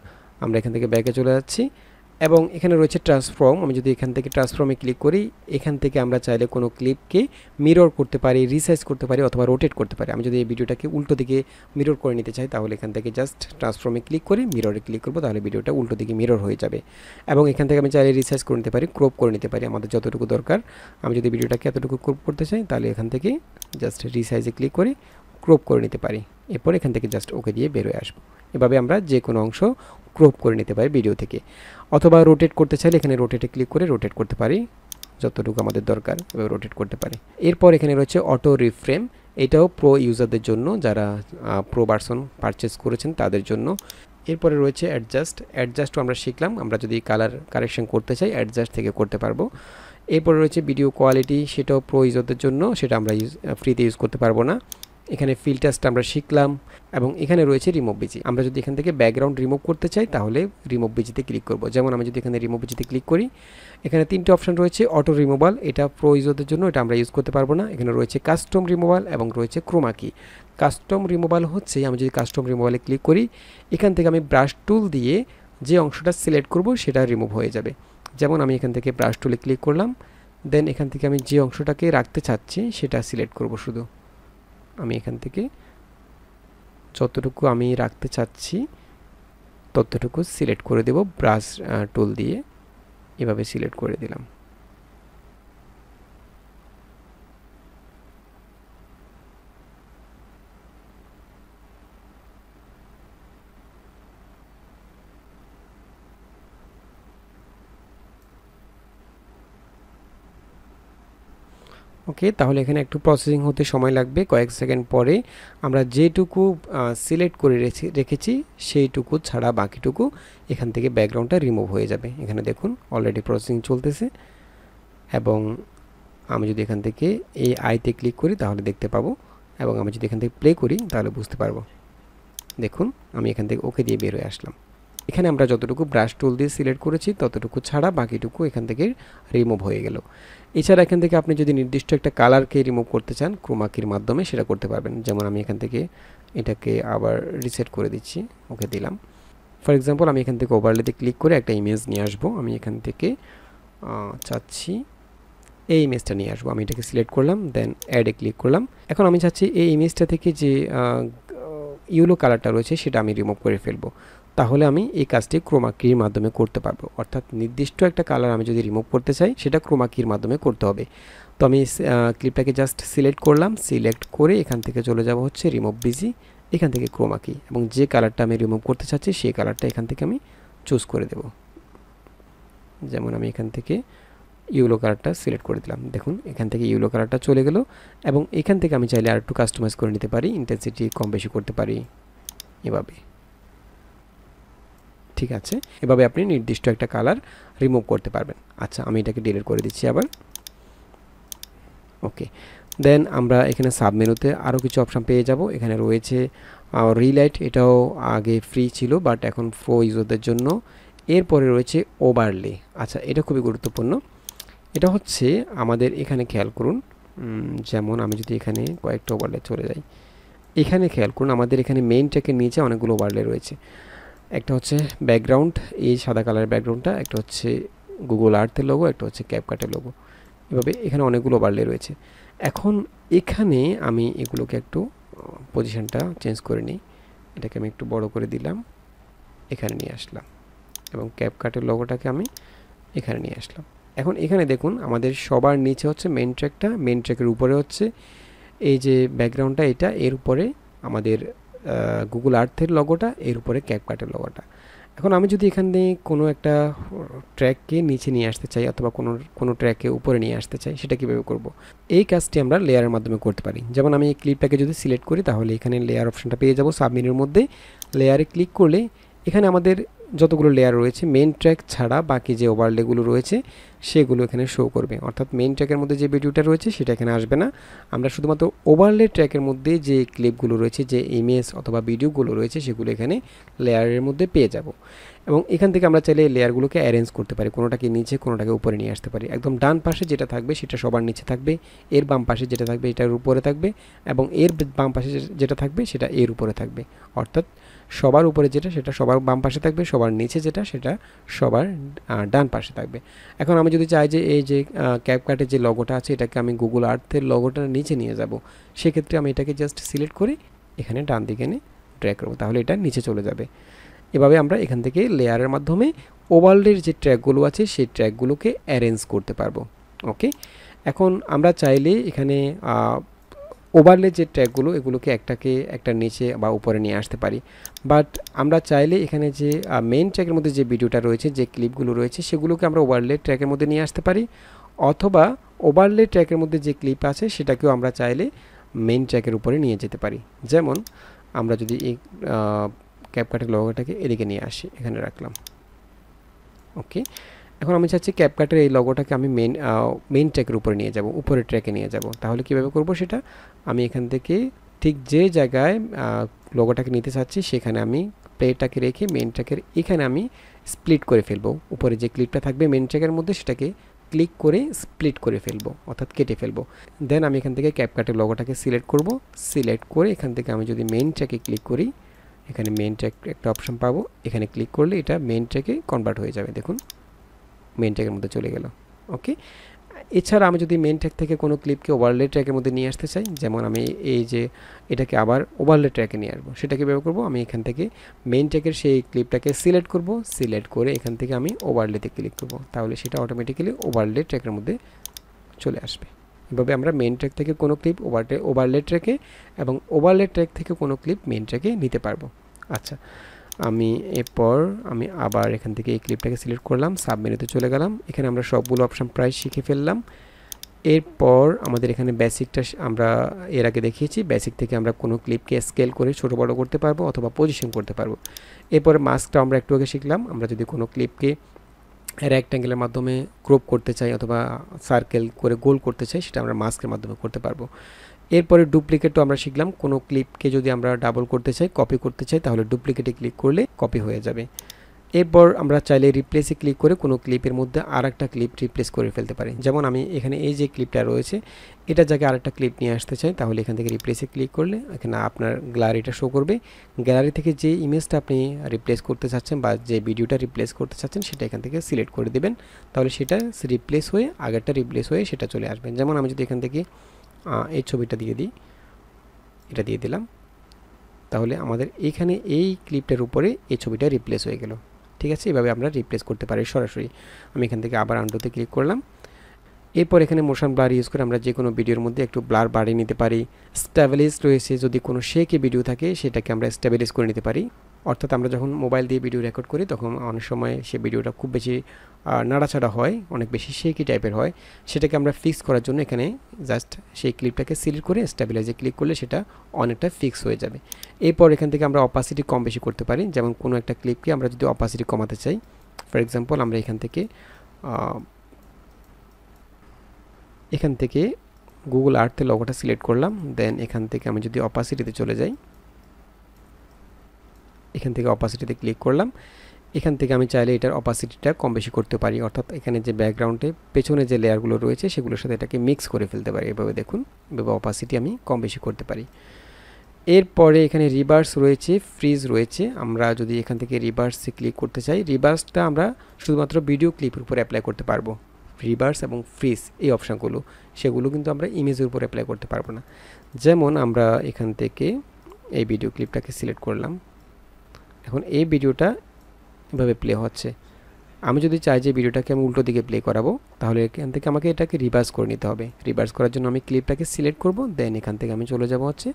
আমরা এখান থেকে ব্যাকে চলে যাচ্ছি এবং এখানে রয়েছে ট্রান্সফর্ম। আমি যদি এখান থেকে ট্রান্সফর্মে ক্লিক করি, এখান থেকে আমরা চাইলে কোনো ক্লিপকে মিরর করতে পারি, রিসাইজ করতে পারি অথবা রোটেট করতে পারি। আমি যদি এই ভিডিওটাকে উল্টো দিকে মিরর করে নিতে চাই তাহলে এখান থেকে জাস্ট ট্রান্সফর্মে ক্লিক করে মিররে ক্লিক করবো, তাহলে ভিডিওটা উল্টো দিকে মিরর হয়ে যাবে। এবং এখান থেকে আমি চাইলে রিসাইজ করে নিতে পারি, ক্রপ করে নিতে পারি আমাদের যতটুকু দরকার। আমি যদি ভিডিওটাকে এতটুকু ক্রপ করতে চাই তাহলে এখান থেকে জাস্ট রিসাইজে ক্লিক করে ক্রপ করে নিতে পারি। এরপর এখান থেকে জাস্ট ওকে দিয়ে বের হয়ে আসবো। এভাবে আমরা যে কোনো অংশ ক্রপ করে নিতে পারি ভিডিও থেকে। অথবা রোটেট করতে চাইলে এখানে রোটেটে ক্লিক করে রোটেট করতে পারি, যতটুকু আমাদের দরকার এভাবে রোটেট করতে পারি। এরপর এখানে রয়েছে অটো রিফ্রেম। এটাও প্রো ইউজারদের জন্য, যারা প্রো ভার্সন পারচেস করেছেন তাদের জন্য। এরপরে রয়েছে অ্যাডজাস্টও আমরা শিখলাম, আমরা যদি কালার কারেকশন করতে চাই অ্যাডজাস্ট থেকে করতে পারবো। এরপরে রয়েছে ভিডিও কোয়ালিটি, সেটাও প্রো ইউজারদের জন্য, সেটা আমরা ফ্রিতে ইউজ করতে পারবো না। এখানে ফিল্টার্সটা আমরা শিখলাম এবং এখানে রয়েছে রিমুভ বিজি। আমরা যদি এখান থেকে ব্যাকগ্রাউন্ড রিমুভ করতে চাই তাহলে রিমুভ বিজিতে ক্লিক করব। যেমন আমি যদি এখানে রিমুভ বিজিতে ক্লিক করি, এখানে তিনটে অপশন রয়েছে। অটো রিমুভাল, এটা প্রো ইউজারদের জন্য, এটা আমরা ইউজ করতে পারবো না। এখানে রয়েছে কাস্টম রিমুভাল এবং রয়েছে ক্রোমা কি। কাস্টম রিমুভাল হচ্ছে, আমি যদি কাস্টম রিমুভালে ক্লিক করি, এখান থেকে আমি ব্রাশ টুল দিয়ে যে অংশটা সিলেক্ট করব সেটা রিমুভ হয়ে যাবে। যেমন আমি এখান থেকে ব্রাশ টুলে ক্লিক করলাম, দেন এখান থেকে আমি যে অংশটাকে রাখতে চাচ্ছি সেটা সিলেক্ট করব। শুধু আমি এখান থেকে যতটুকু আমি রাখতে চাচ্ছি ততটুকু সিলেক্ট করে দেব ব্রাশ টুল দিয়ে, এভাবে সিলেক্ট করে দিলাম। ওকে, তাহলে এখানে একটু প্রসেসিং হতে সময় লাগবে। কয়েক সেকেন্ড পরে আমরা যেটুকু সিলেক্ট করে রেখেছি সেইটুকু ছাড়া বাকিটুকু এখান থেকে ব্যাকগ্রাউন্ডটা রিমুভ হয়ে যাবে। এখানে দেখুন অলরেডি প্রসেসিং চলতেছে, এবং আমি যদি এখান থেকে এই আইতে ক্লিক করি তাহলে দেখতে পাবো, এবং আমি যদি এখান থেকে প্লে করি তাহলে বুঝতে পারবো। দেখুন আমি এখান থেকে ওকে দিয়ে বের হয়ে আসলাম। এখানে আমরা যতটুকু ব্রাশ টুল দিয়ে সিলেক্ট করেছি ততটুকু ছাড়া বাকিটুকু এখান থেকে রিমুভ হয়ে গেল। এছাড়া এখান থেকে আপনি যদি নির্দিষ্ট একটা কালারকে রিমুভ করতে চান ক্রোমা কির মাধ্যমে সেটা করতে পারবেন। যেমন আমি এখান থেকে এটাকে আবার রিসেট করে দিচ্ছি, ওকে দিলাম। ফর এক্সাম্পল আমি এখান থেকে ওভারলেতে ক্লিক করে একটা ইমেজ নিয়ে আসবো। আমি এখান থেকে চাচ্ছি এই ইমেজটা নিয়ে আসবো। আমি এটাকে সিলেক্ট করলাম, দেন অ্যাডে ক্লিক করলাম। এখন আমি চাচ্ছি এই ইমেজটা থেকে যে ইয়েলো কালারটা রয়েছে সেটা আমি রিমুভ করে ফেলবো। তাহলে আমি এই কাজটি ক্রোমা কির মাধ্যমে করতে পারবো। অর্থাৎ নির্দিষ্ট একটা কালার আমি যদি রিমুভ করতে চাই সেটা ক্রোমা কির মাধ্যমে করতে হবে। তো আমি ক্লিপটাকে জাস্ট সিলেক্ট করলাম, সিলেক্ট করে এখান থেকে চলে যাব হচ্ছে রিমুভ বিজি, এখান থেকে ক্রোমা কি, এবং যে কালারটা আমি রিমুভ করতে চাচ্ছি সেই কালারটা এখান থেকে আমি চুজ করে দেব। যেমন আমি এখান থেকে ইয়েলো কালারটা সিলেক্ট করে দিলাম। দেখুন এখান থেকে ইয়েলো কালারটা চলে গেল, এবং এখান থেকে আমি চাইলে আর একটু কাস্টমাইজ করে নিতে পারি, ইন্টেন্সিটি কম বেশি করতে পারি এভাবে। ঠিক আছে, এভাবে আপনি নির্দিষ্ট একটা কালার রিমুভ করতে পারবেন। আচ্ছা আমি এটাকে ডিলিট করে দিচ্ছি আবার। ওকে, দেন আমরা এখানে সাবমেনুতে আরও কিছু অপশান পেয়ে যাব। এখানে রয়েছে রিলাইট, এটাও আগে ফ্রি ছিল বাট এখন প্রো ইউজারদের জন্য। এরপরে রয়েছে ওভারলে। আচ্ছা এটা খুবই গুরুত্বপূর্ণ। এটা হচ্ছে আমাদের এখানে খেয়াল করুন, যেমন আমি যদি এখানে কয়েকটা ওভারলে চলে যাই, এখানে খেয়াল করুন আমাদের এখানে মেইন ট্র্যাকের নিচে অনেকগুলো ওভারলে রয়েছে। একটা হচ্ছে ব্যাকগ্রাউন্ড, এই সাদা কালারের ব্যাকগ্রাউন্ডটা, একটা হচ্ছে গুগল আর্থের লোগো, একটা হচ্ছে ক্যাপকাটের লোগো। এভাবে এখানে অনেকগুলো ওভারলে রয়েছে। এখন এখানে আমি এগুলোকে একটু পজিশনটা চেঞ্জ করে নিই। এটাকে আমি একটু বড় করে দিলাম, এখানে নিয়ে আসলাম, এবং ক্যাপকাটের লোগোটাকে আমি এখানে নিয়ে আসলাম। এখন এখানে দেখুন আমাদের সবার নিচে হচ্ছে মেইন ট্র্যাকটা, মেইন ট্র্যাকের উপরে হচ্ছে এই যে ব্যাকগ্রাউন্ডটা, এটা এর উপরে আমাদের গুগল আর্থের লোগোটা, এর উপরে ক্যাপকাটের লোগোটা। এখন আমি যদি এখানে কোনো একটা ট্র্যাককে নিচে নিয়ে আসতে চাই অথবা কোনো ট্র্যাককে উপরে নিয়ে আসতে চাই, সেটা কীভাবে করব? এই কাজটি আমরা লেয়ারের মাধ্যমে করতে পারি। যেমন আমি এই ক্লিপটাকে যদি সিলেক্ট করি তাহলে এখানে লেয়ার অপশনটা পেয়ে যাব। সাবমেনুর মধ্যে লেয়ারে ক্লিক করলে এখানে আমাদের যতগুলো লেয়ার রয়েছে মেইন ট্র্যাক ছাড়া বাকি যে ওভারলেগুলো রয়েছে সেগুলো এখানে শো করবে। অর্থাৎ মেইন ট্র্যাকের মধ্যে যে ভিডিওটা রয়েছে সেটা এখানে আসবে না। আমরা শুধুমাত্র ওভারলে ট্র্যাকের মধ্যে যে ক্লিপগুলো রয়েছে, যে ইমেজ অথবা ভিডিওগুলো রয়েছে সেগুলো এখানে লেয়ারের মধ্যে পেয়ে যাব। এবং এখান থেকে আমরা চাইলে লেয়ারগুলোকে অ্যারেঞ্জ করতে পারি, কোনোটাকে নিচে কোনোটাকে উপরে নিয়ে আসতে পারি। একদম ডান পাশে যেটা থাকবে সেটা সবার নিচে থাকবে, এর বাম পাশে যেটা থাকবে এটার উপরে থাকবে, এবং এর বাম পাশে যেটা থাকবে সেটা এর উপরে থাকবে। অর্থাৎ সবার উপরে যেটা সেটা সবার বাম পাশে থাকবে, সবার নিচে যেটা সেটা সবার ডান পাশে থাকবে। এখন আমি যদি চাই যে এই যে ক্যাপকাটের যে লগোটা আছে এটাকে আমি গুগল আর্থের লগোটার নিচে নিয়ে যাব, সেক্ষেত্রে আমি এটাকে জাস্ট সিলেক্ট করে এখানে ডান দিকে এনে ড্র্যাগ করব, তাহলে এটা নিচে চলে যাবে। এভাবে আমরা এখান থেকে লেয়ারের মাধ্যমে ওভারলের যে ট্র্যাকগুলো আছে সেই ট্র্যাকগুলোকে অ্যারেঞ্জ করতে পারবো। ওকে, এখন আমরা চাইলে এখানে ওভারলে যে ট্র্যাকগুলো এগুলোকে একটা নিচে বা উপরে নিয়ে আসতে পারি। বাট আমরা চাইলে এখানে যে মেইন ট্র্যাকের মধ্যে যে ভিডিওটা রয়েছে, যে ক্লিপগুলো রয়েছে সেগুলোকে আমরা ওভারলে ট্র্যাকের মধ্যে নিয়ে আসতে পারি, অথবা ওভারলে ট্র্যাকের মধ্যে যে ক্লিপ আছে সেটাকেও আমরা চাইলে মেইন ট্র্যাকের উপরে নিয়ে যেতে পারি। যেমন আমরা যদি এই ক্যাপকাটের লোগোটাকে এদিকে নিয়ে আসি, এখানে রাখলাম। ওকে, এখন আমি চাচ্ছি ক্যাপকাটের এই লোগোটাকে আমি মেইন ট্র্যাকের উপরে নিয়ে যাব, উপরের ট্র্যাকে নিয়ে যাব। তাহলে কীভাবে করব সেটা? আমি এখান থেকে ঠিক যে জায়গায় লোগোটাকে নিতে চাচ্ছি সেখানে আমি প্লেটাকে রেখে মেইন ট্র্যাকের এখানে আমি স্প্লিট করে ফেলবো। উপরে যে ক্লিপটা থাকবে মেইন ট্র্যাকের মধ্যে সেটাকে ক্লিক করে স্প্লিট করে ফেলবো, অর্থাৎ কেটে ফেলবো। দেন আমি এখান থেকে ক্যাপকাটের লোগোটাকে সিলেক্ট করব, সিলেক্ট করে এখান থেকে আমি যদি মেইন ট্র্যাকে ক্লিক করি এখানে মেইন ট্র্যাক একটা অপশন পাবো, এখানে ক্লিক করলে এটা মেইন ট্র্যাকে কনভার্ট হয়ে যাবে। দেখুন মেইন ট্র্যাকের মধ্যে চলে গেল। ওকে, এছাড়া আমি যদি মেইন ট্র্যাক থেকে কোনো ক্লিপকে ওভারলে ট্র্যাকের মধ্যে নিয়ে আসতে চাই, যেমন আমি এই যে এটাকে আবার ওভারলে ট্র্যাকে নিয়ে আসবো, সেটা কীভাবে করবো? আমি এখান থেকে মেইন ট্র্যাকের সেই ক্লিপটাকে সিলেক্ট করব, সিলেক্ট করে এখান থেকে আমি ওভারলেতে ক্লিক করব, তাহলে সেটা অটোমেটিক্যালি ওভারলে ট্র্যাকের মধ্যে চলে আসবে। এভাবে আমরা মেইন ট্র্যাক থেকে কোনো ক্লিপ ওভারলে ট্র্যাকে এবং ওভারলে ট্র্যাক থেকে কোনো ক্লিপ মেইন ট্র্যাকে নিতে পারবো। আচ্ছা, আমি এরপর আমি আবার এখান থেকে এই ক্লিপটাকে সিলেক্ট করলাম, সাব মেনুতে চলে গেলাম। এখানে আমরা সবগুলো অপশান প্রায় শিখে ফেললাম। এরপর আমাদের এখানে বেসিকটা আমরা এর আগে দেখিয়েছি, বেসিক থেকে আমরা কোনো ক্লিপকে স্কেল করে ছোটো বড়ো করতে পারবো অথবা পজিশন করতে পারবো। এরপর মাস্কটা আমরা একটু আগে শিখলাম, আমরা যদি কোনো ক্লিপকে রেক্ট্যাঙ্গেলের মাধ্যমে ক্রপ করতে চাই অথবা সার্কেল করে গোল করতে চাই, সেটা আমরা মাস্কের মাধ্যমে করতে পারবো। এরপরে ডুপ্লিকেটও আমরা শিখলাম, কোনো ক্লিপকে যদি আমরা ডাবল করতে চাই, কপি করতে চাই, তাহলে ডুপ্লিকেটে ক্লিক করলে কপি হয়ে যাবে। এরপর আমরা চাইলে রিপ্লেসে ক্লিক করে কোনো ক্লিপের মধ্যে আর একটা ক্লিপ রিপ্লেস করে ফেলতে পারি। যেমন আমি এখানে এই যে ক্লিপটা রয়েছে এটার জায়গায় আরেকটা ক্লিপ নিয়ে আসতে চাই, তাহলে এখান থেকে রিপ্লেসে ক্লিক করলে এখানে আপনার গ্যালারিটা শো করবে। গ্যালারি থেকে যে ইমেজটা আপনি রিপ্লেস করতে চাচ্ছেন বা যে ভিডিওটা রিপ্লেস করতে চাচ্ছেন সেটা এখান থেকে সিলেক্ট করে দেবেন, তাহলে সেটা রিপ্লেস হয়ে আগেরটা রিপ্লেস হয়ে সেটা চলে আসবে। যেমন আমি যদি এখান থেকে এই ছবিটা দিয়ে দিই, এটা দিয়ে দিলাম, তাহলে আমাদের এইখানে এই ক্লিপটার উপরে এই ছবিটা রিপ্লেস হয়ে গেল। ঠিক আছে, এভাবে আমরা রিপ্লেস করতে পারি সরাসরি। আমি এখান থেকে আবার আন্ডুতে ক্লিক করলাম। এরপর এখানে মোশন ব্লার ইউজ করে আমরা যে কোনো ভিডিওর মধ্যে একটু ব্লার বাড়িয়ে নিতে পারি। স্ট্যাবিলাইজ রয়েছে, যদি কোনো শেকে ভিডিও থাকে সেটাকে আমরা স্ট্যাবিলাইজ করে নিতে পারি। অর্থাৎ আমরা যখন মোবাইল দিয়ে ভিডিও রেকর্ড করি তখন অনেক সময় সে ভিডিওটা খুব বেশি নাড়াচাড়া হয়, অনেক বেশি শেকি টাইপের হয়, সেটাকে আমরা ফিক্স করার জন্য এখানে জাস্ট সেই ক্লিপটাকে সিলেক্ট করে স্ট্যাবিলাইজে ক্লিক করলে সেটা অনেকটা ফিক্স হয়ে যাবে। এরপর এখান থেকে আমরা অপাসিটি কম বেশি করতে পারি, যেমন কোনো একটা ক্লিপকে আমরা যদি অপাসিটি কমাতে চাই, ফর এক্সাম্পল আমরা এখান থেকে গুগল আর্থের লোগোটা সিলেক্ট করলাম, দেন এখান থেকে আমি যদি অপাসিটিতে চলে যাই, এখান থেকে অপাসিটিতে ক্লিক করলাম। এখান থেকে আমি চাইলে এটার অপাসিটিটা কম বেশি করতে পারি, অর্থাৎ এখানে যে ব্যাকগ্রাউন্ডে পেছনে যে লেয়ারগুলো রয়েছে সেগুলোর সাথে এটাকে মিক্স করে ফেলতে পারি। এভাবে দেখুন, এভাবে অপাসিটি আমি কম বেশি করতে পারি। এরপরে এখানে রিভার্স রয়েছে, ফ্রিজ রয়েছে। আমরা যদি এখান থেকে রিভার্সে ক্লিক করতে চাই, রিভার্সটা আমরা শুধুমাত্র ভিডিও ক্লিপের উপর অ্যাপ্লাই করতে পারবো। রিভার্স এবং ফ্রিজ এই অপশানগুলো, সেগুলো কিন্তু আমরা ইমেজের উপর অ্যাপ্লাই করতে পারবো না। যেমন আমরা এখান থেকে এই ভিডিও ক্লিপটাকে সিলেক্ট করলাম, এখন এই ভিডিওটা এভাবে প্লে হচ্ছে। আমি যদি চাই যে ভিডিওটাকে আমি উল্টো দিকে প্লে করাবো, তাহলে এখান থেকে আমাকে এটাকে রিভার্স করে নিতে হবে। রিভার্স করার জন্য আমি ক্লিপটাকে সিলেক্ট করব, দেন এখান থেকে আমি চলে যাব হচ্ছে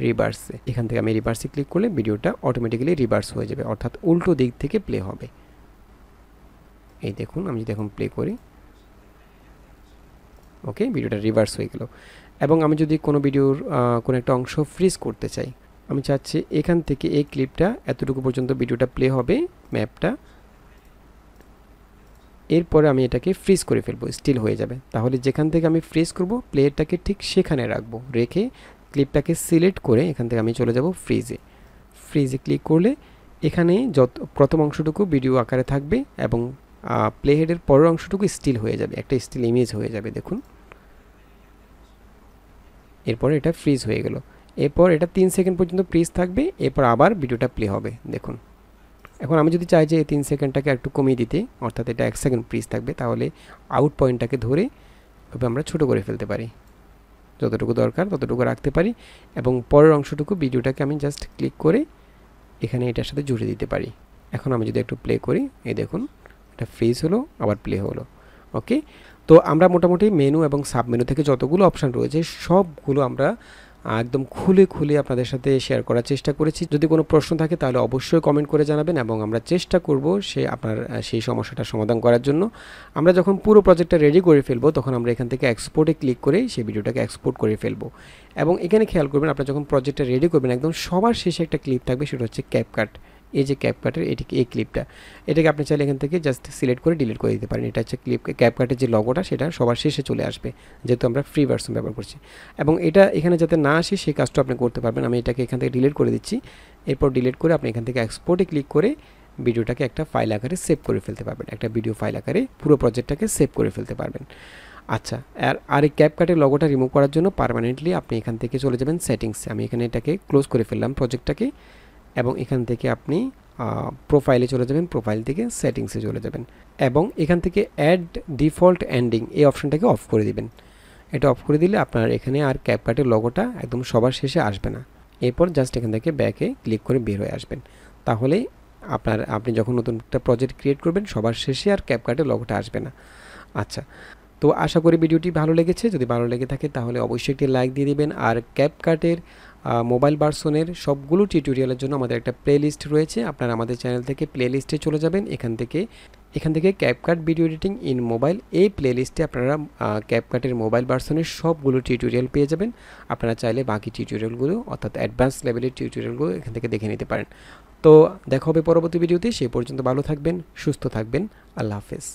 রিভার্সে। এখান থেকে আমি রিভার্সে ক্লিক করলে ভিডিওটা অটোমেটিক্যালি রিভার্স হয়ে যাবে, অর্থাৎ উল্টো দিক থেকে প্লে হবে। এই দেখুন, আমি যদি এখন প্লে করি, ওকে, ভিডিওটা রিভার্স হয়ে গেল। এবং আমি যদি কোনো ভিডিওর কোনো একটা অংশ ফ্রিজ করতে চাই, আমি চাচ্ছি এখান থেকে এই ক্লিপটা এতটুকু পর্যন্ত ভিডিওটা প্লে হবে ম্যাপটা, এরপরে আমি এটাকে ফ্রিজ করে ফেলবো, স্টিল হয়ে যাবে। তাহলে যেখান থেকে আমি ফ্রিজ করব প্লেটাকে ঠিক সেখানে রাখবো, রেখে ক্লিপটাকে সিলেক্ট করে এখান থেকে আমি চলে যাব ফ্রিজে। ফ্রিজে ক্লিক করলে এখানে যত প্রথম অংশটুকু ভিডিও আকারে থাকবে এবং প্লে হেডের পরের অংশটুকু স্টিল হয়ে যাবে, একটা স্টিল ইমেজ হয়ে যাবে। দেখুন, এরপর এটা ফ্রিজ হয়ে গেল। এরপর এটা 3 সেকেন্ড পর্যন্ত ফ্রিজ থাকবে, এরপর আবার ভিডিওটা প্লে হবে। দেখুন, এখন আমি যদি চাই যে 3 সেকেন্ডটাকে একটু কমিয়ে দিতে, অর্থাৎ এটা 1 সেকেন্ড ফ্রিজ থাকবে, তাহলে আউট পয়েন্টটাকে ধরে এভাবে আমরা ছোটো করে ফেলতে পারি, যতটুকু দরকার ততটুকু রাখতে পারি, এবং পরের অংশটুকু ভিডিওটাকে আমি জাস্ট ক্লিক করে এখানে এটার সাথে জুড়ে দিতে পারি। এখন আমি যদি একটু প্লে করি, এই দেখুন এটা ফ্রিজ হলো আবার প্লে হলো। ওকে, তো আমরা মোটামুটি মেনু এবং সাব মেনু থেকে যতগুলো অপশান রয়েছে সবগুলো আমরা একদম খুলে আপনাদের সাথে শেয়ার করার চেষ্টা করেছি। যদি কোনো প্রশ্ন থাকে তাহলে অবশ্যই কমেন্ট করে জানাবেন এবং আমরা চেষ্টা করব আপনার সেই সমস্যাটার সমাধান করার জন্য। আমরা যখন পুরো প্রজেক্টটা রেডি করে ফেলবো তখন আমরা এখান থেকে এক্সপোর্টে ক্লিক করে সেই ভিডিওটাকে এক্সপোর্ট করে ফেলবো। এবং এখানে খেয়াল করবেন, আপনারা যখন প্রজেক্টটা রেডি করবেন একদম সবার শেষে একটা ক্লিপ থাকবে, সেটা হচ্ছে ক্যাপকাট। এই যে ক্যাপকাটের এই ক্লিপটা, এটাকে আপনি চাইলে এখান থেকে জাস্ট সিলেক্ট করে ডিলিট করে দিতে পারেন। এটা হচ্ছে ক্যাপকাটের যে লগোটা সেটা সবার শেষে চলে আসবে, যেহেতু আমরা ফ্রি ভার্সন ব্যবহার করছি। এবং এটা এখানে যাতে না আসে সেই কাজটা আপনি করতে পারবেন। আমি এটাকে এখান থেকে ডিলিট করে দিচ্ছি। এরপর ডিলিট করে আপনি এখান থেকে এক্সপোর্টে ক্লিক করে ভিডিওটাকে একটা ফাইল আকারে সেভ করে ফেলতে পারবেন, একটা ভিডিও ফাইল আকারে পুরো প্রজেক্টটাকে সেভ করে ফেলতে পারবেন। আচ্ছা, আর এই ক্যাপকাটের লগোটা রিমুভ করার জন্য পার্মানেন্টলি আপনি এখান থেকে চলে যাবেন সেটিংসে। আমি এখানে এটাকে ক্লোজ করে ফেললাম প্রজেক্টটাকে। এবং এখান থেকে আপনি প্রোফাইলে চলে যাবেন, প্রোফাইল থেকে সেটিংসে চলে যাবেন এবং এখান থেকে অ্যাড ডিফল্ট এন্ডিং এই অপশনটাকে অফ করে দিবেন। এটা অফ করে দিলে আপনার এখানে আর ক্যাপকাটের লোগোটা একদম সবার শেষে আসবে না। এরপর জাস্ট এখান থেকে ব্যাকে ক্লিক করে বের হয়ে আসবেন। তাহলেই আপনি যখন নতুন একটা প্রজেক্ট ক্রিয়েট করবেন সবার শেষে আর ক্যাপকাটের লোগোটা আসবে না। আচ্ছা, তো আশা করি ভিডিওটি ভালো লেগেছে। যদি ভালো লেগে থাকে তাহলে অবশ্যই একটি লাইক দিয়ে দিবেন। আর ক্যাপকাটের মোবাইল ভার্সনের সবগুলো টিউটোরিয়ালের জন্য আমাদের একটা প্লেলিস্ট রয়েছে। আপনারা আমাদের চ্যানেল থেকে প্লেলিস্টে চলে যাবেন। এখান থেকে CapCut video editing in mobile এই প্লেলিস্টে আপনারা ক্যাপকাটের মোবাইল ভার্সনের সবগুলো টিউটোরিয়াল পেয়ে যাবেন। আপনারা চাইলে বাকি টিউটোরিয়ালগুলো অর্থাৎ অ্যাডভান্স লেভেলের টিউটোরিয়ালগুলো এখান থেকে দেখে নিতে পারেন। তো দেখা হবে পরবর্তী ভিডিওতে। সেই পর্যন্ত ভালো থাকবেন, সুস্থ থাকবেন। আল্লাহ হাফেজ।